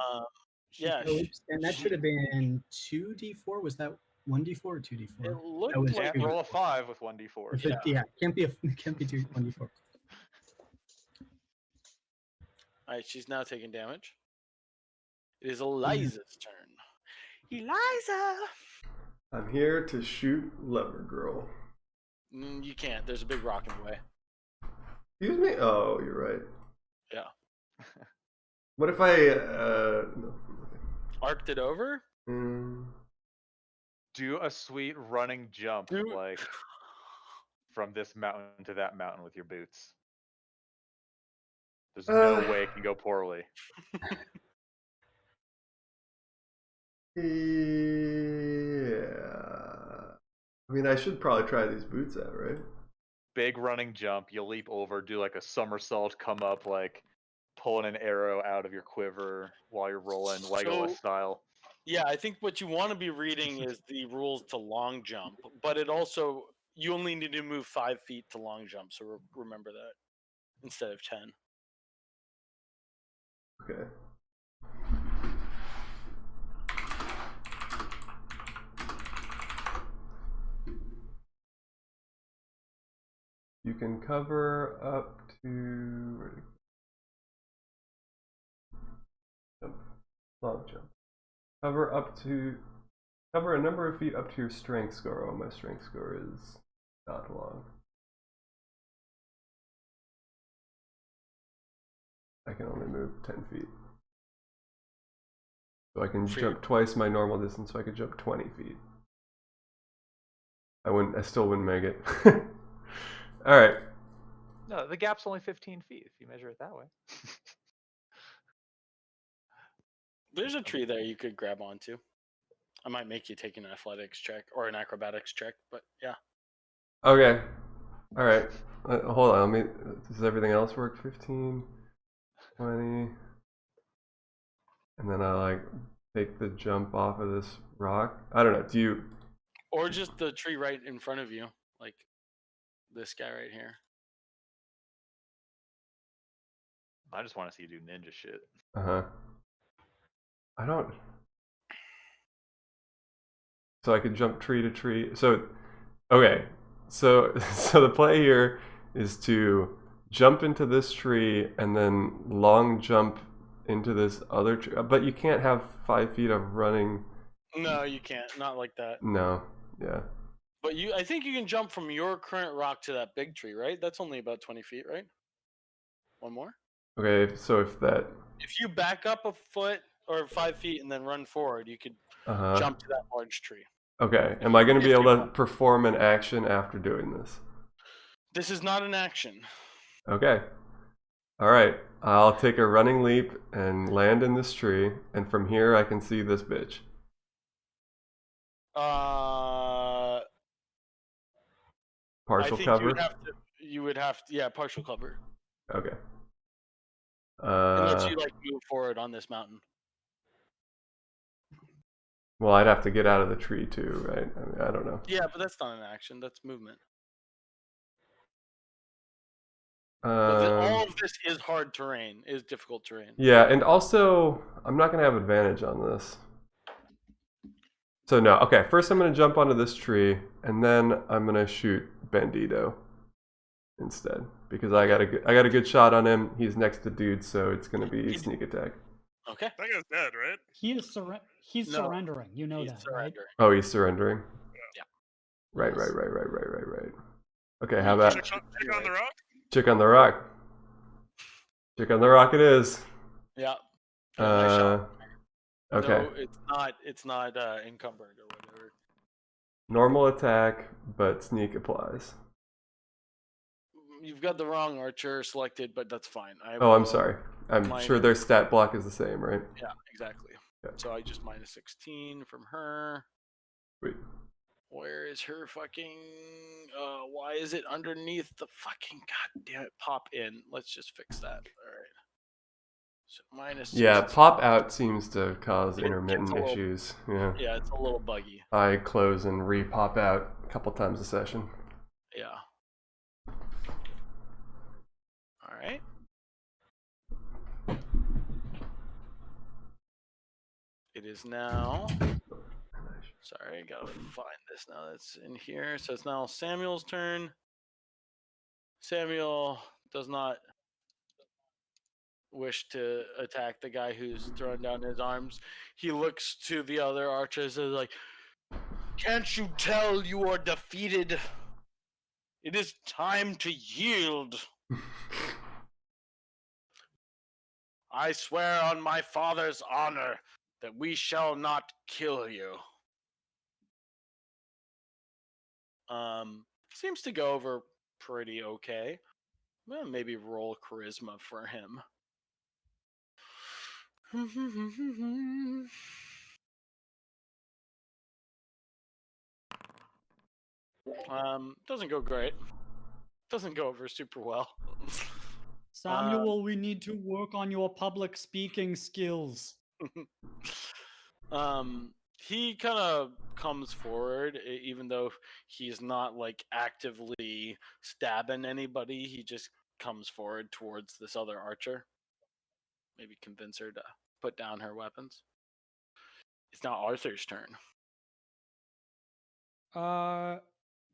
Yeah. Oops, and that should have been 2d4. Was that 1d4 or 2d4? It looked was like Can't roll a 5 with 1d4. Yeah. Yeah, can't be 1d4. All right, she's now taking damage. It is Eliza's turn. Eliza! I'm here to shoot Lover Girl. You can't. There's a big rock in the way. Excuse me? Oh, you're right. Yeah. What if I, no. Arced it over? Do a sweet running jump, Dude. like from this mountain to that mountain with your boots. There's no way it can go poorly. Yeah. I mean, I should probably try these boots out, right? Big running jump, you leap over, do like a somersault, come up, like pulling an arrow out of your quiver while you're rolling Legolas So- style. Yeah, I think what you want to be reading is the rules to long jump, but it also you only need to move 5 feet to long jump, so remember that instead of 10. Okay. You can cover up to jump, long jump. Cover a number of feet up to your strength score. Oh, my strength score is not long. I can only move 10 feet. So I can jump twice my normal distance, so I could jump 20 feet. I still wouldn't make it. Alright. No, the gap's only 15 feet if you measure it that way. There's a tree there you could grab onto. I might make you take an athletics check or an acrobatics check, but yeah. Okay. Alright. Hold on. Does everything else work? 15, 20. And then I like take the jump off of this rock. I don't know. Do you? Or just the tree right in front of you, like this guy right here. I just want to see you do ninja shit. Uh-huh. I don't. So I could jump tree to tree. So, okay. So the play here is to jump into this tree and then long jump into this other tree. But you can't have 5 feet of running. No, you can't. Not like that. No. Yeah. But I think you can jump from your current rock to that big tree, right? That's only about 20 feet, right? One more. Okay. So if you back up a foot or 5 feet and then run forward, you could uh-huh. jump to that large tree. Okay. Am I going to be able to perform an action after doing this? This is not an action. Okay. All right. I'll take a running leap and land in this tree, and from here I can see this bitch. Partial I think cover. You would have to. Yeah, partial cover. Okay. Unless you like move forward on this mountain. Well, I'd have to get out of the tree too, right? I mean, I don't know. Yeah, but that's not an action. That's movement. All of this is hard terrain. Is difficult terrain. Yeah, and also I'm not gonna have advantage on this. So no. Okay. First, I'm gonna jump onto this tree, and then I'm gonna shoot Bandito instead because I got a good shot on him. He's next to dude, so it's gonna be sneak attack. Okay. That guy's dead, right? He's surrendering. You know He's that, surrendering. right? Oh, he's surrendering. Yeah. Right. Okay. How about Check on the rock. Chick on the rock? Chick on the rock. It is. Yeah. Nice shot. Okay. No, it's not encumbered or whatever. Normal attack, but sneak applies. You've got the wrong archer selected, but that's fine. I'm sorry. I'm sure their stat block is the same, right? Yeah, exactly. Yeah. So I just minus 16 from her. Sweet. Where is her fucking? Why is it underneath the fucking goddamn it? Pop in. Let's just fix that. All right. So minus. 16. Yeah, pop out seems to cause It intermittent gets a little- issues. Yeah. Yeah, it's a little buggy. I close and re-pop out a couple times a session. Yeah. All right. It is now. Sorry, I gotta find this now. That's in here. So it's now Samuel's turn. Samuel does not wish to attack the guy who's throwing down his arms. He looks to the other archers and is like, "Can't you tell you are defeated? It is time to yield. I swear on my father's honor that we shall not kill you." Seems to go over pretty okay. Well, maybe roll charisma for him. Doesn't go great. Doesn't go over super well. Samuel, we need to work on your public speaking skills. He kind of comes forward, even though he's not like actively stabbing anybody. He just comes forward towards this other archer. Maybe convince her to put down her weapons. It's now Arthur's turn.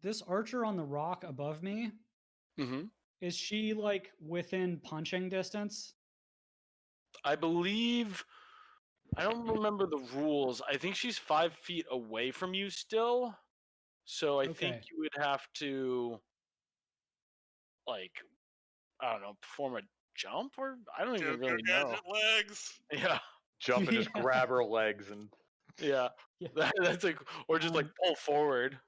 This archer on the rock above me, Mm-hmm. is she like within punching distance? I believe. I don't remember the rules. I think she's 5 feet away from you still. So I think Okay. you would have to, like, I don't know, perform a jump, or I don't Go, even go really know. gadget legs. Yeah, Jump and just Yeah. grab her legs and yeah. Yeah. That's like, or just like pull forward.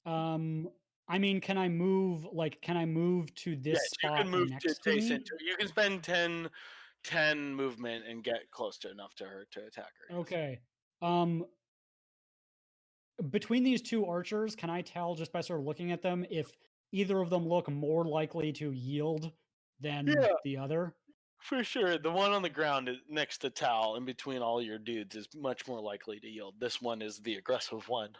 I mean, can I move? Like, can I move to this Yes, you spot can move to next to Tayson. me? You can spend 10 movement and get close to enough to her to attack her. Yes. Okay. Between these two archers, can I tell just by sort of looking at them if either of them look more likely to yield than Yeah. the other? For sure, the one on the ground next to Tal, in between all your dudes, is much more likely to yield. This one is the aggressive one.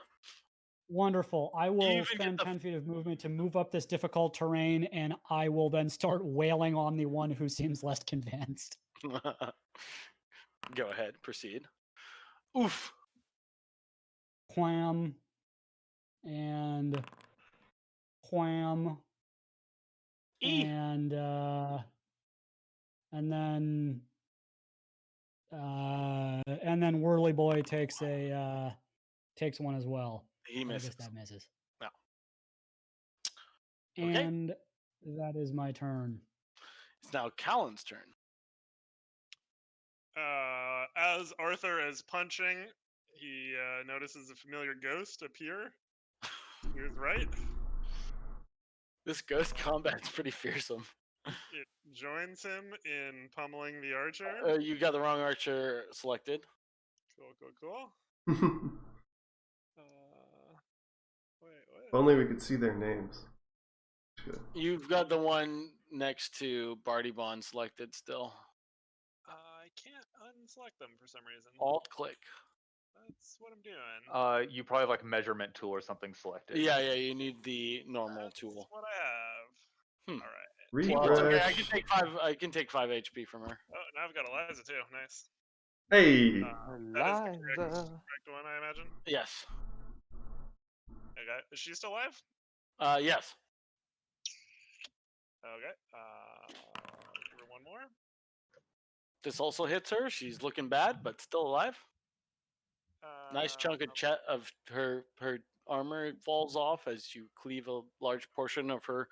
Wonderful. I will even get spend the 10 feet of movement to move up this difficult terrain, and I will then start wailing on the one who seems less convinced. Go ahead, proceed. Oof. Wham. And wham. E. And then Whirly Boy takes one as well. He I misses. guess that misses. No. Okay. And that is my turn. It's now Callan's turn. As Arthur is punching, he notices a familiar ghost appear. Here's right. This ghost combat's pretty fearsome. It joins him in pummeling the archer. You got the wrong archer selected. Cool. If Wait. only we could see their names. Good. You've got the one next to Barty Bond selected still. I can't unselect them for some reason. Alt click. That's what I'm doing. you probably have like measurement tool or something selected. Yeah, you need the normal That's tool. what I have. Hmm. All right. Refresh. Well, it's okay. I can take 5 HP from her. Oh, now I've got Eliza too. Nice. Hey. That is the correct one, I imagine. Yes. Okay. Is she still alive? Yes. Okay. Give her one more. This also hits her. She's looking bad, but still alive. Nice chunk of her armor falls off as you cleave a large portion of her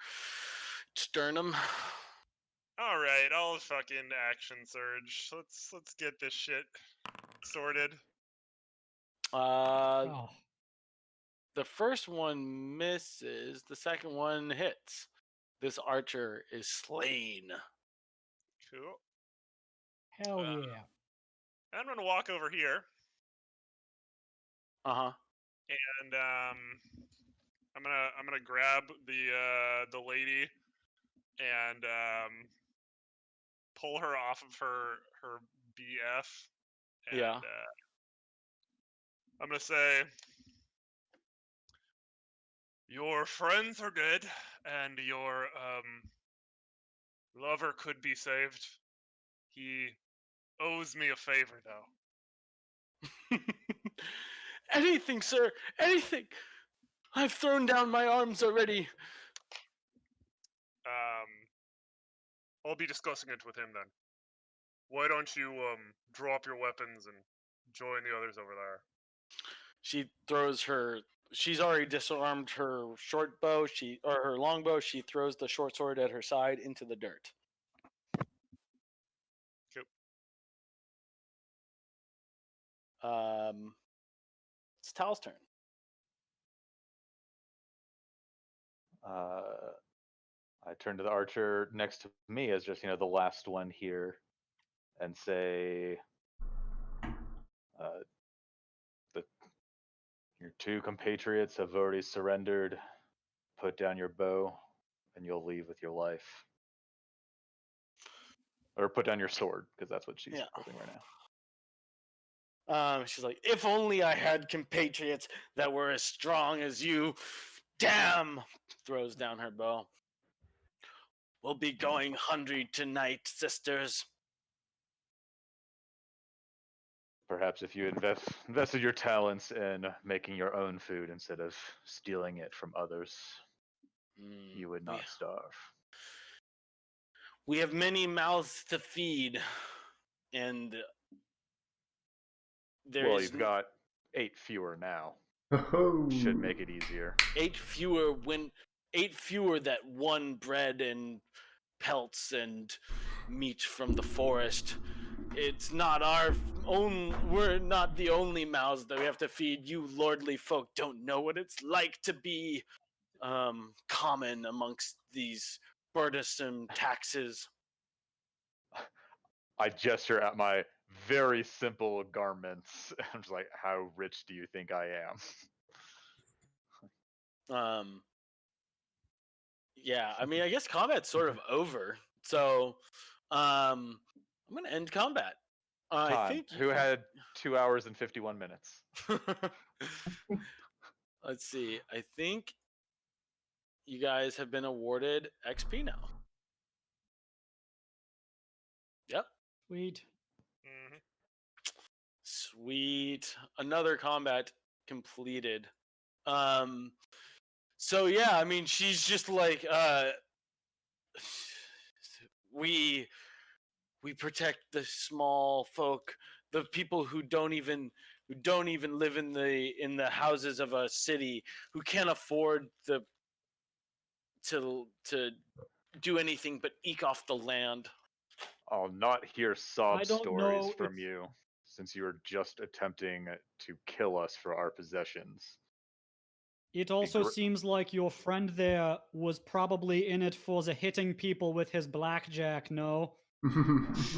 sternum. All right, I'll fucking action surge. Let's get this shit sorted. Oh. The first one misses. The second one hits. This archer is slain. Cool. Hell yeah. I'm gonna walk over here. Uh-huh. And I'm gonna grab the lady and pull her off of her BF. And, Yeah. I'm gonna say, your friends are dead, and your lover could be saved. He owes me a favor, though. Anything, sir. Anything. I've thrown down my arms already. I'll be discussing it with him then. Why don't you drop your weapons and join the others over there? She throws her. She's already disarmed her short bow. Or her long bow. She throws the short sword at her side into the dirt. Cool. It's Tal's turn. I turn to the archer next to me as just, the last one here and say, your two compatriots have already surrendered. Put down your bow and you'll leave with your life. Or put down your sword, because that's what she's Yeah. holding right now. She's like, if only I had compatriots that were as strong as you. Damn! Throws down her bow. We'll be going hungry tonight, sisters. Perhaps if you invested your talents in making your own food instead of stealing it from others, you would not starve. We have many mouths to feed, and Well, you've got 8 fewer now. Should make it easier. 8 fewer that one bread and pelts and meat from the forest. It's not our own. We're not the only mouths that we have to feed. You lordly folk don't know what it's like to be common amongst these burdensome taxes. I gesture at my very simple garments. I'm just like, how rich do you think I am? Yeah, I mean, I guess combat's sort of over. So, I'm gonna end combat. I think Who had 2 hours and 51 minutes? Let's see. I think you guys have been awarded XP now. Yep. Sweet. Mhm. Sweet. Another combat completed. So yeah, I mean, she's just like, we protect the small folk, the people who don't even live in the houses of a city, who can't afford to do anything but eke off the land. I'll not hear sob I don't stories know from if- you, since you were just attempting to kill us for our possessions. It also seems like your friend there was probably in it for the hitting people with his blackjack, no?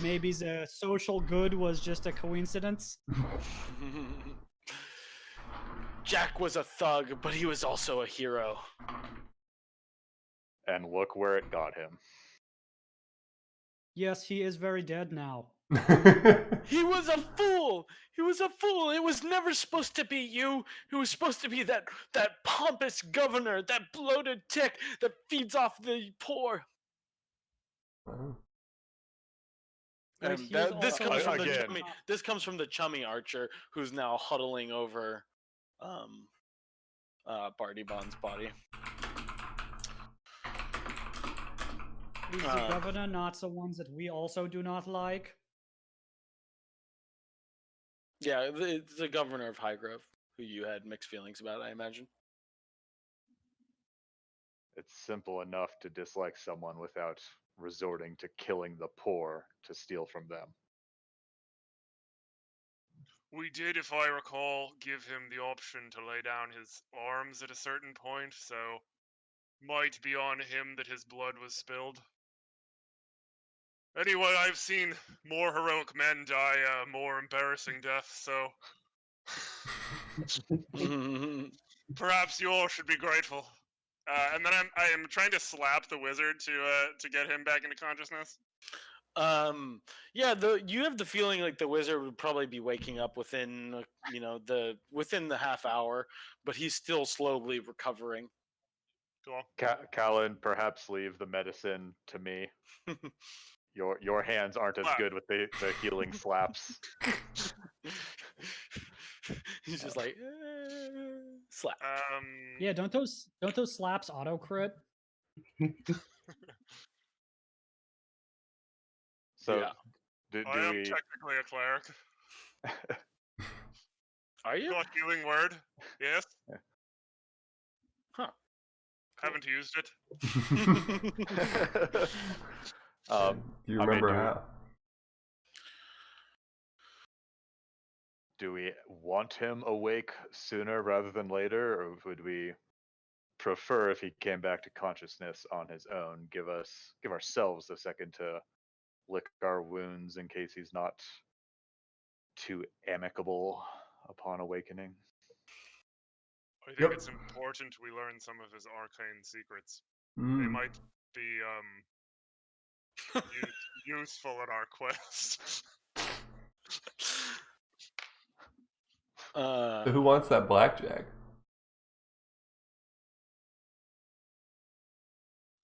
Maybe the social good was just a coincidence? Jack was a thug, but he was also a hero. And look where it got him. Yes, he is very dead now. He was a fool. He was a fool. It was never supposed to be you. It was supposed to be that pompous governor, that bloated tick that feeds off the poor. Wow. Wait, And he is this also comes from the again. chummy, this comes from the chummy archer who's now huddling over Bardybon's body. Is the governor not the ones that we also do not like? Yeah, it's the governor of Highgrove, who you had mixed feelings about, I imagine. It's simple enough to dislike someone without resorting to killing the poor to steal from them. We did, if I recall, give him the option to lay down his arms at a certain point, so might be on him that his blood was spilled. Anyway, I've seen more heroic men die more embarrassing deaths, so perhaps you all should be grateful. And then I am trying to slap the wizard to get him back into consciousness. Yeah, you have the feeling like the wizard would probably be waking up within within the half hour, but he's still slowly recovering. Cool. Callan, perhaps leave the medicine to me. Your hands aren't as good with the healing slaps. He's just like slap. Yeah, don't those slaps auto crit? So, yeah. do I am we? technically a cleric. Are you? Got healing word? Yes. Huh. Haven't used it. Do you remember do how? Do we want him awake sooner rather than later, or would we prefer if he came back to consciousness on his own? Give ourselves a second to lick our wounds in case he's not too amicable upon awakening. I think Yep. it's important we learn some of his arcane secrets. They Mm. might be useful in our quest. So who wants that blackjack?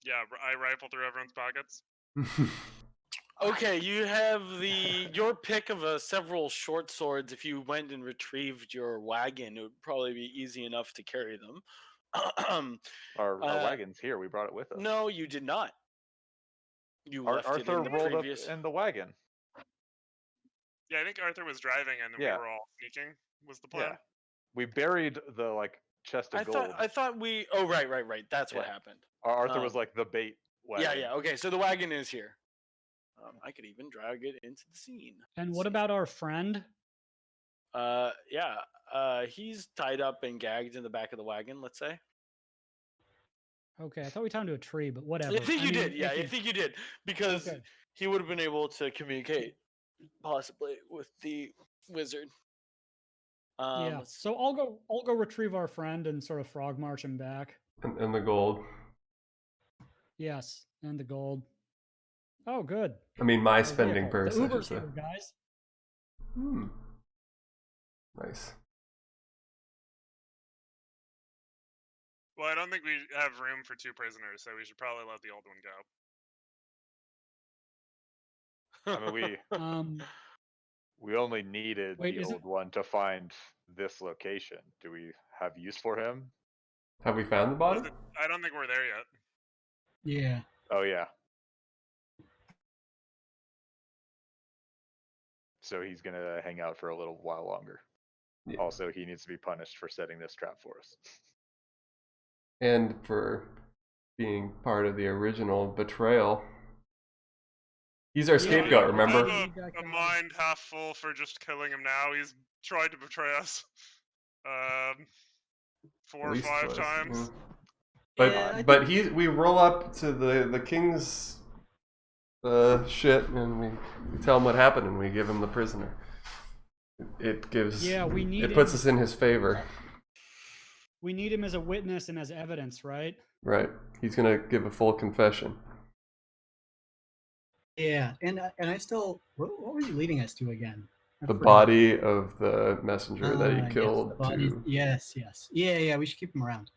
Yeah, I rifle through everyone's pockets. Okay, you have your pick of several short swords. If you went and retrieved your wagon, it would probably be easy enough to carry them. Our wagon's here. We brought it with us. No, you did not. You left it Arthur in the rolled previous. up in the wagon. Yeah, I think Arthur was driving and Yeah. we were all sneaking. Was the plan? Yeah. We buried the chest of gold. I thought we. Oh, right. That's what Yeah. happened. Arthur was like the bait wagon. Yeah. Okay, so the wagon is here. I could even drag it into the scene. And what about our friend? Yeah. He's tied up and gagged in the back of the wagon. Let's say. Okay, I thought we tied him to a tree, but whatever. I think you did. if Yeah, you- I think you did because Okay. he would have been able to communicate possibly with the wizard. Yeah. So I'll go retrieve our friend and sort of frog march him back. and the gold. Yes, and the gold. Oh, good. I mean, my Our spending vehicle. purse. The I Uber's should say. here, guys. Nice. Well, I don't think we have room for 2 prisoners, so we should probably let the old one go. I mean, we only needed Wait, the isn't- old one to find this location. Do we have use for him? Have we found the body? I don't think we're there yet. Yeah. Oh yeah. So he's gonna hang out for a little while longer. Yeah. Also, he needs to be punished for setting this trap for us. And for being part of the original betrayal. He's our scapegoat, I remember? have a mind half full for just killing him now. He's tried to betray us 4 At or least 5 twice, times. yeah. But we roll up to the king's shit and we tell him what happened and we give him the prisoner. It gives. Yeah, we need It puts him. us in his favor. We need him as a witness and as evidence, right? Right. He's gonna give a full confession. Yeah, and I still. What was he leading us to again? I The forgot. body of the messenger that Yes, he killed. the bodies. to... Yes. Yeah. We should keep him around.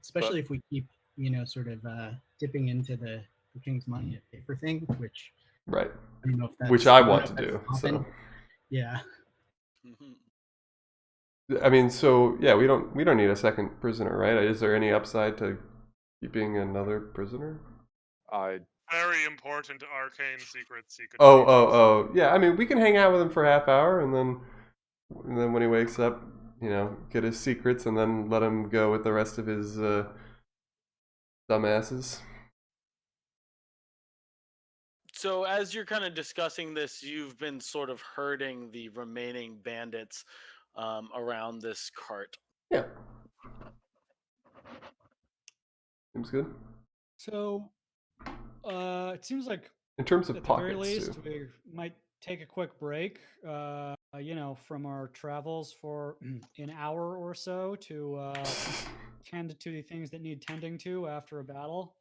Especially if we keep, sort of dipping into the king's money at paper thing, which Right. I don't know if that's Which I don't know want if to that's do. often. So. Yeah. I mean, so yeah, we don't need a second prisoner, right? Is there any upside to keeping another prisoner? Very important arcane secrets he could. Oh, yeah. I mean, we can hang out with him for a half hour, and then when he wakes up, get his secrets, and then let him go with the rest of his dumbasses. So as you're kind of discussing this, you've been sort of herding the remaining bandits around this cart. Yeah. Seems good. So, it seems like In terms of at the very pockets, least too. we might take a quick break, from our travels for an hour or so to tend to the things that need tending to after a battle.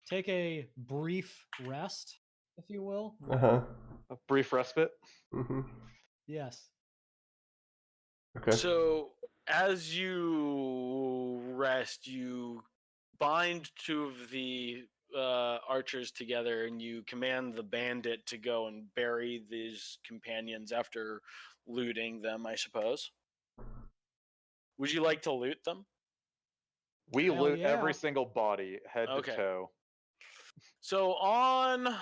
Take a brief rest, if you will. Uh-huh. A brief respite. Mm-hmm. Yes. Okay. So as you rest, you bind 2 of the archers together and you command the bandit to go and bury these companions after looting them, I suppose. Would you like to loot them? We Hell loot yeah. every single body, head Okay. to toe. So on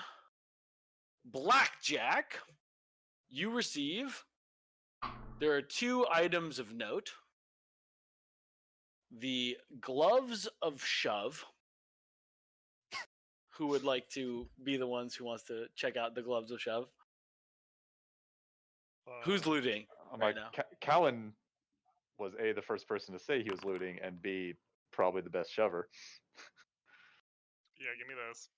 Blackjack, you receive, there are 2 items of note. The gloves of shove. Who would like to be the ones who wants to check out the gloves of shove? Who's looting right now? Callan was A, the first person to say he was looting, and B, probably the best shover. Yeah, give me those.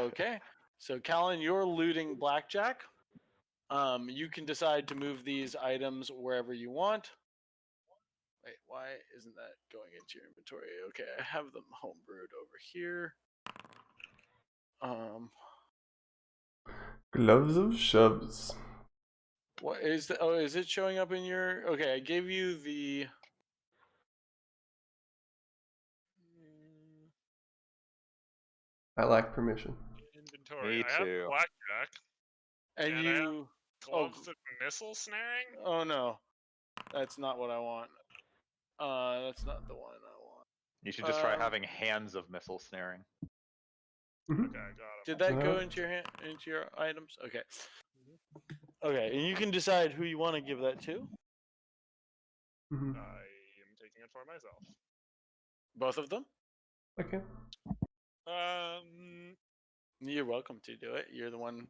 Okay. So Callan, you're looting Blackjack. You can decide to move these items wherever you want. Wait, why isn't that going into your inventory? Okay, I have them homebrewed over here. Gloves of shoves. What is the? Oh, is it showing up in your? Okay, I gave you the. I lack permission. Inventory. Me I have too. blackjack. And And I have you. Gloves of missile snaring. Oh no, that's not what I want. That's not the one I want. You should just try Um, having hands of missile snaring. Mhm. Okay, I got him. Did that go Uh, into your into your items? Okay. Okay, and you can decide who you want to give that to. Mhm. I am taking it for myself. Both of them. Okay. You're welcome to do it. You're the one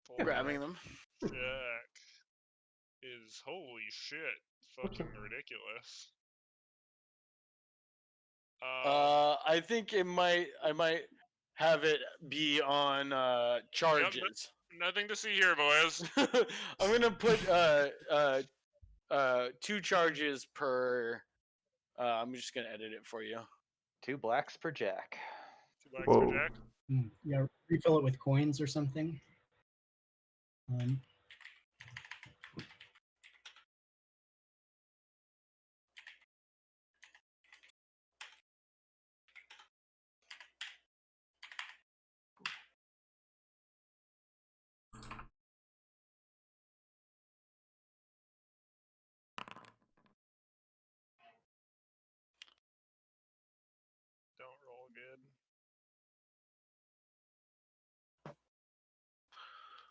Full grabbing them. Jack is holy shit, fucking Okay. ridiculous. I think I might have it be on charges. Nothing to see here, boys. I'm gonna put 2 charges per. I'm just gonna edit it for you. 2 blacks per Jack. 2 blacks Whoa. for Jack. Yeah, refill it with coins or something. Don't roll good.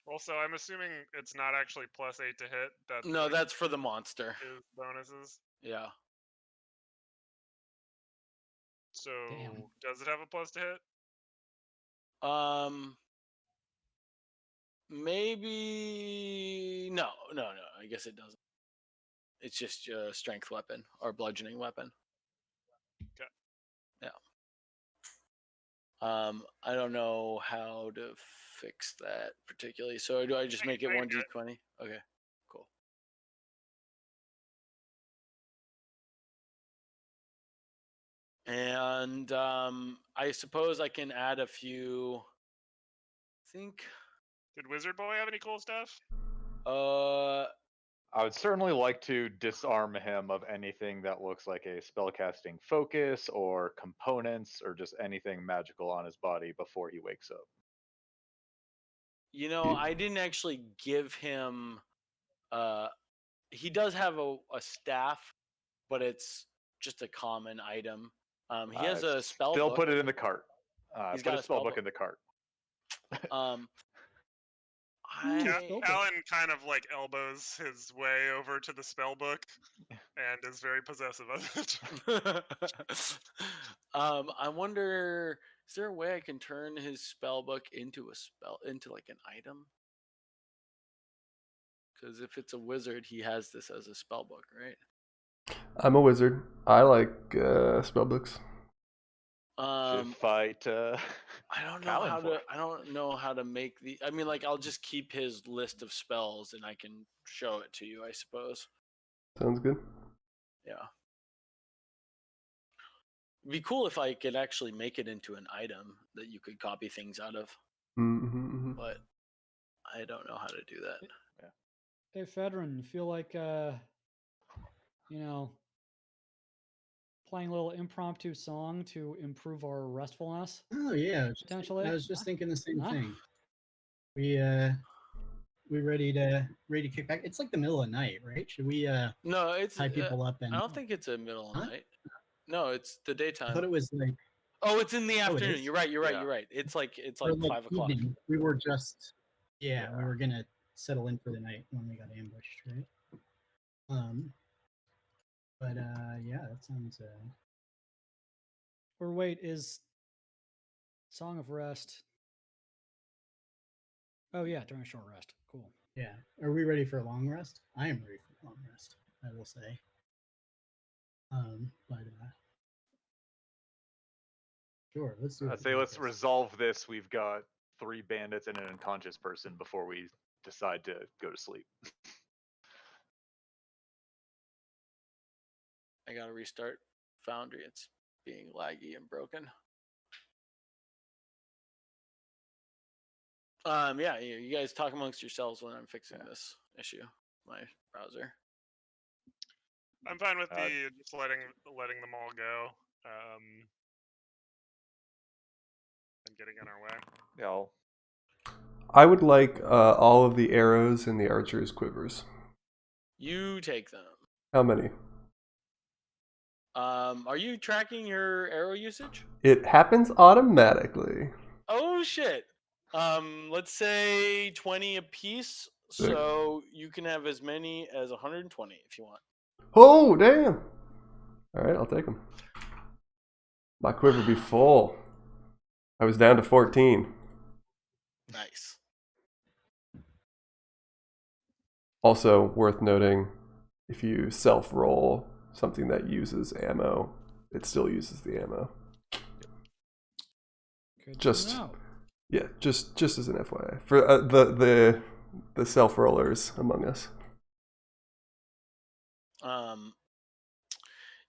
Also, I'm assuming it's not actually +8 to hit. That's No, like that's for the monster. his bonuses. Yeah. So Damn. does it have a plus to hit? Maybe no. I guess it doesn't. It's just a strength weapon or bludgeoning weapon. Okay. Yeah. I don't know how to fix that particularly. So do I just make it I 1d20? Okay, cool. And I suppose I can add a few. I think. Did Wizard Boy have any cool stuff? I would certainly like to disarm him of anything that looks like a spellcasting focus or components or just anything magical on his body before he wakes up. You know, I didn't actually give him. He does have a staff, but it's just a common item. He has a spell Still book. put it in the cart. He's Put got a a spell spell book book. in the cart. Alan kind of like elbows his way over to the spell book and is very possessive of it. I wonder, is there a way I can turn his spell book into like an item? Because if it's a wizard, he has this as a spell book, right? I'm a wizard. I like spellbooks. Should fight. I don't know Callan how for to. it. I don't know how to make the. I mean, like, I'll just keep his list of spells and I can show it to you, I suppose. Sounds good. Yeah. It'd be cool if I could actually make it into an item that you could copy things out of, Mm-hmm. but I don't know how to do that. Hey, Fedrin, you feel like, playing a little impromptu song to improve our restfulness? Oh yeah, Potentially? I was just thinking the same Huh? thing. We ready to kick back? It's like the middle of the night, right? Should we No, it's. tie people up and? I don't think it's a middle of Huh? night. No, it's the I daytime. thought it was like Oh, it's in the Oh, it afternoon. is? You're right. Yeah. You're right. It's like or 5 o'clock. evening. We were just we Yeah. were gonna settle in for the night when we got ambushed, right? But yeah, that sounds. Or wait, is Song of Rest? Oh yeah, during a short rest. Cool. Yeah. Are we ready for a long rest? I am ready for a long rest, I will say. But sure, let's do it. I'd say let's resolve this. We've got 3 bandits and an unconscious person before we decide to go to sleep. I gotta restart Foundry. It's being laggy and broken. Yeah, you guys talk amongst yourselves when I'm fixing this issue. My browser. I'm fine with Uh, just letting them all go. And getting on our way. Yeah, I'll I would like all of the arrows in the archer's quivers. You take them. How many? Are you tracking your arrow usage? It happens automatically. Oh shit. Let's say 20 apiece. Sick. So you can have as many as 120 if you want. Oh, damn. All right, I'll take them. My quiver be full. I was down to 14. Nice. Also, worth noting, if you self-roll something that uses ammo, it still uses the ammo. Good to Just know. yeah, just as an FYI for the self-rollers among us.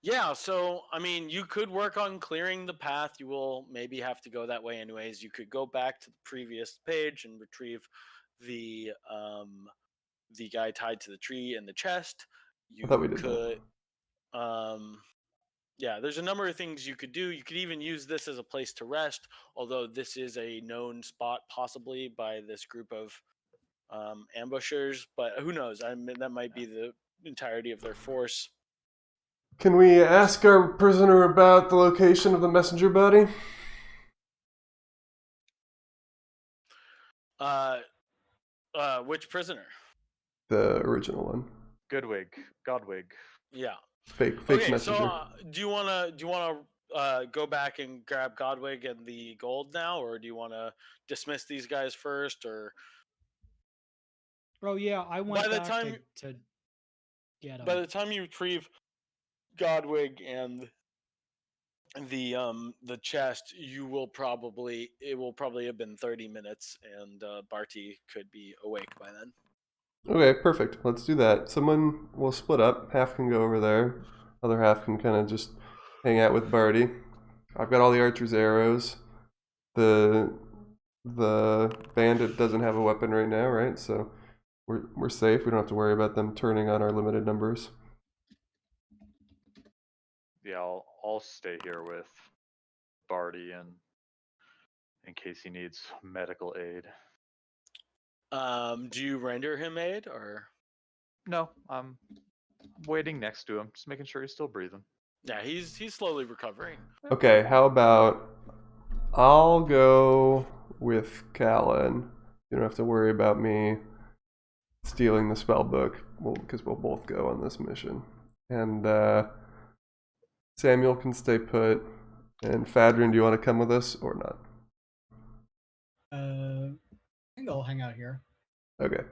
Yeah, so I mean, you could work on clearing the path. You will maybe have to go that way anyways. You could go back to the previous page and retrieve the guy tied to the tree in the chest. You I thought we did could yeah, there's a number of things you could do. You could even use this as a place to rest, although this is a known spot possibly by this group of ambushers, but who knows? I mean, that might be the entirety of their force. Can we ask our prisoner about the location of the messenger buddy? Which prisoner? The original one. Godwig. Yeah. Fake Okay, messenger. so do you wanna go back and grab Godwig and the gold now, or do you wanna dismiss these guys first, or Oh yeah, I went by the back time to get him. by the time you retrieve Godwig and the chest, it will probably have been 30 minutes, and Barty could be awake by then. Okay, perfect. Let's do that. Someone will split up. Half can go over there. Other half can kind of just hang out with Barty. I've got all the archer's arrows. The bandit doesn't have a weapon right now, right? So we're safe. We don't have to worry about them turning on our limited numbers. Yeah, I'll stay here with Barty and in case he needs medical aid. Do you render him aid, or? No, I'm waiting next to him, just making sure he's still breathing. Yeah, he's slowly recovering. Okay, how about I'll go with Callan. You don't have to worry about me stealing the spell book, because we'll both go on this mission. And Samuel can stay put. And Fadrin, do you want to come with us or not? I think I'll hang out here. Okay.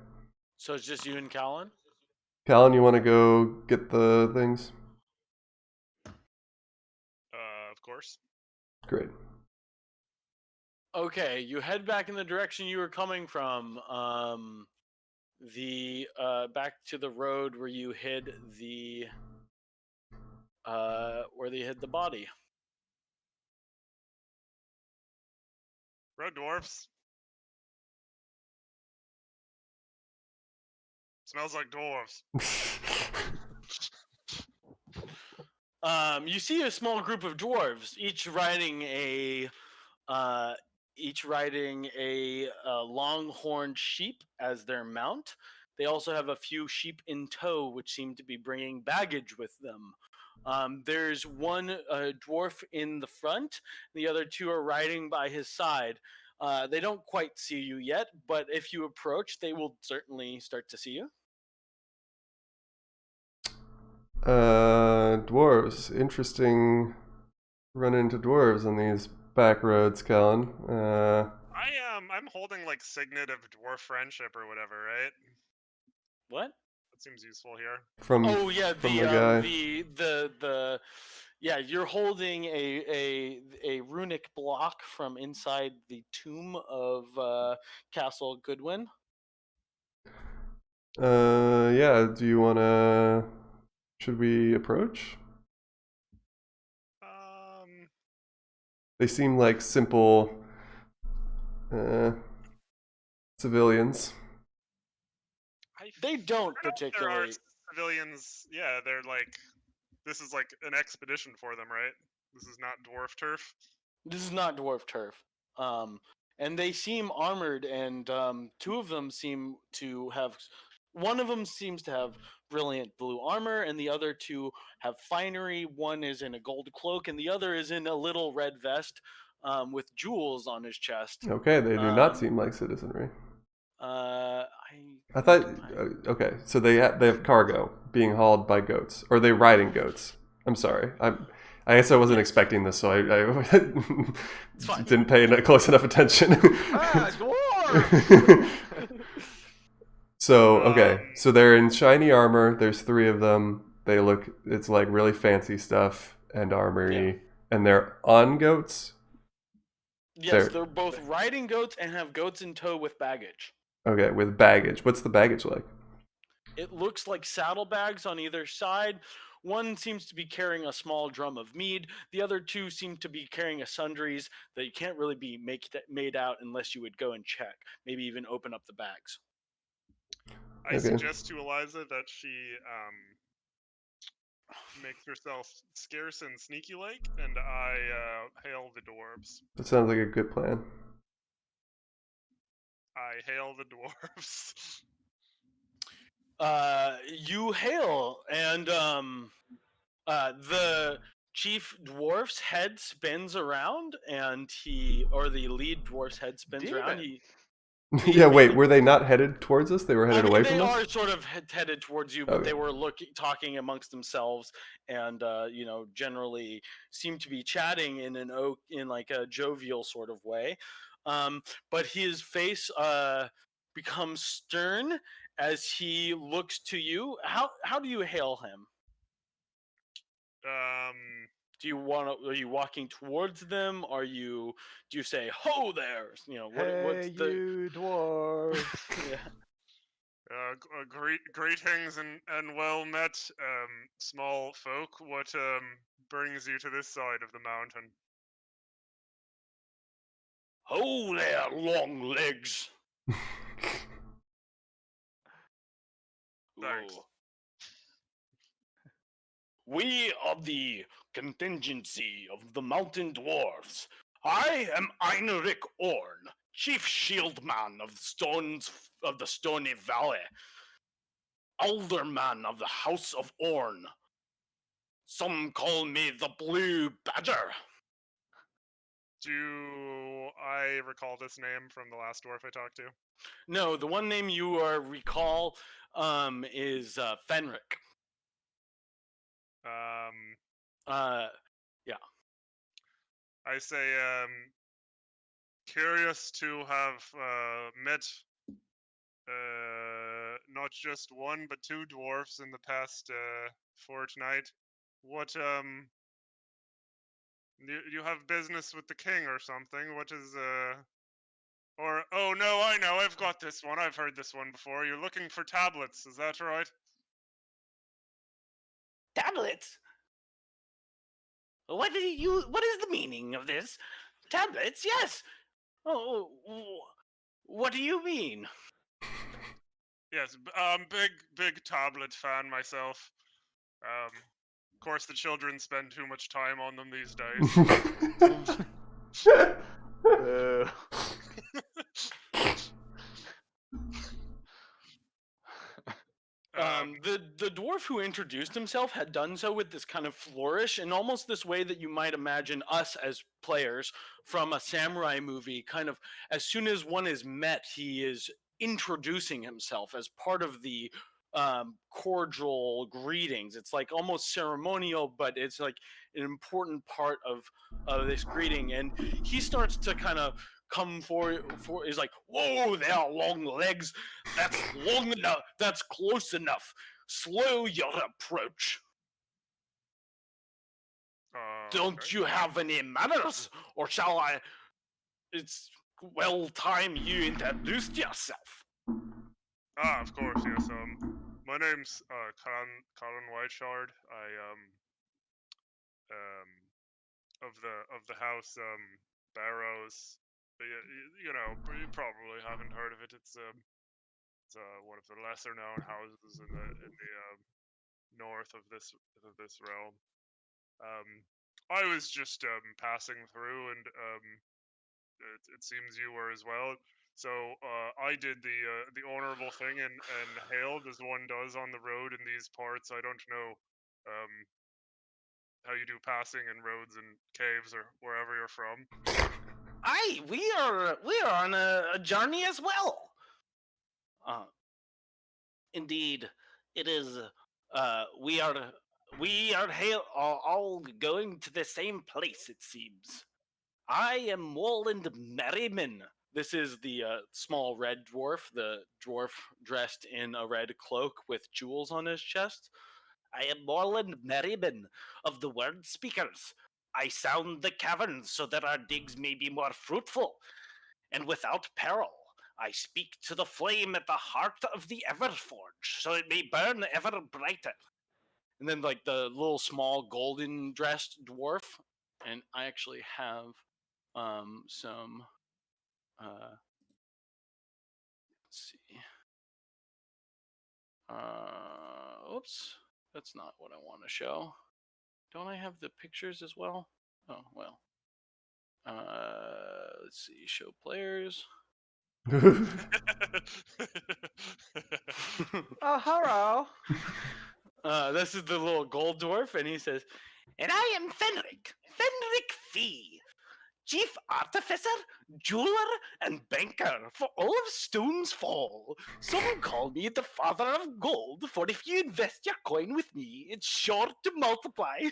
So it's just you and Callan? Callan, you want to go get the things? Of course. Great. Okay, you head back in the direction you were coming from. Back to the road where you hid the body. Road dwarves. Smells like dwarves. You see a small group of dwarves, each riding a longhorned sheep as their mount. They also have a few sheep in tow, which seem to be bringing baggage with them. There's one dwarf in the front. The other two are riding by his side. They don't quite see you yet, but if you approach, they will certainly start to see you. Dwarves. Interesting run into dwarves on these back roads, Callan. I'm holding like signet of dwarf friendship or whatever, right? What? That seems useful here. From the guy. Yeah, you're holding a runic block from inside the tomb of Castle Goodwin. Yeah, do you wanna... Should we approach? They seem like simple civilians. They don't I don't know if there are particularly. civilians. Yeah, they're like, this is like an expedition for them, right? This is not dwarf turf. This is not dwarf turf. And they seem armored, and two of them seem to have. One of them seems to have brilliant blue armor, and the other two have finery. One is in a gold cloak, and the other is in a little red vest with jewels on his chest. Okay, they do not Um, seem like citizenry. I thought. Okay, so they have cargo being hauled by goats, or are they riding goats? I'm sorry. I guess I wasn't expecting this, so I fine. didn't pay close enough attention. dwarf! So okay, so they're in shiny armor. There's 3 of them. They look. It's like really fancy stuff and armory, and they're on goats. Yes, they're both riding goats and have goats in tow with baggage. Okay, with baggage. What's the baggage like? It looks like saddlebags on either side. One seems to be carrying a small drum of mead. The other 2 seem to be carrying a sundries that you can't really be made out unless you would go and check. Maybe even open up the bags. I suggest to Eliza that she makes herself scarce and sneaky-like, and I hail the dwarves. That sounds like a good plan. I hail the dwarves. You hail, and the chief dwarf's head spins around, and the lead dwarf's head spins around. Yeah, wait, were they not headed towards us? They were headed away from us? They are sort of headed towards you, but they were talking amongst themselves, and generally seem to be chatting in like a jovial sort of way. But his face becomes stern as he looks to you. How do you hail him? Are you walking towards them? Do you say "Ho there"? What's the you dwarves? Yeah. Greetings and well met, small folk. What brings you to this side of the mountain? Ho there, long legs. Thanks. We are the contingency of the mountain dwarves. I am Einrich Orn, chief shieldman of the Stony Valley, alderman of the House of Orn. Some call me the Blue Badger. Do I recall this name from the last dwarf I talked to? No, the one name you recall is Fenric. Yeah. I say, curious to have met not just one but 2 dwarfs in the past fortnight. What you have business with the king or something? What is or oh no, I know, I've got this one. I've heard this one before. You're looking for tablets, is that right? Tablets? What is the meaning of this? Tablets? Yes. Oh, what do you mean? Yes, big tablet fan myself. Of course, the children spend too much time on them these days. The dwarf who introduced himself had done so with this kind of flourish and almost this way that you might imagine us as players from a samurai movie. Kind of as soon as one is met, he is introducing himself as part of the cordial greetings. It's like almost ceremonial, but it's like an important part of this greeting. And he starts to kind of come for is like, whoa there, long legs. That's long enough. That's close enough. Slow your approach. Don't you have any manners, or shall I? It's well time you introduced yourself. Of course, yes. My name's Colin Whiteshard. I of the house Barrows. you know, you probably haven't heard of it. It's one of the lesser known houses in the north of this realm. I was just passing through, and it seems you were as well. So I did the honorable thing and hailed as one does on the road in these parts. I don't know how you do passing in roads and caves or wherever you're from. Aye, we are on a journey as well. Indeed, it is. We are all going to the same place. It seems. I am Moreland Merriman. This is the small red dwarf, the dwarf dressed in a red cloak with jewels on his chest. I am Moreland Merriman of the Word Speakers. I sound the caverns so that our digs may be more fruitful and without peril. I speak to the flame at the heart of the Everforge so it may burn ever brighter. And then, like, the little small golden dressed dwarf, and I actually have some let's see. Oops, that's not what I want to show. Don't I have the pictures as well? Oh well. Let's see. Show players. Oh, hello. This is the little gold dwarf, and he says, "And I am Fenric Fee, Chief Artificer, Jeweler, and Banker for all of Stone's Fall. Some call me the Father of Gold, for if you invest your coin with me, it's sure to multiply."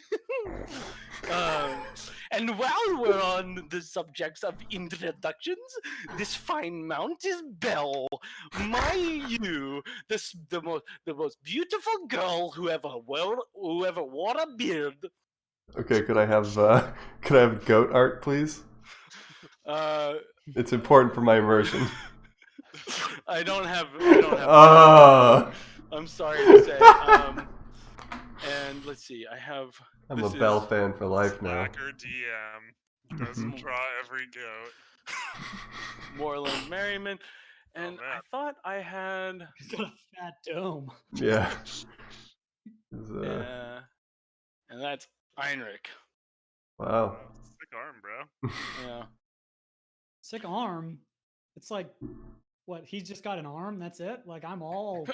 And while we're on the subjects of introductions, this fine mount is Belle, the most beautiful girl who ever wore a beard. Okay, could I have goat art, please? It's important for my immersion. I don't have. Oh, I'm sorry to say. And let's see. I have. I'm a Belle fan for life now. Slacker DM doesn't draw every goat. Moreland Merriman, and I thought I had. He's got a fat dome. Yeah. And that's Heinrich. Wow. Sick arm, bro. Yeah. Sick arm. It's like, what? He's just got an arm. That's it. Like I'm all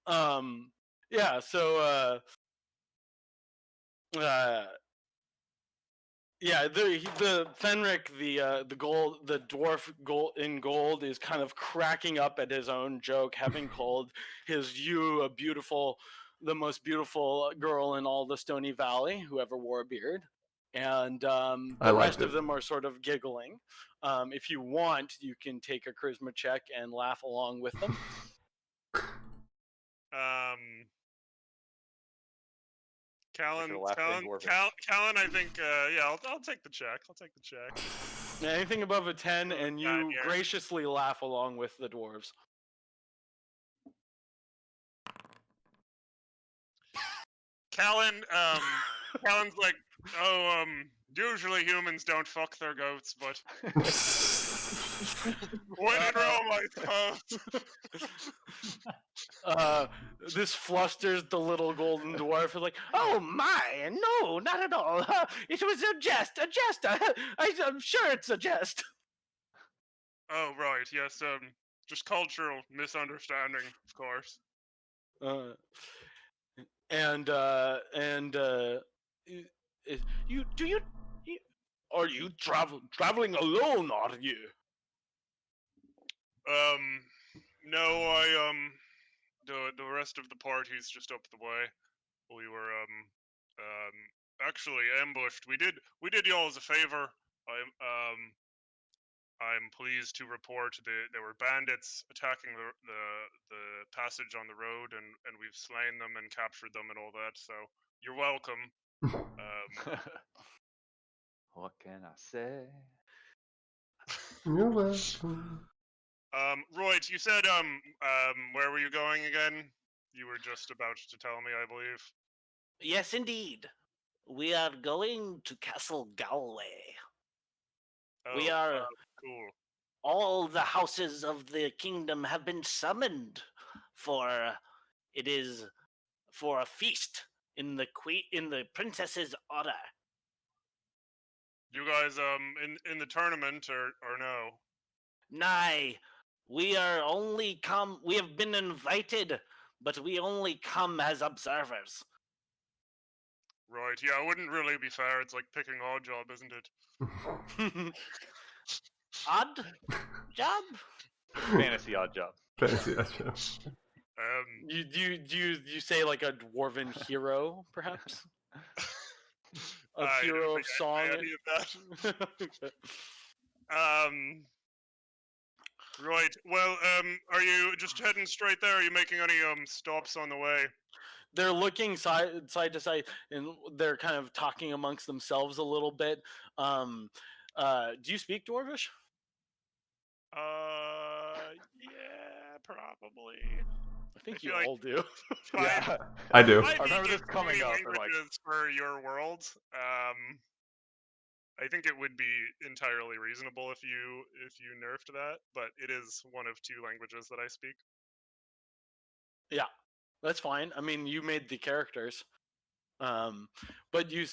arm. Yeah. So. Yeah, the Fenric, the dwarf in gold is kind of cracking up at his own joke, having called you the most beautiful girl in all the Stony Valley who ever wore a beard, and the rest of them are sort of giggling. If you want, you can take a charisma check and laugh along with them. Callan, I think, yeah, I'll take the check. Yeah, anything above a 10, and you graciously laugh along with the dwarves. Callan's like, usually humans don't fuck their goats, but when in Rome, I suppose. This flusters the little golden dwarf. Like, oh my, no, not at all. It was a jest. I'm sure it's a jest. Oh right, yes. Just cultural misunderstanding, of course. Are you traveling alone? Are you? No, the rest of the party's just up the way. We were actually ambushed. We did y'all as a favor. I'm pleased to report that there were bandits attacking the passage on the road, and we've slain them and captured them and all that. So you're welcome. What can I say? You're welcome. Royd, you said where were you going again? You were just about to tell me, I believe. Yes, indeed. We are going to Castle Galway. We Oh, are cool. all the houses of the kingdom have been summoned for it is for a feast in the princess's honor. You guys in the tournament or no? Nay, we have been invited, but we only come as observers. Right. Yeah, it wouldn't really be fair. It's like picking odd job, isn't it? Odd job? Fantasy odd job. Fancy that show. You say like a dwarven hero, perhaps? A I hero don't of think song. I had any of that. Right. Well, are you just heading straight there? Or are you making any stops on the way? They're looking side to side, and they're kind of talking amongst themselves a little bit. Do you speak Dwarvish? Yeah, probably. I think feel you like all do. Yeah. I do. I remember this coming up, and, like- languages for your world. I think it would be entirely reasonable if you nerfed that, but it is one of 2 languages that I speak. Yeah, that's fine. I mean, you made the characters. But you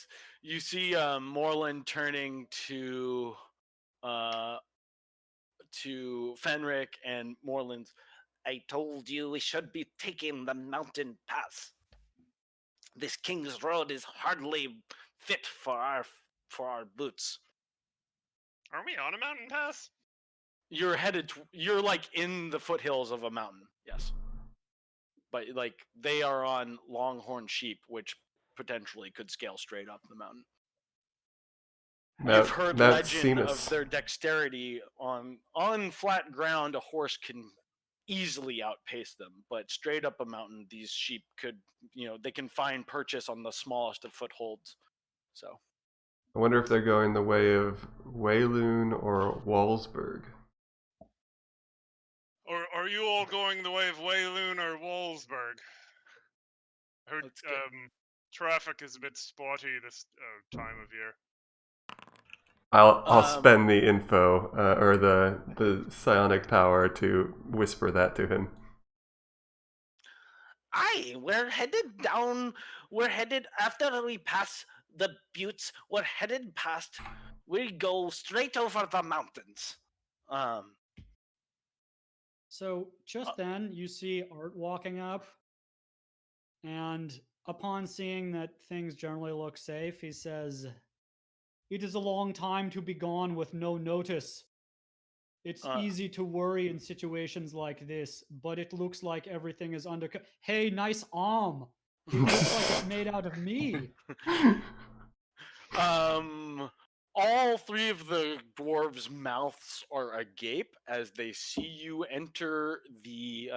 see Morland turning to Fenric, and Morland's, I told you we should be taking the mountain pass. This King's Road is hardly fit for our boots. Are we on a mountain pass? You're you're like in the foothills of a mountain, yes. But like they are on longhorn sheep, which potentially could scale straight up the mountain. You've heard legend of their dexterity on flat ground. A horse can easily outpace them, but straight up a mountain, these sheep could, they can find purchase on the smallest of footholds. So I wonder if they're going the way of Wayloon or Walsburg. Or are you all going the way of Wayloon or Wolfsburg? I heard traffic is a bit spotty this time of year. I'll spend the info or the psionic power to whisper that to him. Aye, we're headed down. We're headed after we pass the buttes. We're headed past. We go straight over the mountains. So just then, you see Art walking up, and upon seeing that things generally look safe, he says, "It is a long time to be gone with no notice. It's easy to worry in situations like this, but it looks like everything is under. Hey, nice arm. It looks like it's made out of me." All 3 of the dwarves' mouths are agape as they see you enter the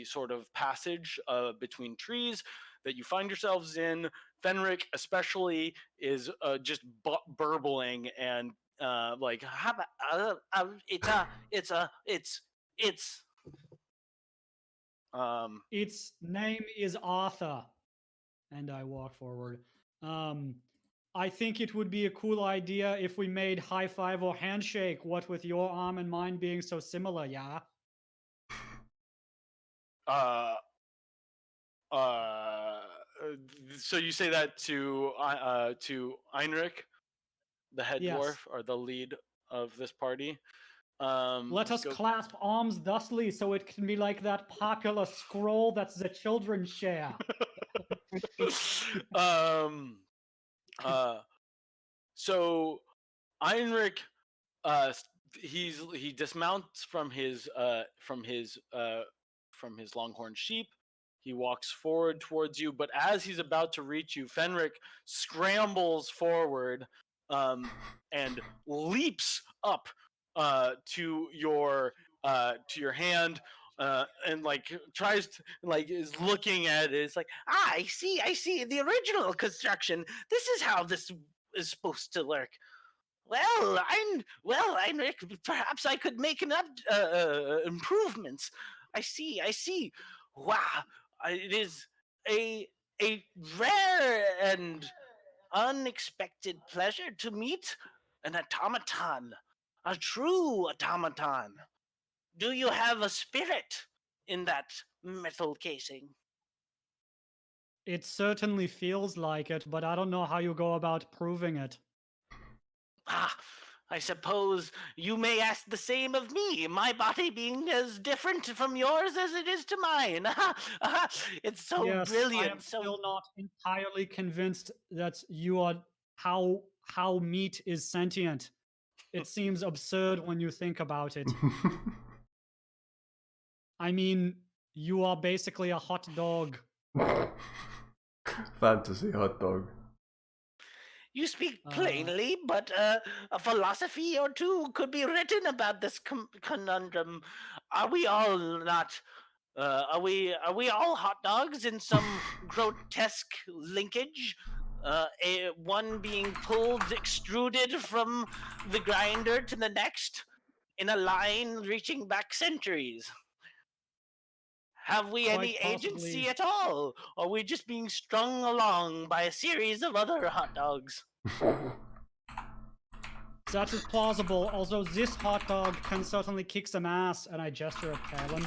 sort of passage between trees that you find yourselves in. Fenric, especially, is just burbling and like, its name is Arthur, and I walk forward. I think it would be a cool idea if we made high five or handshake, what with your arm and mine being so similar, yeah? So you say that to Heinrich, the head dwarf, or the lead of this party. Let us clasp arms thusly, so it can be like that popular scroll that the children share. So Heinrich, he dismounts from his longhorn sheep. He walks forward towards you, but as he's about to reach you, Fenric scrambles forward and leaps up to your hand. And like tries to, like, is looking at it. It's like, I see the original construction. This is how this is supposed to work. Well, Heinrich, perhaps I could make improvements. I see. Wow, it is a rare and unexpected pleasure to meet an automaton, a true automaton. Do you have a spirit in that metal casing? It certainly feels like it, but I don't know how you go about proving it. Ah, I suppose you may ask the same of me, my body being as different from yours as it is to mine. It's so Yes, brilliant. I am still not entirely convinced that you are how meat is sentient. It seems absurd when you think about it. I mean, you are basically a hot dog. Fantasy hot dog. You speak plainly, but a philosophy or two could be written about this conundrum. Are we all not? Are we all hot dogs in some grotesque linkage? One being pulled, extruded from the grinder to the next in a line reaching back centuries. Have we any Quite agency possibly. at all? Or are we just being strung along by a series of other hot dogs? That is plausible. Also, this hot dog can certainly kick some ass, and I gesture at Callan.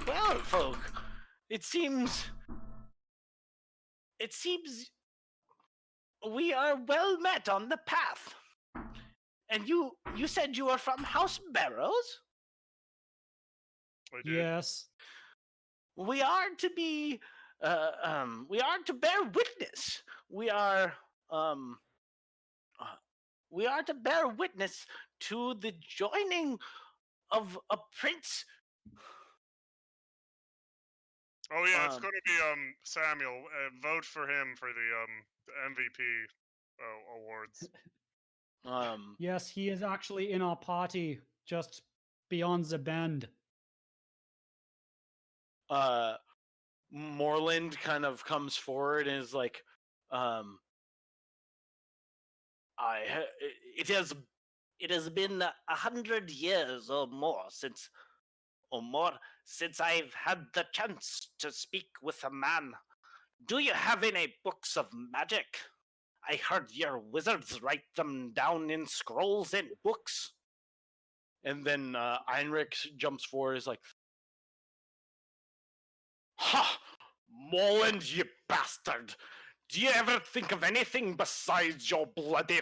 Well, folk, it seems we are well met on the path. And you said you are from House Barrows? I did. Yes. We are to be we are to bear witness. We are to bear witness to the joining of a prince. Oh yeah, it's going to be Samuel. Vote for him for the MVP awards. Yes, he is actually in our party, just beyond the bend. Moreland kind of comes forward and is like, it has been 100 years or more since I've had the chance to speak with a man. Do you have any books of magic? I heard your wizards write them down in scrolls and books. And then Heinrich jumps forward, is like, "Ha! Moreland, you bastard! Do you ever think of anything besides your bloody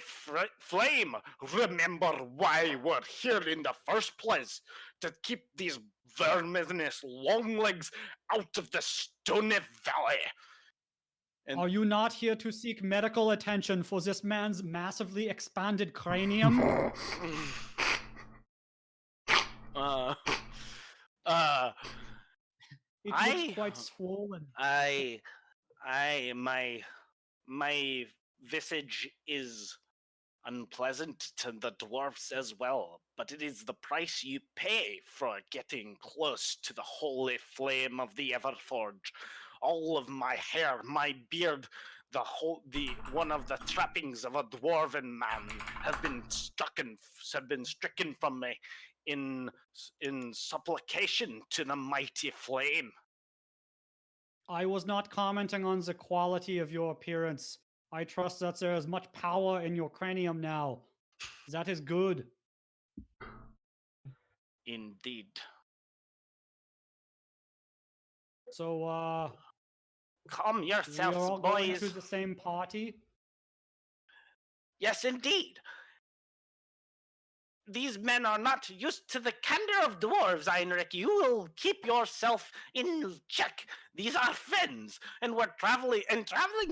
flame? Remember why we're here in the first place? To keep these verminous longlegs out of the Stony Valley." And Are you not here to seek medical attention for this man's massively expanded cranium? It looks quite swollen. My visage is unpleasant to the dwarfs as well, but it is the price you pay for getting close to the holy flame of the Everforge. All of my hair, my beard, one of the trappings of a dwarven man have been stricken from me in supplication to the mighty flame. I was not commenting on the quality of your appearance. I trust that there is much power in your cranium now. That is good. Indeed. So, calm we are yourselves, all going boys. to the same party? Yes, indeed. These men are not used to the candor of dwarves, Heinrich. You will keep yourself in check. These are friends, and we're traveling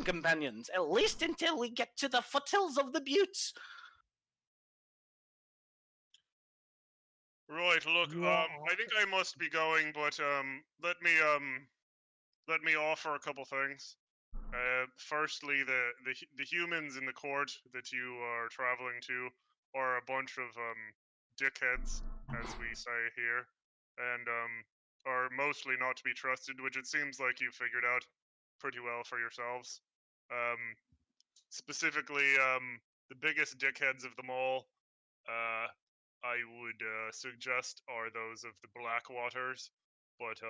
companions, at least until we get to the foothills of the Buttes. Right. Look, I think I must be going, but let me offer a couple things. Firstly, the humans in the court that you are traveling to are a bunch of dickheads, as we say here, and are mostly not to be trusted, which it seems like you figured out pretty well for yourselves. Specifically, the biggest dickheads of them all, I would suggest are those of the Blackwaters, but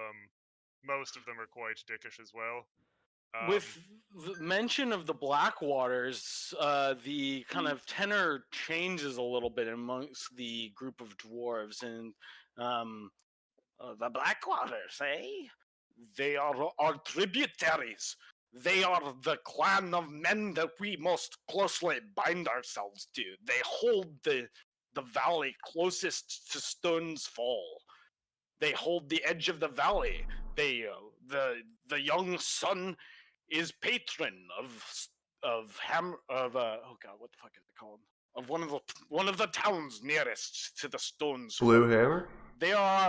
most of them are quite dickish as well. With the mention of the Blackwaters, the kind of tenor changes a little bit amongst the group of dwarves, and the Blackwaters, eh? They are our tributaries. They are the clan of men that we most closely bind ourselves to. They hold the valley closest to Stone's Fall. They hold the edge of the valley. They the young son is patron of oh god, what the fuck is it called? Of one of the towns nearest to the Stones. Blue Hammer? They are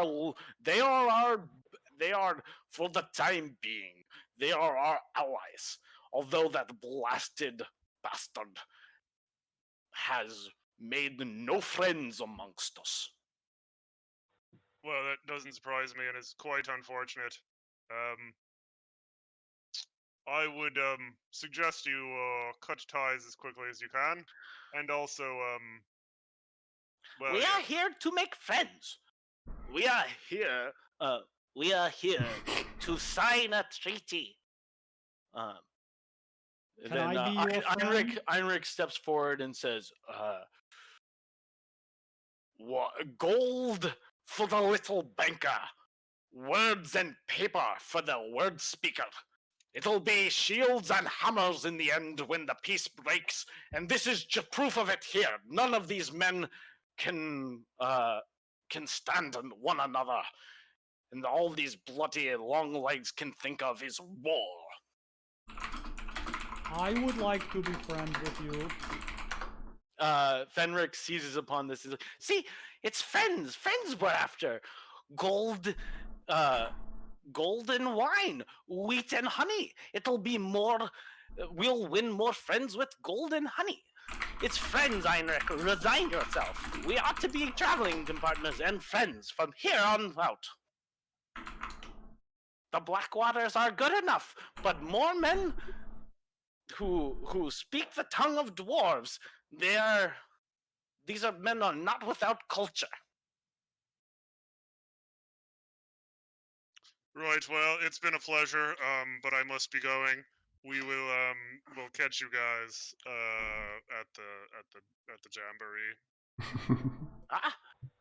for the time being. They are our allies. Although that blasted bastard has made no friends amongst us. Well, that doesn't surprise me, and is quite unfortunate. I would suggest you cut ties as quickly as you can, and also, well, We yeah. are here to make friends. We are here. To sign a treaty. Can Then I be your friend? Heinrich steps forward and says, gold for the little banker, words and paper for the word speaker. It'll be shields and hammers in the end when the peace breaks, and this is just proof of it here. None of these men can stand on one another, and all these bloody long legs can think of is war. I would like to be friends with you. Fenric seizes upon this. See, it's friends we're after. Gold and wine, wheat and honey. It'll be more. We'll win more friends with gold and honey. It's friends, Heinrich. Resign yourself. We ought to be traveling partners and friends from here on out. The Blackwaters are good enough, but more men who speak the tongue of dwarves, these men are not without culture. Right. Well, it's been a pleasure. But I must be going. We will we'll catch you guys at the jamboree.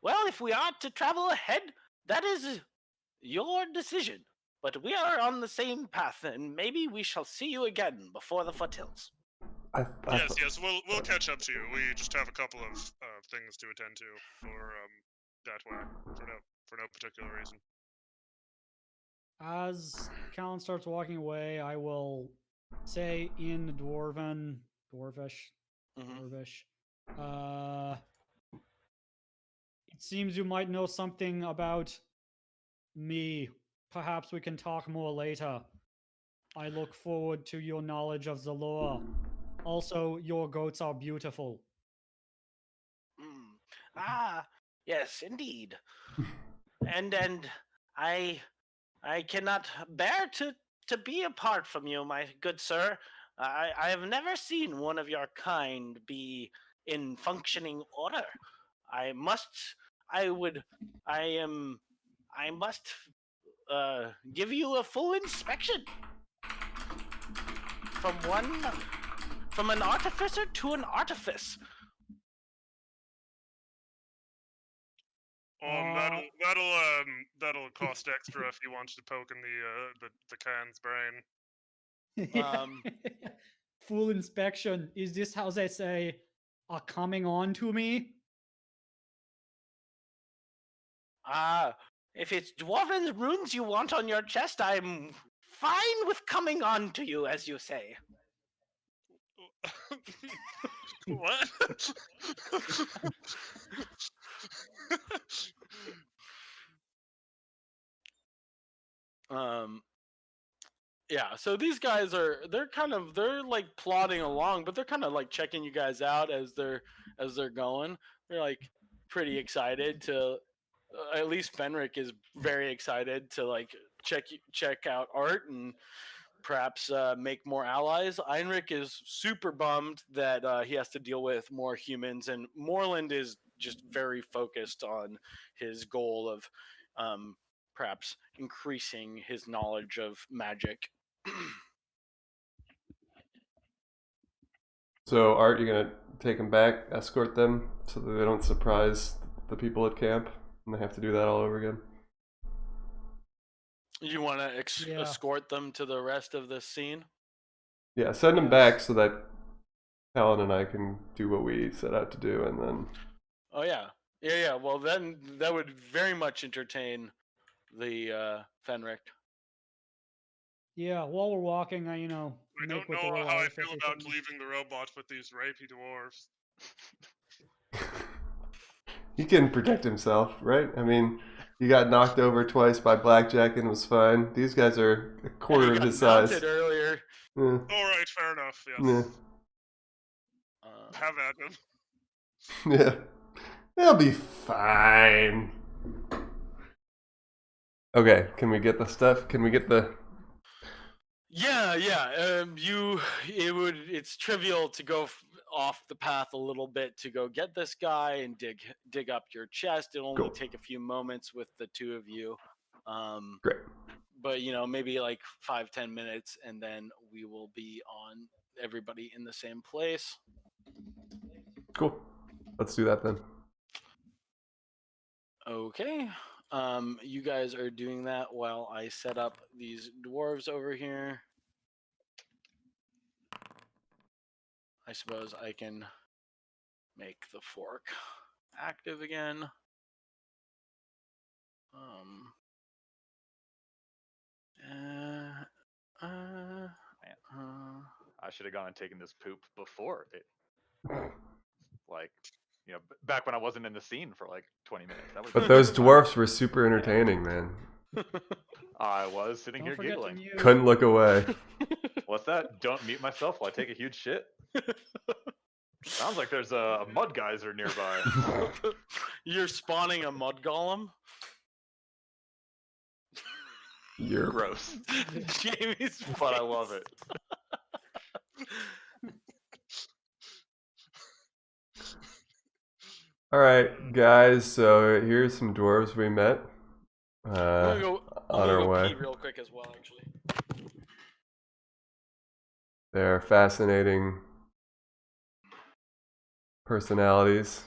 Well, if we are to travel ahead, that is your decision. But we are on the same path, and maybe we shall see you again before the foothills. Yes. We'll catch up to you. We just have a couple of things to attend to for that way for no particular reason. As Callan starts walking away, I will say in Dwarvish. It seems you might know something about me. Perhaps we can talk more later. I look forward to your knowledge of the lore. Also, your goats are beautiful. Yes, indeed. and I cannot bear to be apart from you, my good sir. I have never seen one of your kind be in functioning order. I must give you a full inspection. From an artificer to an artifice. That'll cost extra if you want to poke in the can's brain. Full inspection. Is this how they say are coming on to me? If it's dwarven runes you want on your chest, I'm fine with coming on to you, as you say. What? Yeah, so these guys they're like plodding along, but they're kind of like checking you guys out as they're going. They're like pretty excited to at least Fenric is very excited to like check out Art and perhaps make more allies. Heinrich is super bummed that he has to deal with more humans, and Moreland is just very focused on his goal of perhaps increasing his knowledge of magic. So, Art, you're gonna take them back, escort them, so that they don't surprise the people at camp, and they have to do that all over again. You want to Yeah. escort them to the rest of the scene? Yeah, send them Yes. back so that Helen and I can do what we set out to do, and then Oh yeah, yeah. Well, then that would very much entertain the Fenric. Yeah, while we're walking, I I make don't with the know little how I artifice feel about thing. leaving the robot with these rapey dwarves. he can protect himself, right? I mean, he got knocked over twice by Blackjack and was fine. These guys are a quarter He of got his size. mounted earlier. Yeah. All right, fair enough. Yes. Yeah. Have at him. Yeah. They'll be fine. Okay, can we get the stuff? Can we get the... Yeah. It's trivial to go off the path a little bit to go get this guy and dig up your chest. It'll only Cool. take a few moments with the two of you. Great. But maybe like 5-10 minutes, and then we will be on everybody in the same place. Cool. Let's do that then. Okay. You guys are doing that while I set up these dwarves over here. I suppose I can make the fork active again. I should have gone and taken this poop before it. Like, back when I wasn't in the scene for like 20 minutes. That But those dwarfs were super entertaining, man. I was sitting Don't here forget to giggling. mute. Couldn't look away. What's that? Don't mute myself while I take a huge shit? Sounds like there's a mud geyser nearby. You're spawning a mud golem? You're Gross. Jamie's But I face. love it. all right, guys. So here's some dwarves we met I'm gonna go on our way. pee real quick as well, actually. They're fascinating personalities.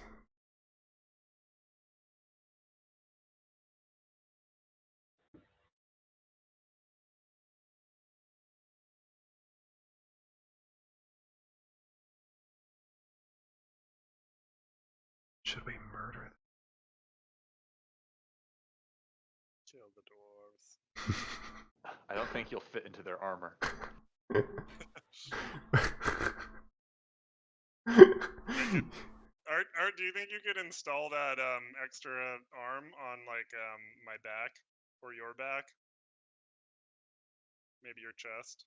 Should we murder them? Kill the dwarves. I don't think you'll fit into their armor. Art, do you think you could install that extra arm on like my back or your back? Maybe your chest.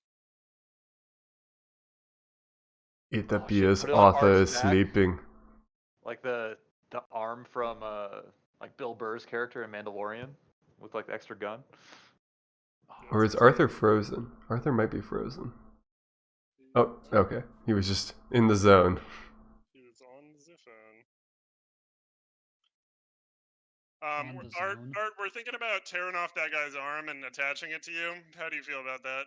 It Oh, appears shit, put it on Arthur Art's is back. sleeping. Like the arm from like Bill Burr's character in Mandalorian with like the extra gun. Oh, Or is Arthur frozen? Arthur might be frozen. Oh, okay. He was just in the zone. He was on the phone. On the Art, zone. we're thinking about tearing off that guy's arm and attaching it to you. How do you feel about that?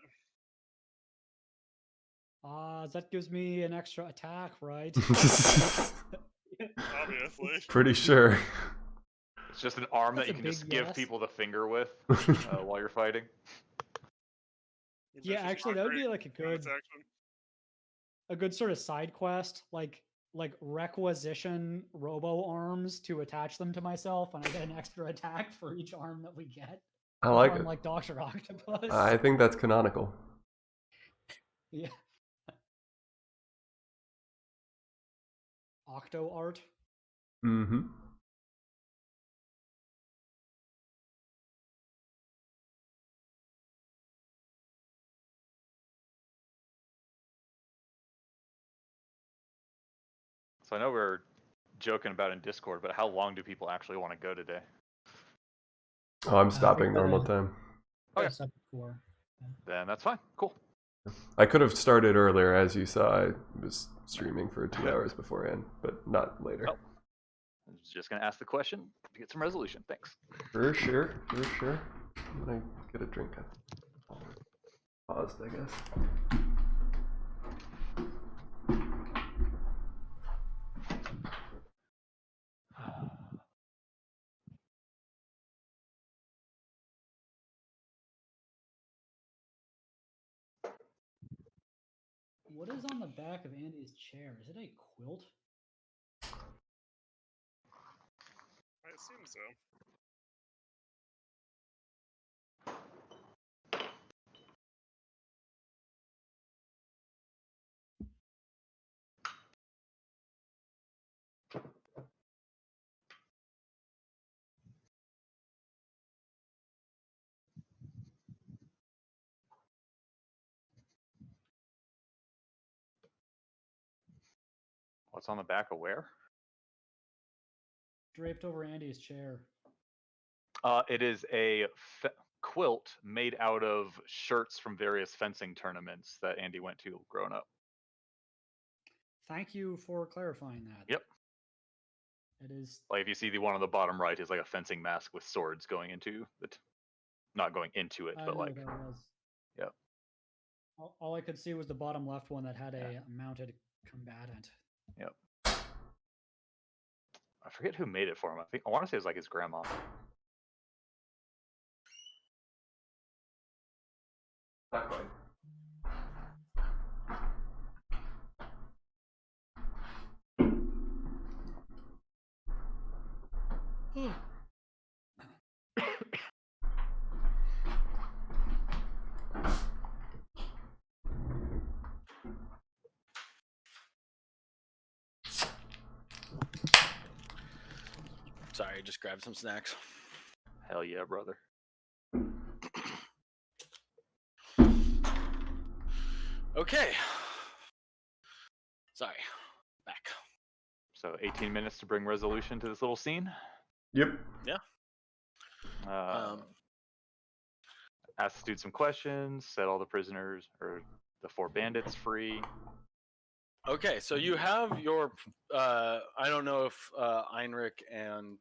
That gives me an extra attack, right? Obviously. Pretty sure. It's just an arm That's that you a can just big give yes. people the finger with while you're fighting. This Yeah, is actually, not that would be great like bonus action. a good sort of side quest, like requisition robo arms to attach them to myself, and I get an extra attack for each arm that we get. I like Arm it. like Dr. Octopus. I think that's canonical. Yeah. Octo art. Mm-hmm. So I know we're joking about in Discord, but how long do people actually want to go today? Oh, I'm we stopping gotta- normal time. Okay. Yes, up before. Then that's fine. Cool. I could have started earlier, as you saw. I was streaming for 2 hours beforehand, but not later. Oh. I was just gonna ask the question to get some resolution. Thanks. For sure, for sure. I'm gonna get a drink. Paused, I guess. What is on the back of Andy's chair? Is it a quilt? I assume so. What's on the back of where? Draped over Andy's chair. It is a quilt made out of shirts from various fencing tournaments that Andy went to growing up. Thank you for clarifying that. Yep. It is. Like if you see the one on the bottom right is like a fencing mask with swords going into it, not going into it, I but know like what that was. Yep. All I could see was the bottom left one that had Yeah. a mounted combatant. Yep. I forget who made it for him. I want to say it was like his grandma. Not quite. Sorry, just grabbed some snacks. Hell yeah, brother. Okay. Sorry. Back. So 18 minutes to bring resolution to this little scene. Yep. Ask the dude some questions, set all the prisoners or the 4 bandits free. Okay, so you have your I don't know if Heinrich and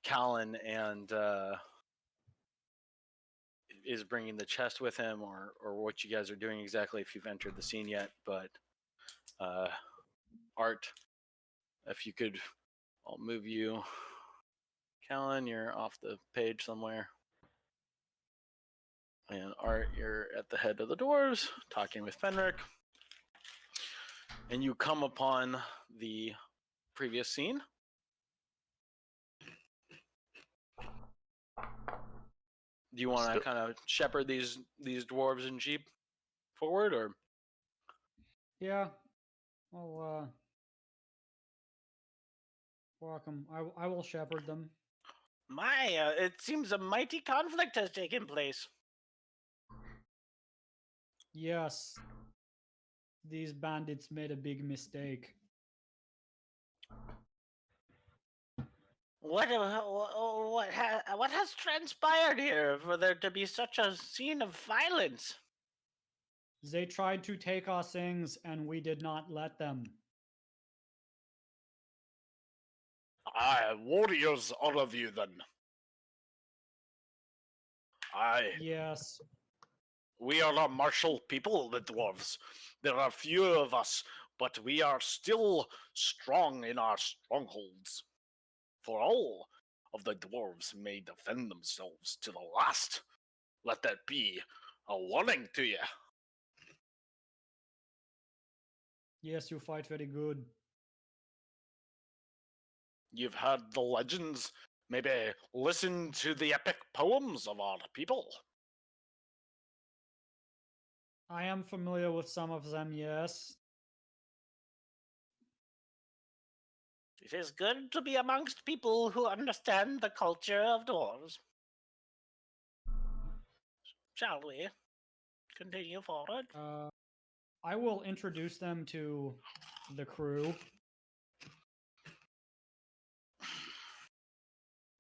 Callan and is bringing the chest with him or what you guys are doing exactly if you've entered the scene yet, but Art, if you could, I'll move you. Callan, you're off the page somewhere. And Art, you're at the head of the dwarves, talking with Fenric. And you come upon the previous scene. Do you want to kind of shepherd these dwarves and sheep forward, or? Yeah. Well, welcome. I will shepherd them. My, it seems a mighty conflict has taken place. Yes. These bandits made a big mistake. What has transpired here for there to be such a scene of violence? They tried to take our things, and we did not let them. Aye, warriors, all of you then. Aye. Yes. We are a martial people, the dwarves. There are few of us, but we are still strong in our strongholds. For all of the dwarves may defend themselves to the last. Let that be a warning to you. Yes, you fight very good. You've heard the legends. Maybe listen to the epic poems of our people. I am familiar with some of them, yes. It is good to be amongst people who understand the culture of dwarves. Shall we continue forward? I will introduce them to the crew.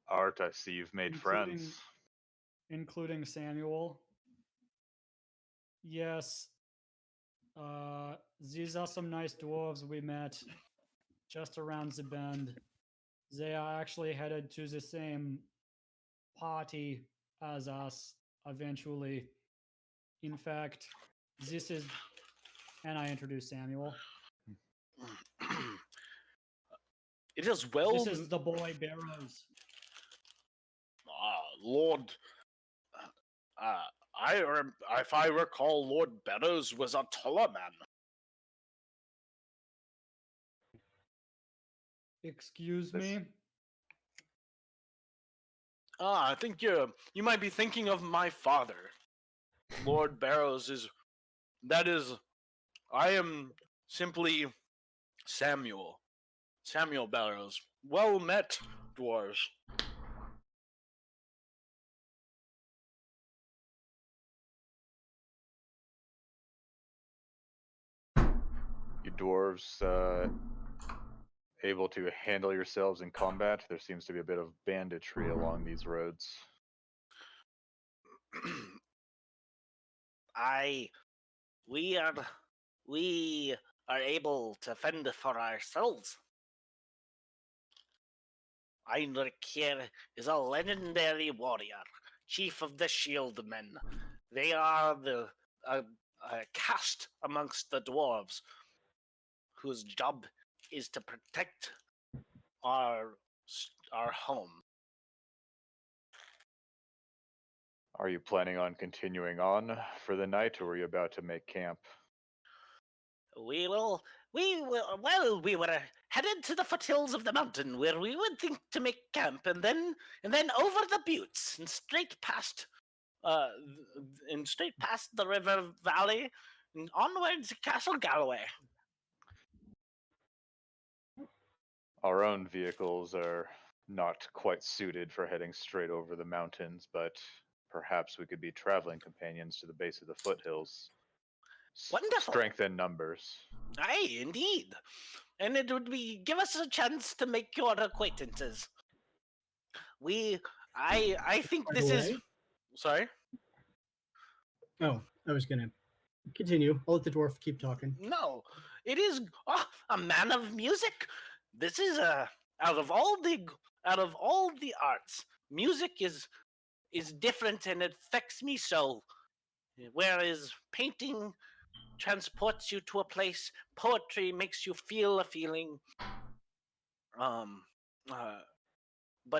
Art, I see you've made friends. Including Samuel. Yes. These are some nice dwarves we met just around the bend. They are actually headed to the same party as us eventually. In fact, this is... And I introduced Samuel. It is well... This is the boy Barrows. Lord... if I recall, Lord Barrows was a taller man. Excuse This- me? I think you might be thinking of my father. Lord Barrows is. I am simply Samuel. Samuel Barrows. Well met, dwarves. You dwarves able to handle yourselves in combat? There seems to be a bit of banditry along these roads. We are able to fend for ourselves. Heinrich here is a legendary warrior, chief of the Shieldmen. They are the caste amongst the dwarves, whose job is to protect our home. Are you planning on continuing on for the night, or are you about to make camp? We were headed to the foothills of the mountain where we would think to make camp, and then over the buttes and straight past the river valley and onwards to Castle Galloway. Our own vehicles are not quite suited for heading straight over the mountains, but perhaps we could be traveling companions to the base of the foothills. Wonderful. Strength in numbers. Aye, indeed. And it would give us a chance to make your acquaintances. I think By this the is. way- Sorry? Oh, I was gonna continue. I'll let the dwarf keep talking. No, it is a man of music. This is out of all the arts, music is different and it affects me so. Whereas painting transports you to a place, poetry makes you feel a feeling. But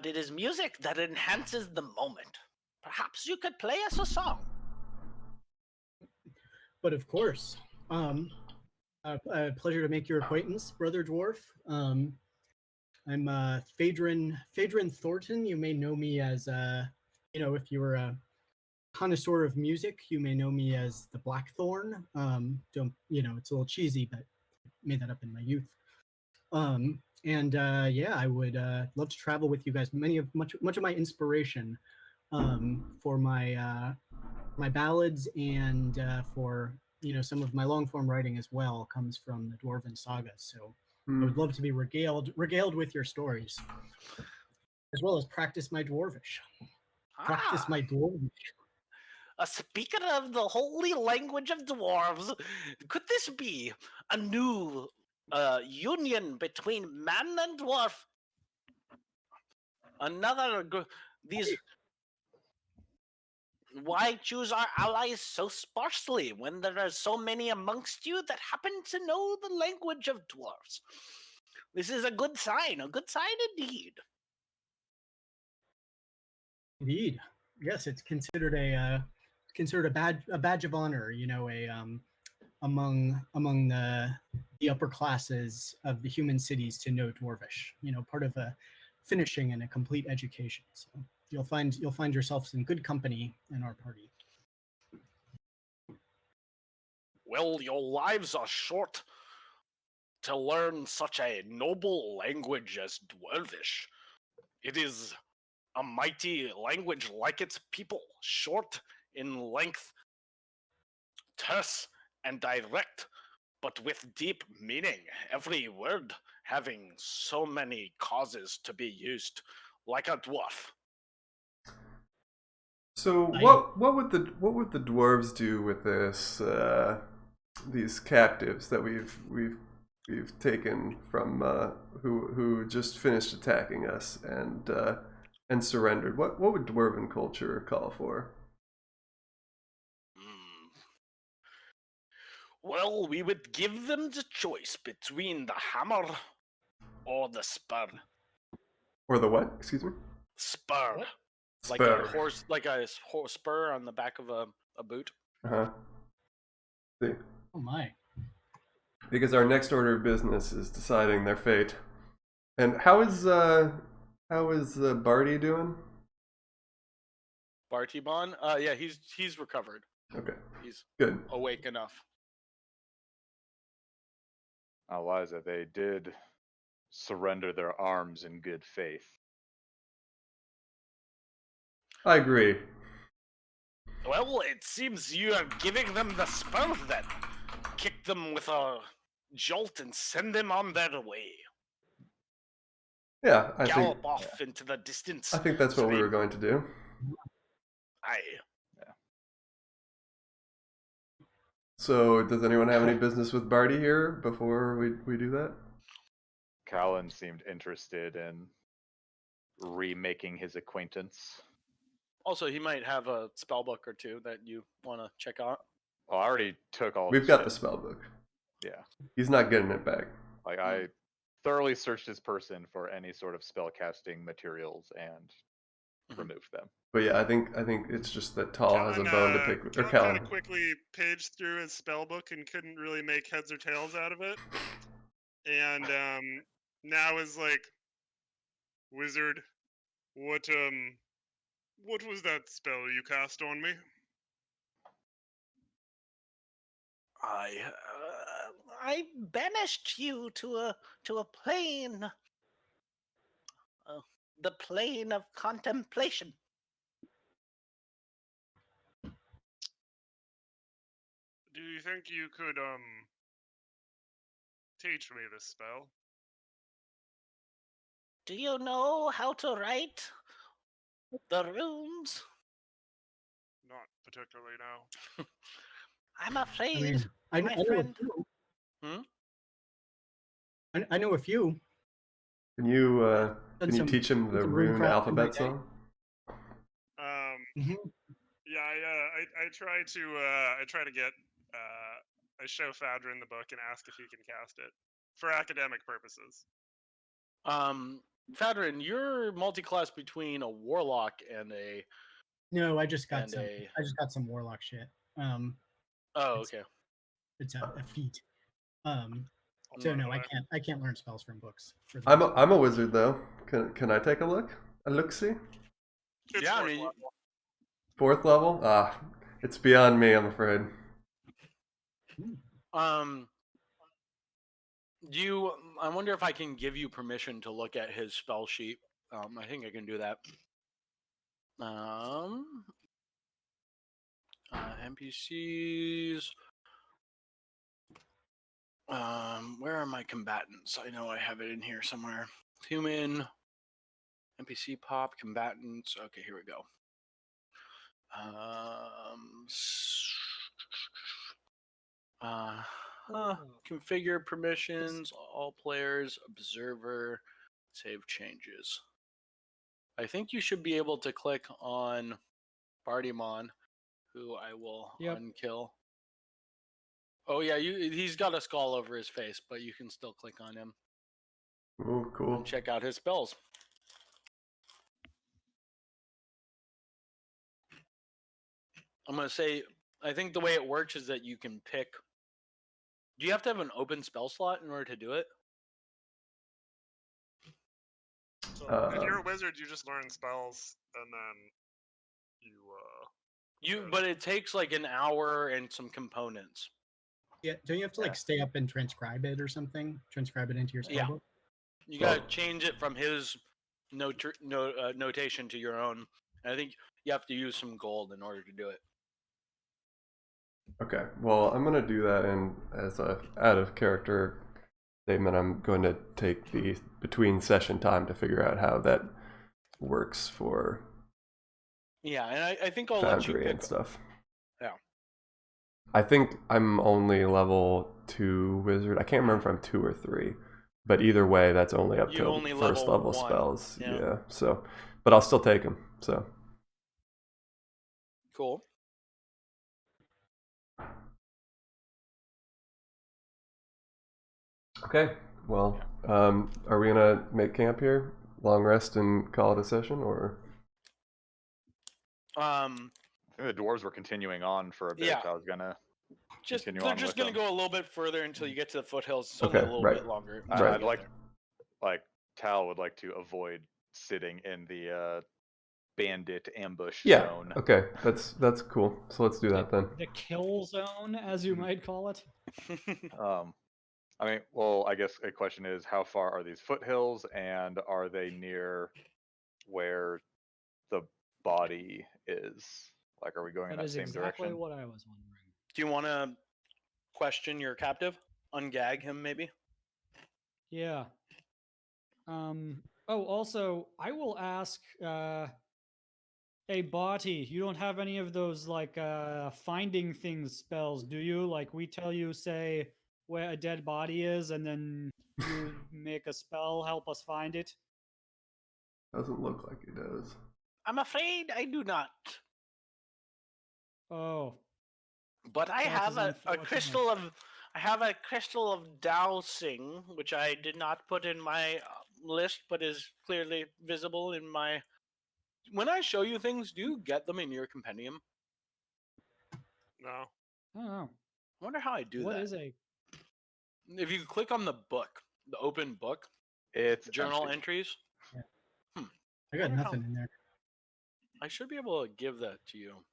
it is music that enhances the moment. Perhaps you could play us a song. But of course, a pleasure to make your acquaintance, brother dwarf. I'm Phaedron Thornton. You may know me as if you were a connoisseur of music, you may know me as the Blackthorn. Don't it's a little cheesy, but I made that up in my youth. I would love to travel with you guys. Much of my inspiration for my ballads and for some of my long form writing as well comes from the Dwarven sagas. So I would love to be regaled with your stories, as well as practice my dwarvish. Practice my dwarvish. Speaking of the holy language of dwarves, could this be a new union between man and dwarf? Why choose our allies so sparsely when there are so many amongst you that happen to know the language of dwarves? This is a good sign indeed. Indeed, yes, it's considered a badge of honor. Among the upper classes of the human cities to know dwarvish. Part of a finishing and a complete education. So you'll find yourselves in good company in our party. Well, your lives are short to learn such a noble language as Dwarvish. It is a mighty language like its people, short in length, terse and direct, but with deep meaning, every word having so many causes to be used, like a dwarf. So what would the dwarves do with this these captives that we've taken from who just finished attacking us and surrendered? What would dwarven culture call for? Well, we would give them the choice between the hammer or the spur. Or the what? Excuse me. Spur. Spur. Like a horse spur on the back of a a boot. Uh-huh. See. Oh my. Because our next order of business is deciding their fate. And how is Barty doing? Bartibon? Yeah, he's recovered. Okay, He's good. awake enough. Eliza, they did surrender their arms in good faith. I agree. Well, it seems you are giving them the spell then. Kick them with a jolt and send them on their way. Yeah, I Gallop off into the distance. think that's what we were going to do. Aye. So, does anyone have any business with Barty here before we do that? Callan seemed interested in remaking his acquaintance. Also, he might have a spell book or two that you want to check out. Well, I already took all. We've his got shit. the spell book. Yeah, He's not getting it back. like I thoroughly searched his person for any sort of spell casting materials and removed them. But yeah, I think it's just that Tall has a bone to pick with. Or Callan kind Callan. of quickly paged through his spell book and couldn't really make heads or tails out of it. And now is like, wizard, what was that spell you cast on me? I banished you to a plane, the plane of contemplation. Do you think you could teach me this spell? Do you know how to write the runes? Not particularly, no. I'm afraid, I mean, I my know a friend. few. Hmm? I know a few. Can you Done some- teach him the some rune runecraft in my alphabet day. song? Mhm. Yeah, I try to get I show Fadrin the book and ask if he can cast it for academic purposes. Fadrin, you're multi-class between a warlock and a. No, I just got And some. a- I just got some warlock shit. Oh, It's- okay. It's a feat. So no, I can't learn spells from books. For the I'm most a wizard though. Can I take a look? A look-see? It's Yeah, I fourth mean, level. 4th level? Ah, it's beyond me, I'm afraid. I wonder if I can give you permission to look at his spell sheet. I think I can do that. NPCs. Where are my combatants? I know I have it in here somewhere. Human, NPC pop, combatants. Okay, here we go. Configure permissions, all players, observer, save changes. I think you should be able to click on Bardimon, who I will unkill. Oh yeah, he's got a skull over his face, but you can still click on him Oh, cool. and check out his spells. I'm gonna say, I think the way it works is that you can pick. Do you have to have an open spell slot in order to do it? So if you're a wizard, you just learn spells and then But it takes like an hour and some components. Yeah, don't you have to like stay up and transcribe it or something? Transcribe it into your spell Yeah. book? You gotta change it from his notation to your own. And I think you have to use some gold in order to do it. Okay, well, I'm going to do that, and as a out of character statement, I'm going to take the between session time to figure out how that works for Yeah, and I think I'll let you Foundry pick. and stuff. Yeah. I think I'm only level 2 wizard. I can't remember if I'm 2 or 3, but either way, that's only up You to only first level level 1, spells. yeah. Yeah, so, but I'll still take them. So, Cool. okay. Well, are we gonna make camp here? Long rest and call it a session, or? I think the dwarves were continuing on for a bit. Yeah. I was gonna. Just Continue they're on just with gonna them. go a little bit further until you get to the foothills. It's only Okay, a little right. bit longer. I- until you I'd get like, there. like Tal would like to avoid sitting in the bandit ambush Yeah. zone. Okay. That's cool. So let's do that then. The kill zone, as you Mhm. might call it. I mean, well, I guess a question is, how far are these foothills, and are they near where the body is? Like, are we going in That that is same exactly direction? what I was wondering. Do you want to question your captive? Ungag him, maybe? Yeah. Oh, also, I will ask. Hey, Bati, you don't have any of those like finding things spells, do you? Like we tell you, say where a dead body is, and then you make a spell help us find it. Doesn't look like it does. I'm afraid I do not. Oh, But I That have is a unfortunate. crystal of I have a crystal of dowsing, which I did not put in my list, but is clearly visible in my. When I show you things, do you get them in your compendium? No. I don't know. I wonder how I do What that. is a? If you click on the book, the open book, It's journal empty. entries, I got wonder how- nothing in there. I should be able to give that to you.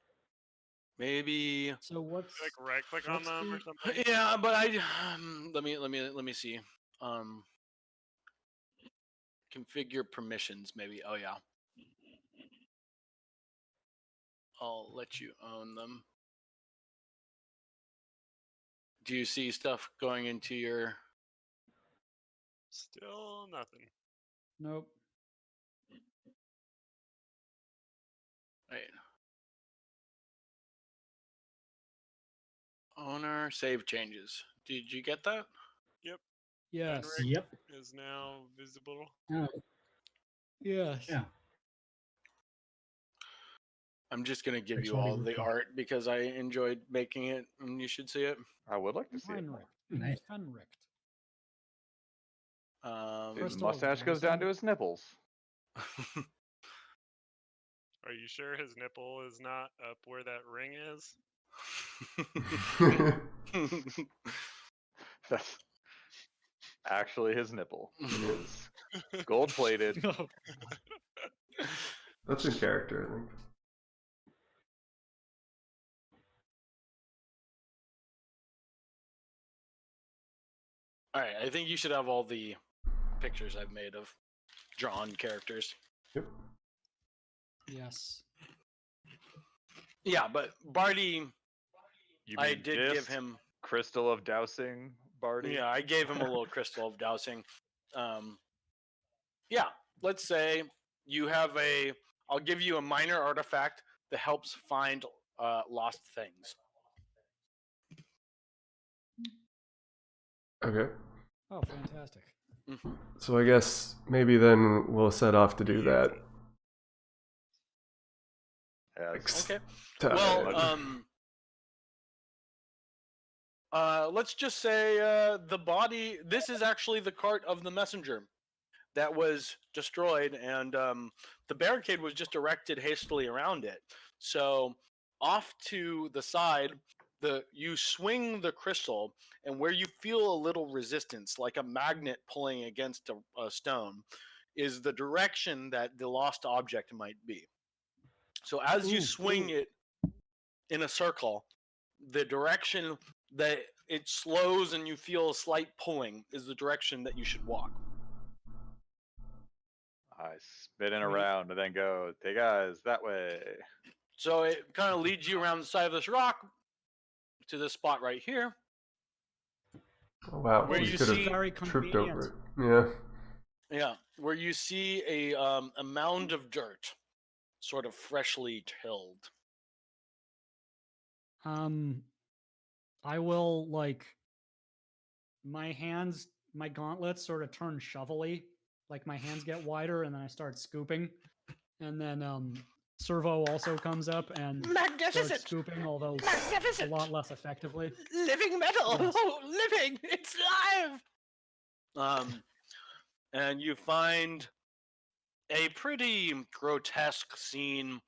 Maybe. So what's Like right click on what's them or the- something. Yeah, but I let me see. Configure permissions, maybe. Oh yeah. I'll let you own them. Do you see stuff going into your? Still nothing. Nope. Wait. Owner save changes. Did you get that? Yes. Henrik Yep. is now visible. Oh, Yes. yeah. I'm just gonna give you Actually, all the okay. art because I enjoyed making it, and you should see it. I would like to see it. Heinrich. Nice. Heinrich. Um, His Crystal of mustache goes down dowsing. to his nipples. Are you sure his nipple is not up where that ring is? That's actually his nipple. It is gold plated. That's in character, I think. All right, I think you should have all the pictures I've made of drawn characters. Yep. Yes. Yeah, but Barty, You I mean did this give him. crystal of dowsing, Barty? Yeah, I gave him a little crystal of dowsing. Yeah, let's say you have a. I'll give you a minor artifact that helps find lost things. Okay. Oh, fantastic. So I guess maybe then we'll set off to do that. Yes. Okay. Time. Well, let's just say the body. This is actually the cart of the messenger that was destroyed, and the barricade was just erected hastily around it. So off to the side, you swing the crystal, and where you feel a little resistance, like a magnet pulling against a stone, is the direction that the lost object might be. So as you swing it in a circle, the direction that it slows and you feel a slight pulling is the direction that you should walk. I spin it around and then go, hey guys, that way. So it kind of leads you around the side of this rock to this spot right here. Oh, wow. Where we you could have see- Very tripped convenient. over it. Yeah. Yeah, where you see a mound of dirt, sort of freshly tilled. I will like my hands, my gauntlets sort of turn shovelly. Like my hands get wider, and then I start scooping, and then Servo also comes up and starts Magnificent! scooping, although a Magnificent! lot less effectively. Living metal! Yes. Oh, living! It's live! And you find a pretty grotesque scene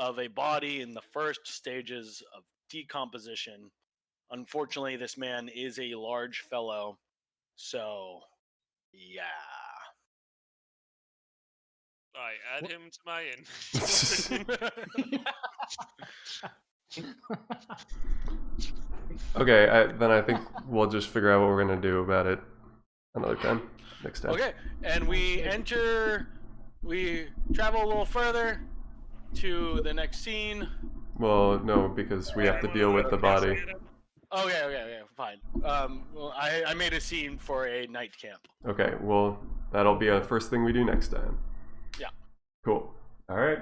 of a body in the first stages of decomposition. Unfortunately, this man is a large fellow, so yeah. I add him to my inventory. Okay, then I think we'll just figure out what we're gonna do about it another time, next time. Okay, and we travel a little further to the next scene. Well, no, because we have to deal with the body. Okay, fine. Well, I made a scene for a night camp. Okay, well, that'll be a first thing we do next time. Yeah. Cool. All right.